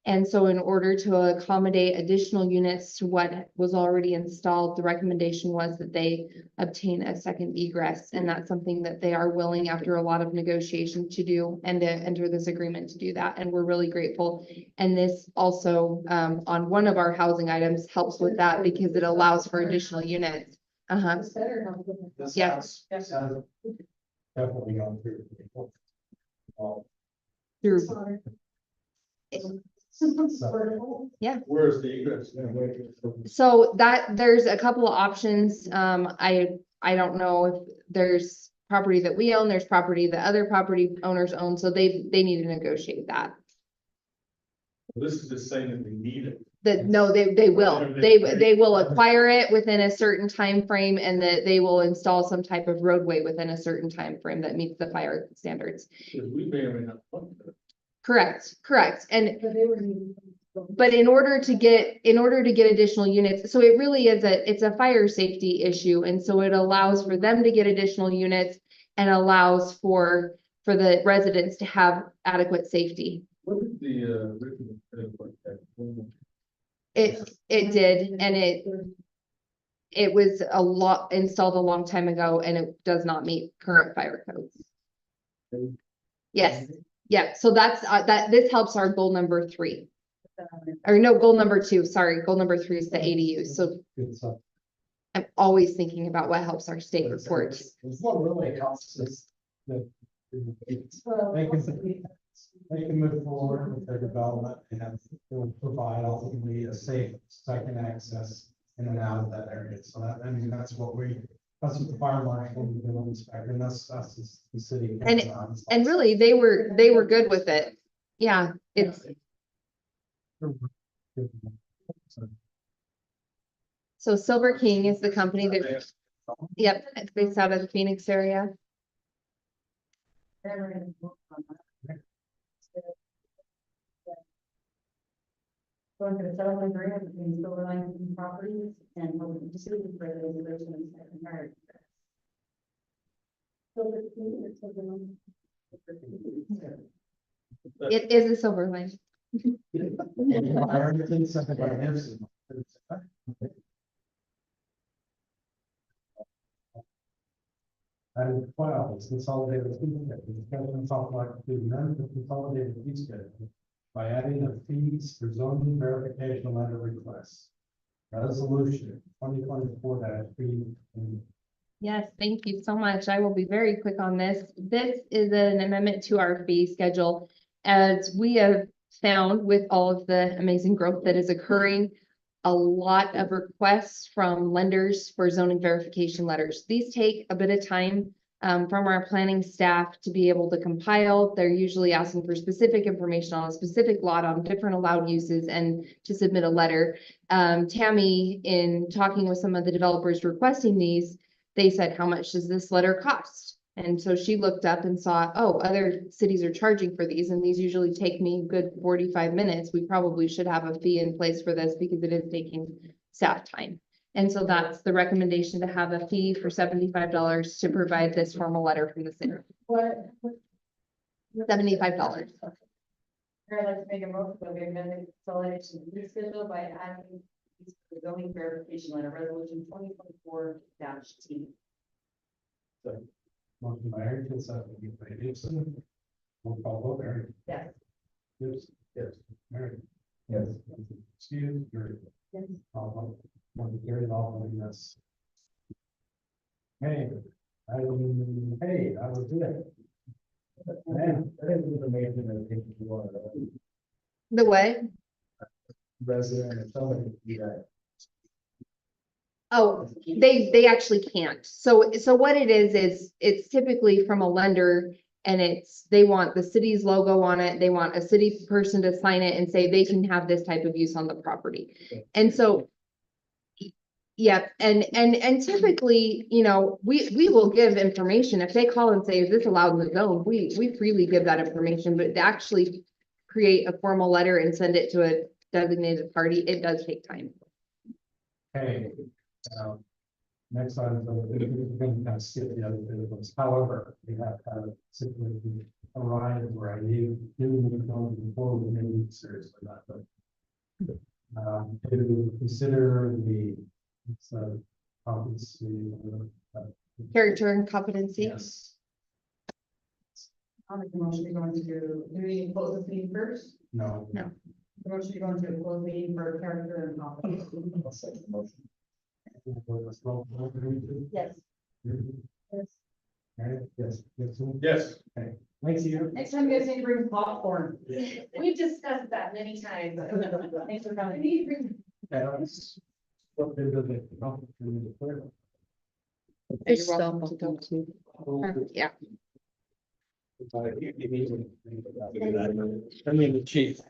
And so in order to accommodate additional units to what was already installed, the recommendation was that they obtain a second egress. And that's something that they are willing, after a lot of negotiation, to do and to enter this agreement to do that. And we're really grateful. And this also, on one of our housing items, helps with that because it allows for additional units. It's better. This Yes. house has definitely gone through. Through, Where's the egress? so that, there's a couple of options. I don't know if there's property that we own, there's property that other property owners own, so they need to negotiate that. This is just saying that we need it. That, no, they will, they will acquire it within a certain time frame, and that they will install some type of roadway within a certain time frame that meets the fire standards. Because we may or may not want it. Correct, and But they were. but in order to get additional units, so it really is it's a fire safety issue. And so it allows for them to get additional units and allows for the residents to have adequate safety. What did the original credit card have? It did, and it was installed a long time ago, and it does not meet current fire codes. Yes, yeah, so that's, this helps our goal number 3. Or no, goal number 2, sorry, goal number 3 is the ADUs, so Good stuff. I'm always thinking about what helps our state reports. What really helps is that they can move forward with their development and it will provide ultimately a safe second access in and out of that area. So that, I mean, that's what the fire marshal and the building inspector, and that's the city. And really, they were good with it. Yeah, it's, so Silver King is the company that, yep, it's based out of the Phoenix area. Going to the settlement agreement between Silver Line Properties and Public Facilities for the reservation of second marriage. It is a Silver Line. Everything second by Anderson. Item 12 is consolidated fee schedule. Discussion and talk about the amendment of consolidated fee schedule by adding a fees for zoning verification letter requests. Resolution 2024-3. Yes, thank you so much. I will be very quick on this. This is an amendment to our fee schedule. as we have found with all of the amazing growth that is occurring, a lot of requests from lenders for zoning verification letters. These take a bit of time from our planning staff to be able to compile. They're usually asking for specific information on a specific lot on different allowed uses and to submit a letter. Tammy, in talking with some of the developers requesting these, they said, how much does this letter cost? And so she looked up and saw, oh, other cities are charging for these, and these usually take me a good 45 minutes. We probably should have a fee in place for this because it is taking staff time. And so that's the recommendation, to have a fee for $75 to provide this formal letter from the city. What? $75. I'd like to make a motion that we amend the consolidation fee schedule by adding the zoning verification letter, resolution 2024-T. Motion by Harrington, second by Gibson. We'll call vote, Aaron. Yes. Gibson. Yes. Mary. Yes. Excuse, Gary. Yes. All vote. Motion carried, all voting yes. Hey, I was it. Man, That is information that I think you want to. The way? Resident or somebody, yeah. Oh, they actually can't. So what it is it's typically from a lender, and they want the city's logo on it. They want a city person to sign it and say they can have this type of use on the property. And so, yeah, and typically, you know, we will give information. If they call and say, is this allowed in the zone? We freely give that information, but to actually create a formal letter and send it to a designated party, it does take time. Hey, next item, we're going to kind of skip the other bit of this. However, we have had a situation arise where I need to go before we maybe seriously not, but to consider the competency. Character and competency. Yes. I'll make the motion to go into, do we close the meeting first? No. No. The motion to go into a closed meeting for character and competence. I'll second the motion. Yes. Yes. Right, yes, Gibson? Yes. Okay, thanks you. Next time you guys need to bring popcorn. We've discussed that many times. Thanks for coming. What bit of it? There's stuff to go to. Yeah. I mean, the chief.